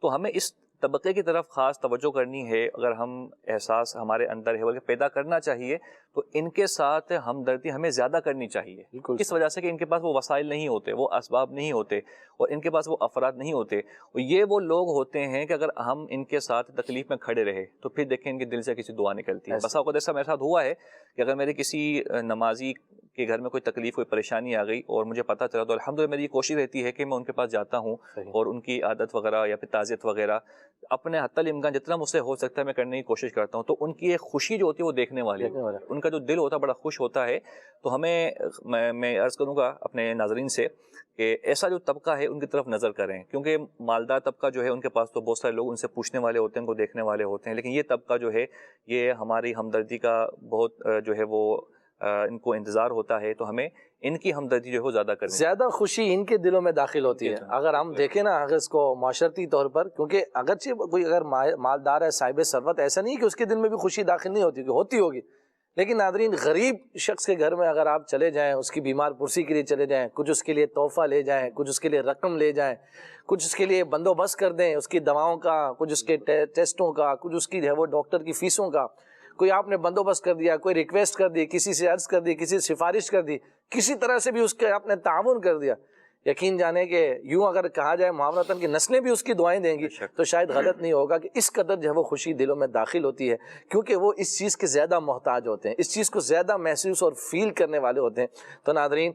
تو ہمیں اس طبقے کی طرف خاص توجہ کرنی ہے، اگر ہم احساس ہمارے اندر ہے بلکہ پیدا کرنا چاہیے، تو ان کے ساتھ ہمدردی ہمیں زیادہ کرنی چاہیے۔ اس وجہ سے کہ ان کے پاس وہ وسائل نہیں ہوتے، وہ اسباب نہیں ہوتے، اور ان کے پاس وہ افراد نہیں ہوتے، اور یہ وہ لوگ ہوتے ہیں کہ اگر ہم ان کے ساتھ تکلیف میں کھڑے رہے تو پھر دیکھیں ان کے دل سے کسی دعا نکلتی ہے۔ بسا اوقات ایسا میرے ساتھ ہوا ہے کہ اگر میرے کسی نمازی کے گھر میں کوئی تکلیف، کوئی پریشانی آ گئی اور مجھے پتہ چلا، تو الحمدللہ میری یہ کوشش رہتی ہے کہ میں ان کے پاس جاتا ہوں اور ان کی عادت وغیرہ یا پھر تعزیت وغیرہ اپنے حتی الامکان جتنا مجھ سے ہو سکتا ہے میں کرنے کی کوشش کرتا ہوں۔ تو ان کی ایک خوشی جو ہوتی ہے وہ دیکھنے والی ہے، ان کا جو دل ہوتا ہے بڑا خوش ہوتا ہے۔ تو ہمیں، میں عرض کروں گا اپنے ناظرین سے کہ ایسا جو طبقہ ہے ان کی طرف نظر کریں، کیونکہ مالدار طبقہ جو ہے ان کے پاس تو بہت سارے لوگ ان سے پوچھنے والے ہوتے ہیں، ان کو دیکھنے والے ہوتے ہیں، لیکن یہ طبقہ جو ہے یہ ہماری ہمدردی کا بہت جو ہے وہ ان کو انتظار ہوتا ہے، تو ہمیں ان کی ہمدردی جو ہے وہ زیادہ کرنی، زیادہ خوشی ان کے دلوں میں داخل ہوتی ہے۔ اگر ہم دیکھیں نا، اگر اس کو معاشرتی طور پر، کیونکہ اگرچہ کوئی اگر مالدار ہے، صاحب ثروت، ایسا نہیں کہ اس کے دل میں بھی خوشی داخل نہیں ہوتی، کہ ہوتی ہوگی، لیکن ناظرین غریب شخص کے گھر میں اگر آپ چلے جائیں، اس کی بیمار پرسی کے لیے چلے جائیں، کچھ اس کے لیے تحفہ لے جائیں، کچھ اس کے لیے رقم لے جائیں، کچھ اس کے لیے بندوبست کر دیں، اس کی دواؤں کا، کچھ اس کے ٹیسٹوں کا، کچھ اس کی جو ہے وہ ڈاکٹر کی فیسوں کا، کوئی آپ نے بندوبست کر دیا، کوئی ریکویسٹ کر دی، کسی سے عرض کر دی، کسی سے سفارش کر دی، کسی طرح سے بھی اس کے آپ نے تعاون کر دیا، یقین جانے کہ یوں اگر کہا جائے محاورتاً کہ نسلیں بھی اس کی دعائیں دیں گی، تو شاید غلط نہیں ہوگا کہ اس قدر جو ہے وہ خوشی دلوں میں داخل ہوتی ہے، کیونکہ وہ اس چیز کے زیادہ محتاج ہوتے ہیں، اس چیز کو زیادہ محسوس اور فیل کرنے والے ہوتے ہیں۔ تو ناظرین،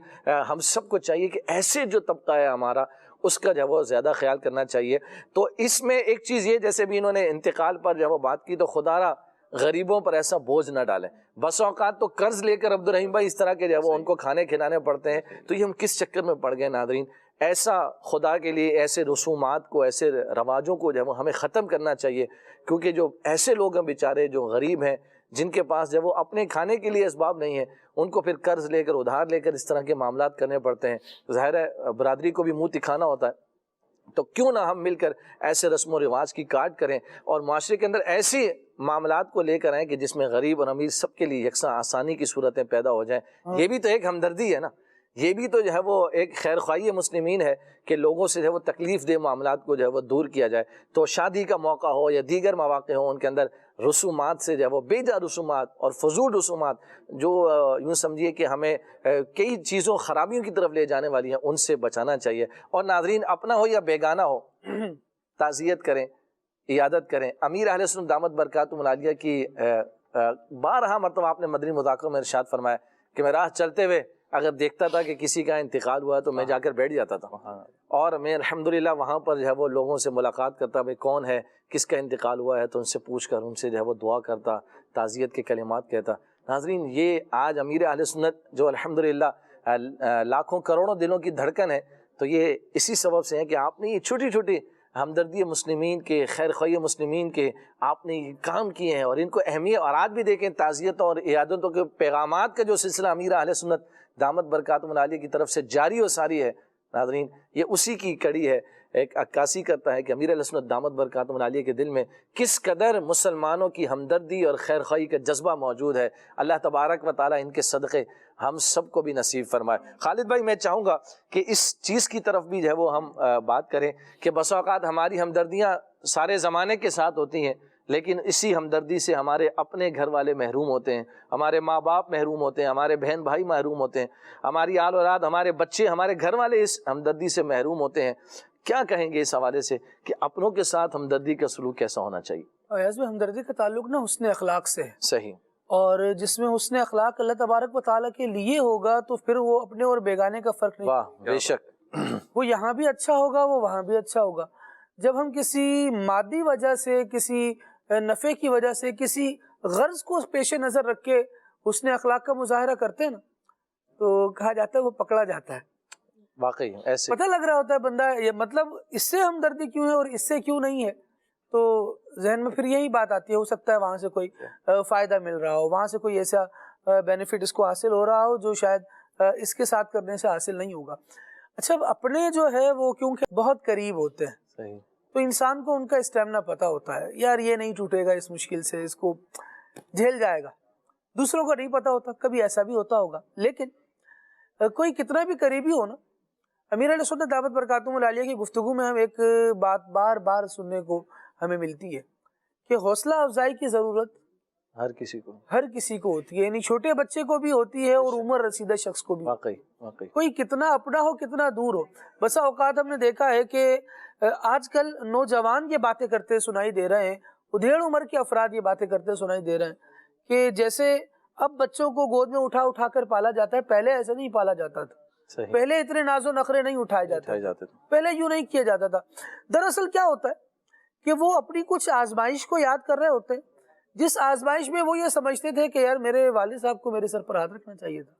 ہم سب کو چاہیے کہ ایسے جو طبقہ ہے ہمارا، اس کا جو ہے وہ زیادہ خیال کرنا چاہیے۔ تو اس میں ایک چیز یہ، جیسے بھی انہوں نے انتقال پر جو ہے وہ بات کی، تو خدا را غریبوں پر ایسا بوجھ نہ ڈالیں۔ بس اوقات تو قرض لے کر عبدالرحیم بھائی اس طرح کے جو ہے وہ ان کو کھانے کھلانے پڑتے ہیں، تو یہ ہم کس چکر میں پڑ گئے ناظرین؟ ایسا خدا کے لیے ایسے رسومات کو، ایسے رواجوں کو جو ہے وہ ہمیں ختم کرنا چاہیے، کیونکہ جو ایسے لوگ ہیں بیچارے جو غریب ہیں، جن کے پاس جو ہے وہ اپنے کھانے کے لیے اسباب نہیں ہیں، ان کو پھر قرض لے کر، ادھار لے کر اس طرح کے معاملات کرنے پڑتے ہیں۔ ظاہر ہے برادری کو بھی منہ دکھانا ہوتا ہے، تو کیوں نہ ہم مل کر ایسے رسم و رواج کی کاٹ کریں اور معاشرے کے اندر ایسے معاملات کو لے کر آئیں کہ جس میں غریب اور امیر سب کے لیے یکساں آسانی کی صورتیں پیدا ہو جائیں. یہ بھی تو ایک ہمدردی ہے نا، یہ بھی تو جو ہے وہ ایک خیر خواہی مسلمین ہے کہ لوگوں سے جو ہے وہ تکلیف دہ معاملات کو جو ہے وہ دور کیا جائے. تو شادی کا موقع ہو یا دیگر مواقع ہوں، ان کے اندر رسومات سے جو ہے وہ بے جا رسومات اور فضول رسومات جو یوں سمجھیے کہ ہمیں کئی چیزوں خرابیوں کی طرف لے جانے والی ہیں، ان سے بچانا چاہیے. اور ناظرین، اپنا ہو یا بیگانہ ہو، تعزیت کریں، عیادت کریں. امیر اہل سنت دامت برکاتہم العالیہ کی بارہا مرتبہ آپ نے مدنی مذاکروں میں ارشاد فرمایا کہ میں راہ چلتے ہوئے اگر دیکھتا تھا کہ کسی کا انتقال ہوا تو میں جا کر بیٹھ جاتا تھا، اور میں الحمدللہ وہاں پر جو ہے وہ لوگوں سے ملاقات کرتا، بھائی کون ہے، کس کا انتقال ہوا ہے، تو ان سے پوچھ کر ان سے جو ہے وہ دعا کرتا، تعزیت کے کلمات کہتا. ناظرین، یہ آج امیر اہل سنت جو الحمدللہ لاکھوں کروڑوں دلوں کی دھڑکن ہے، تو یہ اسی سبب سے ہے کہ آپ نے یہ چھوٹی چھوٹی ہمدردی مسلمین کے، خیر خواہی مسلمین کے آپ نے یہ کام کیے ہیں، اور ان کو اہمیت. اور آج بھی دیکھیں تعزیتوں اور عیادتوں کے پیغامات کا جو سلسلہ امیر اہل سنت دامت برکاتہم العالیہ کی طرف سے جاری و ساری ہے. ناظرین، یہ اسی کی کڑی ہے، ایک عکاسی کرتا ہے کہ امیر اہل سنت دامت برکاتہم العالیہ کے دل میں کس قدر مسلمانوں کی ہمدردی اور خیر خواہی کا جذبہ موجود ہے. اللہ تبارک و تعالی ان کے صدقے ہم سب کو بھی نصیب فرمائے. خالد بھائی، میں چاہوں گا کہ اس چیز کی طرف بھی جو ہے وہ ہم بات کریں کہ بس اوقات ہماری ہمدردیاں سارے زمانے کے ساتھ ہوتی ہیں، لیکن اسی ہمدردی سے ہمارے اپنے گھر والے محروم ہوتے ہیں، ہمارے ماں باپ محروم ہوتے ہیں، ہمارے بہن بھائی محروم ہوتے ہیں، ہماری آل اولاد، ہمارے بچے، ہمارے گھر والے اس ہمدردی سے محروم ہوتے ہیں. کیا کہیں گے اس حوالے سے کہ اپنوں کے ساتھ ہمدردی کا سلوک کیسا ہونا چاہیے؟ ایاز میں ہمدردی کا تعلق نا حسن اخلاق سے ہے. صحیح. اور جس میں حسن اخلاق اللہ تبارک و تعالیٰ کے لیے ہوگا تو پھر وہ اپنے اور بیگانے کا فرق نہیں. واہ، بے شک. وہ یہاں بھی اچھا ہوگا، وہ وہاں بھی اچھا ہوگا. جب ہم کسی مادی وجہ سے، کسی نفع کی وجہ سے، کسی غرض کو پیش نظر رکھ کے حسن اخلاق کا مظاہرہ کرتے ہیں نا، تو کہا جاتا ہے وہ پکڑا جاتا ہے. واقعی ایسے پتہ لگ رہا ہوتا ہے بندہ، یہ مطلب اس سے ہمدردی کیوں ہے اور اس سے کیوں نہیں ہے. تو ذہن میں پھر یہی بات آتی ہے، ہو سکتا ہے وہاں سے کوئی فائدہ مل رہا ہو، وہاں سے کوئی ایسا بینیفٹ اس کو حاصل ہو رہا ہو جو شاید اس کے ساتھ کرنے سے حاصل نہیں ہوگا. اچھا، اپنے جو ہے وہ کیونکہ بہت قریب ہوتے ہیں، صحیح، تو انسان کو ان کا اسٹیمنا پتہ ہوتا ہے، یار یہ نہیں ٹوٹے گا اس مشکل سے، اس کو جھیل جائے گا. دوسروں کو نہیں پتہ ہوتا، کبھی ایسا بھی ہوتا ہوگا. لیکن کوئی کتنا بھی قریبی ہو نا، امیر علیہ سنت دعوت برکاتہم العالیہ کی گفتگو میں ہم ایک بات بار بار سننے کو ہمیں ملتی ہے کہ حوصلہ افزائی کی ضرورت ہر کسی کو ہوتی ہے، یعنی چھوٹے بچے کو بھی ہوتی ہے اور عمر رسیدہ شخص کو بھی. واقعی کوئی کتنا اپنا ہو، کتنا دور ہو. بسا اوقات ہم نے دیکھا ہے کہ آج کل نوجوان یہ باتیں کرتے سنائی دے رہے ہیں، ادھیڑ عمر کے افراد یہ باتیں کرتے سنائی دے رہے ہیں کہ جیسے اب بچوں کو گود میں اٹھا اٹھا کر پالا جاتا ہے، پہلے ایسا نہیں پالا جاتا تھا. پہلے اتنے ناز و نخرے نہیں اٹھائے جاتے، پہلے یوں نہیں کیا جاتا تھا. دراصل کیا ہوتا ہے کہ وہ اپنی کچھ آزمائش کو یاد کر رہے ہوتے ہیں، جس آزمائش میں وہ یہ سمجھتے تھے کہ یار میرے والد صاحب کو میرے سر پر ہاتھ رکھنا چاہیے تھا،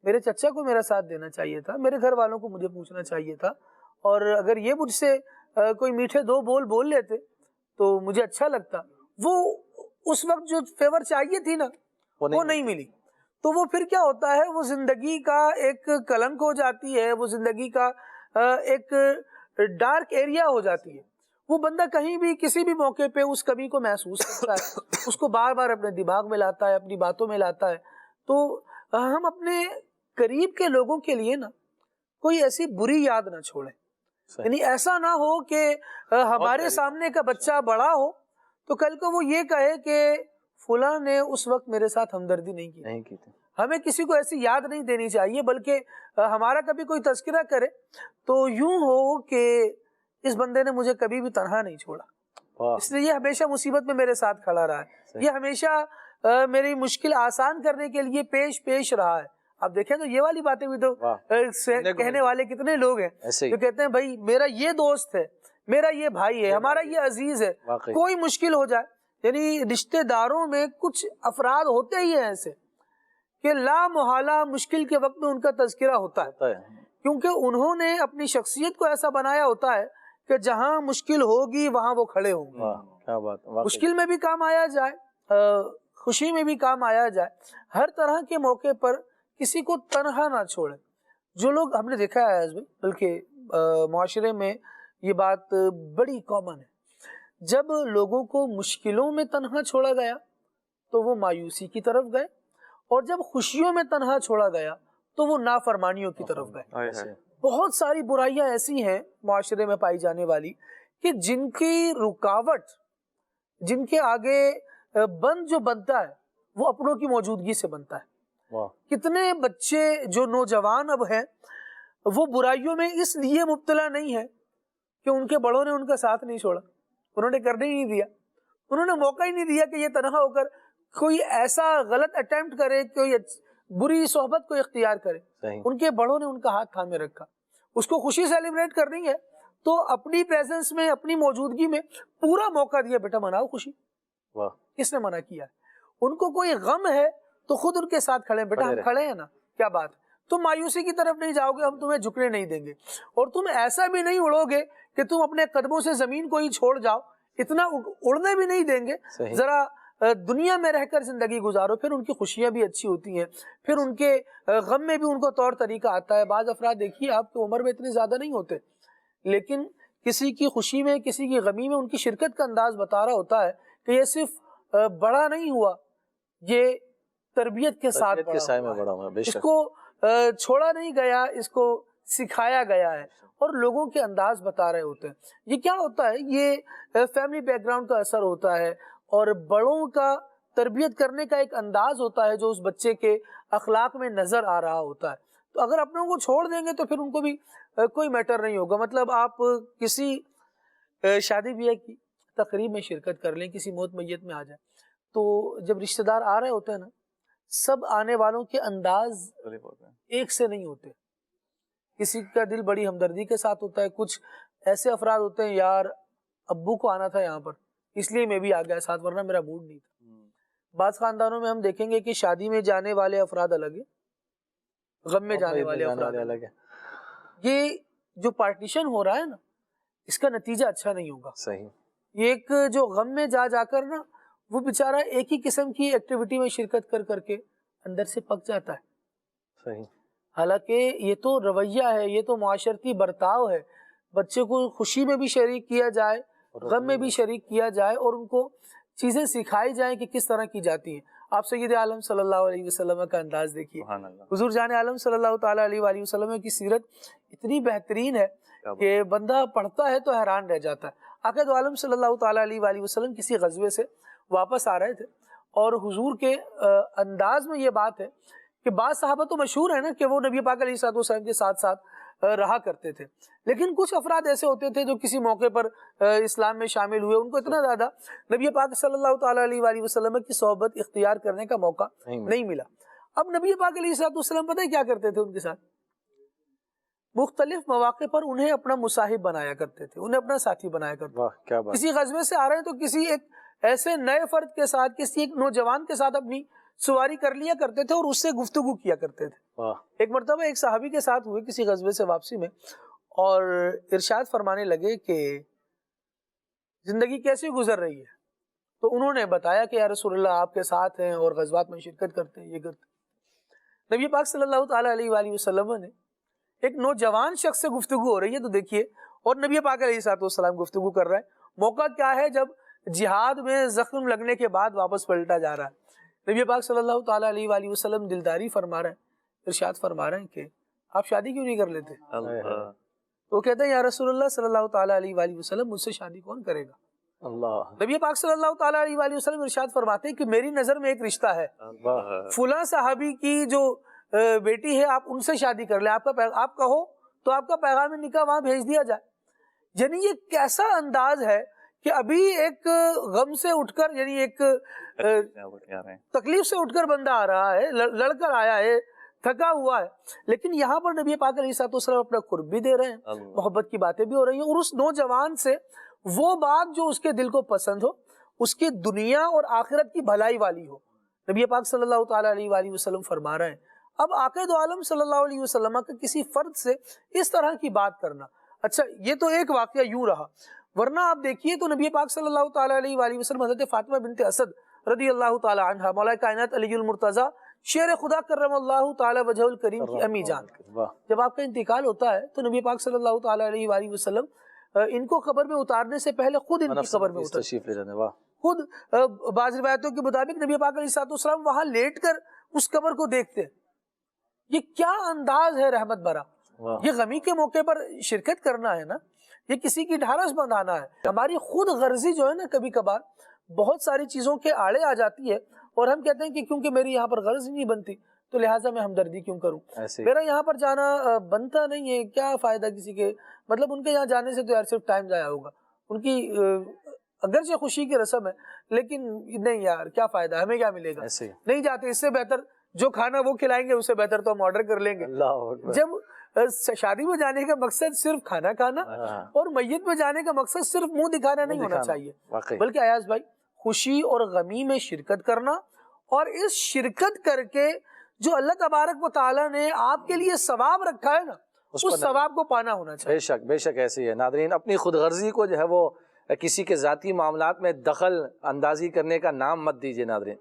میرے چچا کو میرا ساتھ دینا چاہیے تھا، میرے گھر والوں کو مجھے پوچھنا چاہیے تھا، اور اگر یہ مجھ سے کوئی میٹھے دو بول لیتے تو مجھے اچھا لگتا. وہ اس وقت جو فیور چاہیے تھی نا، وہ نہیں ملی. تو وہ پھر کیا ہوتا ہے، وہ زندگی کا ایک کلنک ہو جاتی ہے، وہ زندگی کا ایک ڈارک ایریا ہو جاتی ہے. وہ بندہ کہیں بھی کسی بھی موقع پہ اس کمی کو محسوس کرتا ہے، اس کو بار بار اپنے دماغ میں لاتا ہے، اپنی باتوں میں لاتا ہے. تو ہم اپنے قریب کے لوگوں کے لیے نا کوئی ایسی بری یاد نہ چھوڑیں. یعنی ایسا نہ ہو کہ ہمارے سامنے کا بچہ بڑا ہو تو کل کو وہ یہ کہے کہ فلاں نے اس وقت میرے ساتھ ہمدردی نہیں کی. ہمیں کسی کو ایسی یاد نہیں دینی چاہیے، بلکہ ہمارا کبھی کوئی تذکرہ کرے تو یوں ہو کہ اس بندے نے مجھے کبھی بھی تنہا نہیں چھوڑا، اس لیے یہ ہمیشہ مصیبت میں میرے ساتھ کھڑا رہا ہے، یہ ہمیشہ میری مشکل آسان کرنے کے لیے پیش رہا ہے. آپ دیکھیں تو یہ والی باتیں بھی تو کہنے والے کتنے لوگ ہیں جو کہتے ہیں بھائی میرا یہ دوست ہے، میرا یہ بھائی ہے، ہمارا یہ عزیز ہے، کوئی مشکل ہو جائے. یعنی رشتہ داروں میں کچھ افراد ہوتے ہی ہیں ایسے کہ لا محالہ مشکل کے وقت میں ان کا تذکرہ ہوتا ہے، کیونکہ انہوں نے اپنی شخصیت کو ایسا بنایا ہوتا ہے کہ جہاں مشکل ہوگی وہاں وہ کھڑے ہوں گے. مشکل میں بھی کام آیا جائے، خوشی میں بھی کام آیا جائے، ہر طرح کے موقع پر کسی کو تنہا نہ چھوڑیں. جو لوگ ہم نے دیکھا ہے بلکہ معاشرے میں یہ بات بڑی کامن ہے، جب لوگوں کو مشکلوں میں تنہا چھوڑا گیا تو وہ مایوسی کی طرف گئے، اور جب خوشیوں میں تنہا چھوڑا گیا تو وہ نافرمانیوں کی طرف گئے۔ بہت ساری برائیاں ایسی ہیں معاشرے میں پائی جانے والی کہ جن کی رکاوٹ، جن کے آگے بند جو بنتا ہے وہ اپنوں کی موجودگی سے بنتا ہے۔ کتنے بچے جو نوجوان اب ہیں وہ برائیوں میں اس لیے مبتلا نہیں ہے کہ ان کے بڑوں نے ان کا ساتھ نہیں چھوڑا، انہوں نے کرنے ہی نہیں دیا، انہوں نے موقع ہی نہیں دیا کہ یہ تنہا ہو کر کوئی ایسا غلط اٹیمپٹ کرے، کوئی بری صحبت کو اختیار کرے۔ ان کے بڑوں نے ان کا ہاتھ تھامے رکھا، اس کو خوشی سیلیبریٹ کرنی ہے تو اپنی پریزنس میں، اپنی موجودگی میں پورا موقع دیا، بیٹا مناؤ خوشی۔ کس نے منع کیا ہے؟ ان کو کوئی غم ہے تو خود ان کے ساتھ کھڑے ہیں، بیٹا ہم کھڑے ہیں نا، کیا بات ہے، تم مایوسی کی طرف نہیں جاؤ گے، ہم تمہیں جھکنے نہیں دیں گے، اور تم ایسا بھی نہیں اڑو گے کہ تم اپنے قدموں سے زمین کو ہی چھوڑ جاؤ، اتنا اڑنے بھی نہیں دیں گے، ذرا دنیا میں رہ کر زندگی گزارو۔ پھر ان کی خوشیاں بھی اچھی ہوتی ہیں، پھر ان کے غم میں بھی ان کو طور طریقہ آتا ہے۔ بعض افراد دیکھیے آپ کی عمر میں اتنے زیادہ نہیں ہوتے، لیکن کسی کی خوشی میں، کسی کی غمی میں ان کی شرکت کا انداز بتا رہا ہوتا ہے کہ یہ صرف بڑا نہیں ہوا، یہ تربیت کے ساتھ بڑا ہوا، اس کو چھوڑا نہیں گیا، اس کو سکھایا گیا ہے، اور لوگوں کے انداز بتا رہے ہوتے ہیں۔ یہ کیا ہوتا ہے؟ یہ فیملی بیک گراؤنڈ کا اثر ہوتا ہے، اور بڑوں کا تربیت کرنے کا ایک انداز ہوتا ہے جو اس بچے کے اخلاق میں نظر آ رہا ہوتا ہے۔ تو اگر اپنوں کو چھوڑ دیں گے تو پھر ان کو بھی کوئی میٹر نہیں ہوگا۔ مطلب آپ کسی شادی بیاہ کی تقریب میں شرکت کر لیں، کسی موت میت میں آ جائیں، تو جب رشتہ دار آ رہے ہوتے ہیں نا، سب آنے والوں کے انداز ایک سے نہیں ہوتے، کسی کا دل بڑی ہمدردی کے ساتھ ہوتا ہے، کچھ ایسے افراد ہوتے ہیں، یار ابو کو آنا تھا یہاں پر اس لیے میں بھی آ گیا ساتھ، ورنہ میرا موڈ نہیں تھا۔ بعض خاندانوں میں ہم دیکھیں گے کہ شادی میں جانے والے افراد الگ ہیں، غم میں جانے والے افراد الگ ہیں۔ یہ جو پارٹیشن ہو رہا ہے نا، اس کا نتیجہ اچھا نہیں ہوگا۔ یہ ایک جو غم میں جا کر نا، وہ بیچارہ ایک ہی قسم کی ایکٹیویٹی میں شرکت کر کے اندر سے پک جاتا ہے۔ حالانکہ یہ تو رویہ ہے، یہ تو معاشرتی برتاؤ ہے، بچے کو خوشی میں بھی شریک کیا جائے، غم میں بھی شریک کیا جائے، اور ان کو چیزیں سکھائی جائیں کہ کس طرح کی جاتی ہیں۔ آپ سید عالم صلی اللہ علیہ وسلم کا انداز دیکھیے، حضور جان عالم صلی اللہ تعالیٰ علیہ وآلہ وسلم کی سیرت اتنی بہترین ہے کہ بندہ پڑھتا ہے تو حیران رہ جاتا ہے۔ آقا دو عالم صلی اللہ تعالیٰ علیہ وآلہ وسلم کسی غزوے سے واپس آ رہے تھے، اور حضور کے انداز میں یہ بات ہے کہ بعض صحابہ تو مشہور ہے نا کہ وہ نبی پاک علیہ الصلوۃ والسلام کے ساتھ ساتھ رہا کرتے تھے، لیکن کچھ افراد ایسے ہوتے تھے جو کسی موقع پر اسلام میں شامل ہوئے، ان کو اتنا زیادہ نبی پاک صلی اللہ تعالیٰ علیہ وآلہ وسلم کی صحبت اختیار کرنے کا موقع نہیں ملا۔ اب نبی پاک علیہ الصلوۃ والسلام پتہ ہے کیا کرتے تھے ان کے ساتھ؟ مختلف مواقع پر انہیں اپنا مصاحب بنایا کرتے تھے، انہیں اپنا ساتھی بنایا کرتے تھے۔ کسی غزوے سے آ رہے ہیں تو کسی ایک ایسے نئے فرد کے ساتھ، کسی ایک نوجوان کے ساتھ اپنی سواری کر لیا کرتے تھے، اور اس سے گفتگو کیا کرتے تھے۔ ایک مرتبہ ایک صحابی کے ساتھ ہوئے کسی غزوے سے واپسی میں، اور ارشاد فرمانے لگے کہ زندگی کیسی گزر رہی ہے؟ تو انہوں نے بتایا کہ یا رسول اللہ آپ کے ساتھ ہیں اور غزوات میں شرکت کرتے ہیں، یہ کرتے ہیں۔ نبی پاک صلی اللہ تعالیٰ علیہ وآلہ وسلم نے ایک نوجوان شخص سے گفتگو ہو رہی ہے تو دیکھیے، اور نبی پاک علیہ الصلوۃ والسلام گفتگو کر رہا ہے۔ موقع کیا ہے؟ جب جہاد میں زخم لگنے کے بعد واپس پلٹا جا رہا ہے، نبی پاک صلی اللہ تعالیٰ علیہ وآلہ وسلم دلداری فرما رہے ہیں، ارشاد فرما رہے ہیں کہ آپ شادی کیوں نہیں کر لیتے؟ تو وہ کہتے ہیں یا رسول اللہ صلی اللہ تعالیٰ علیہ وآلہ وسلم مجھ سے شادی کون کرے گا؟ نبی پاک صلی اللہ تعالیٰ علیہ وآلہ وسلم ارشاد فرماتے ہیں کہ میری نظر میں ایک رشتہ ہے، فلاں صحابی کی جو بیٹی ہے آپ ان سے شادی کر لیں، آپ کہو تو آپ کا پیغام نکاح وہاں بھیج دیا جائے۔ یعنی یہ کیسا انداز ہے کہ ابھی ایک غم سے اٹھ کر، یعنی ایک تکلیف سے اٹھ کر بندہ آ رہا ہے، لڑ کر آیا ہے، تھکا ہوا ہے، لیکن یہاں پر نبی پاک علیہ الصلوۃ والسلام اپنا قرب بھی دے رہے ہیں، محبت کی باتیں بھی ہو رہی ہیں، اور اس نوجوان سے وہ بات جو اس کے دل کو پسند ہو، اس کی دنیا اور آخرت کی بھلائی والی ہو۔ نبی پاک صلی اللہ تعالیٰ علیہ وآلہ وسلم فرما رہے ہیں، اب آقا دو عالم صلی اللہ علیہ وسلم کا کسی فرد سے اس طرح کی بات کرنا، اچھا یہ تو ایک واقعہ یوں رہا، ورنہ آپ دیکھیے تو نبی پاک صلی اللہ تعالیٰ علیہ وآلہ وسلم حضرت فاطمہ بنت اسد رضی اللہ تعالیٰ عنہ، مولا کائنات علی المرتضیٰ شیر خدا کرم اللہ تعالیٰ وجہ الکریم کی امی جان، جب آپ کا انتقال ہوتا ہے تو نبی پاک صلی اللہ تعالیٰ علیہ وآلہ وسلم ان کو قبر میں اتارنے سے پہلے خود ان کی قبر میں تشریف لے جانے. واہ. خود بعض روایتوں کے مطابق نبی پاک علیہ السلام وہاں لیٹ کر اس قبر کو دیکھتے. یہ کیا انداز ہے رحمت برا. یہ غمی کے موقع پر شرکت کرنا ہے نا, یہ کسی کی ڈھارس بندھانا ہے. ہماری خود غرضی جو ہے نا کبھی کبھار بہت ساری چیزوں کے آڑے آ جاتی ہے, اور ہم کہتے ہیں کہ کیونکہ میری یہاں پر غرض نہیں بنتی تو لہٰذا میں ہمدردی کیوں کروں, میرا یہاں پر جانا بنتا نہیں ہے, کیا فائدہ کسی کے, مطلب ان کے یہاں جانے سے تو یار صرف ٹائم ضائع ہوگا. ان کی اگرچہ خوشی کی رسم ہے لیکن نہیں یار کیا فائدہ, ہمیں کیا ملے گا, نہیں جاتے. اس سے بہتر جو کھانا وہ کھلائیں گے اس سے بہتر تو ہم آرڈر کر لیں گے. جب شادی میں جانے کا مقصد صرف کھانا کھانا اور میت میں جانے کا مقصد صرف منہ دکھانا نہیں ہونا چاہیے, بلکہ ایاز بھائی خوشی اور غمی میں شرکت کرنا, اور اس شرکت کر کے جو اللہ تبارک و تعالیٰ نے آپ کے لیے ثواب رکھا ہے نا اس ثواب کو پانا ہونا چاہیے. بے شک ایسے ہی ہے. ناظرین, اپنی خود غرضی کو جو ہے وہ کسی کے ذاتی معاملات میں دخل اندازی کرنے کا نام مت دیجیے. ناظرین,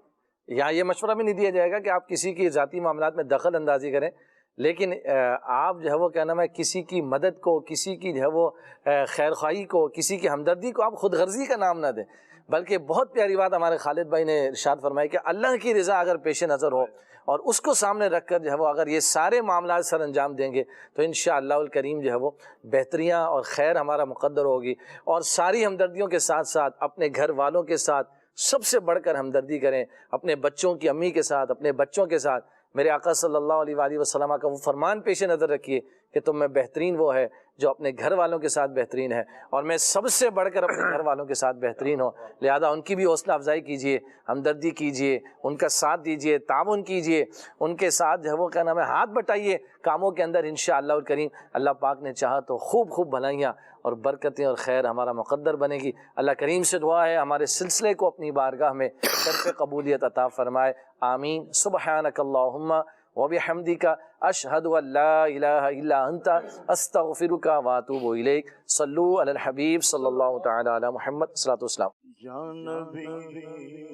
یہاں یہ مشورہ بھی نہیں دیا جائے گا کہ آپ کسی کی ذاتی معاملات میں دخل اندازی کریں, لیکن آپ جو ہے وہ کیا نام ہے کسی کی مدد کو, کسی کی جو ہے وہ خیر خواہی کو, کسی کی ہمدردی کو آپ خود غرضی کا نام نہ دیں. بلکہ بہت پیاری بات ہمارے خالد بھائی نے ارشاد فرمائی کہ اللہ کی رضا اگر پیش نظر ہو اور اس کو سامنے رکھ کر جو ہے وہ اگر یہ سارے معاملات سر انجام دیں گے تو انشاءاللہ الکریم جو ہے وہ بہتریاں اور خیر ہمارا مقدر ہوگی. اور ساری ہمدردیوں کے ساتھ ساتھ اپنے گھر والوں کے ساتھ سب سے بڑھ کر ہمدردی کریں, اپنے بچوں کی امی کے ساتھ, اپنے بچوں کے ساتھ. میرے آقا صلی اللہ علیہ وآلہ وسلم کا وہ فرمان پیش نظر رکھیے کہ تم میں بہترین وہ ہے جو اپنے گھر والوں کے ساتھ بہترین ہے, اور میں سب سے بڑھ کر اپنے گھر والوں کے ساتھ بہترین ہوں. لہذا ان کی بھی حوصلہ افزائی کیجیے, ہمدردی کیجیے, ان کا ساتھ دیجیے, تعاون کیجیے, ان کے ساتھ جو ہے وہ کیا نام ہے ہاتھ بٹائیے کاموں کے اندر. انشاءاللہ الکریم اللہ پاک نے چاہا تو خوب خوب بھلائیاں اور برکتیں اور خیر ہمارا مقدر بنے گی. اللہ کریم سے دعا ہے ہمارے سلسلے کو اپنی بارگاہ میں طرف قبولیت عطا فرمائے. آمین. سبحانک اللہم وبحمدک اشہد ان لا الہ الا انت استغفرک واتوب الیک. صلو علی الحبیب صلی اللہ تعالی علی محمد صلی اللہ علیہ وسلم. یا نبی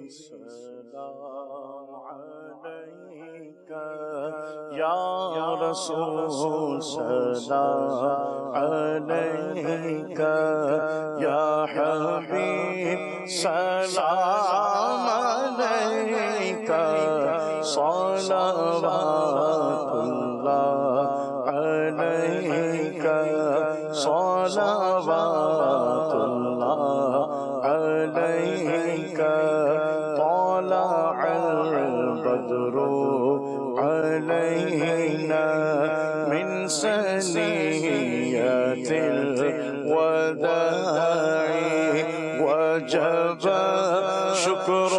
سلام علیکہ, یا رسول سلام علیکہ, یا حبیب سلام علیکہ, صلوات اللہ علیکہ, صلوات اللہ علیکہ. طلع البدر علینا من ثنیۃ الوداع, وجب شکر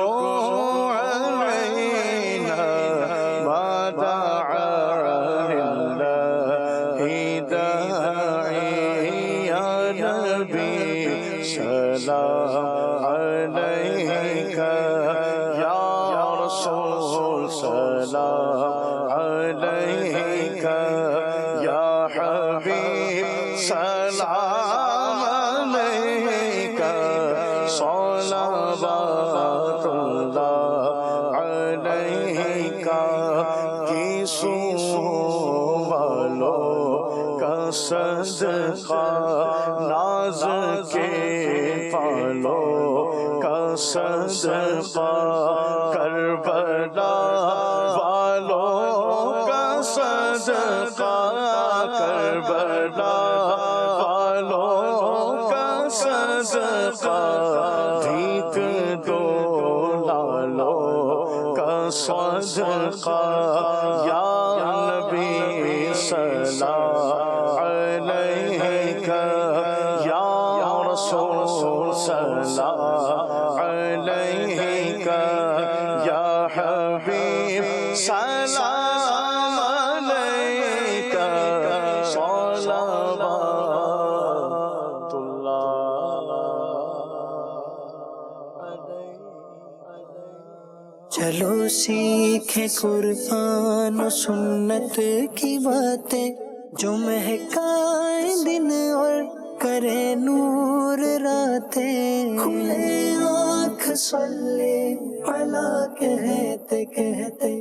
سلام علیکہ, یا رسول سلام علیکہ, یا حبیب سلام علیکہ, صلوات اللہ علیکہ. کیسو والوں کا صدقہ, ناز کے پالوں کا صدقہ, کربلا والوں کا صدقہ, کربلا والوں کا صدقہ, بھیک دو لالوں کا صدقہ. یا نبی سلام علیکہ, یا رسول سلام علیکہ, یا حبیب سلام علیکہ, صلوات اللہ علیکہ. چلو سیکھیں قرآن و سنت کی باتیں جو مہکائیں دن اور کرے نور راتیں. کھلے آنکھ صلی علی کہتے کہتے